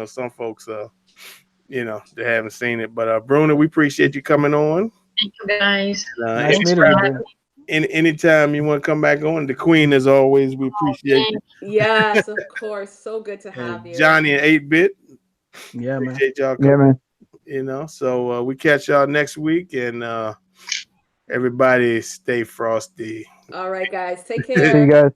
some folks they haven't seen it. But Bruna, we appreciate you coming on. Thank you guys. Nice meeting you. Anytime you want to come back on, the Queen as always. We appreciate you. Yes, of course. So good to have you, Johnny and 8-bit. Yeah, man. Appreciate y'all coming. Yeah, man. So we catch y'all next week, and everybody stay frosty. All right, guys. Take care. See you guys.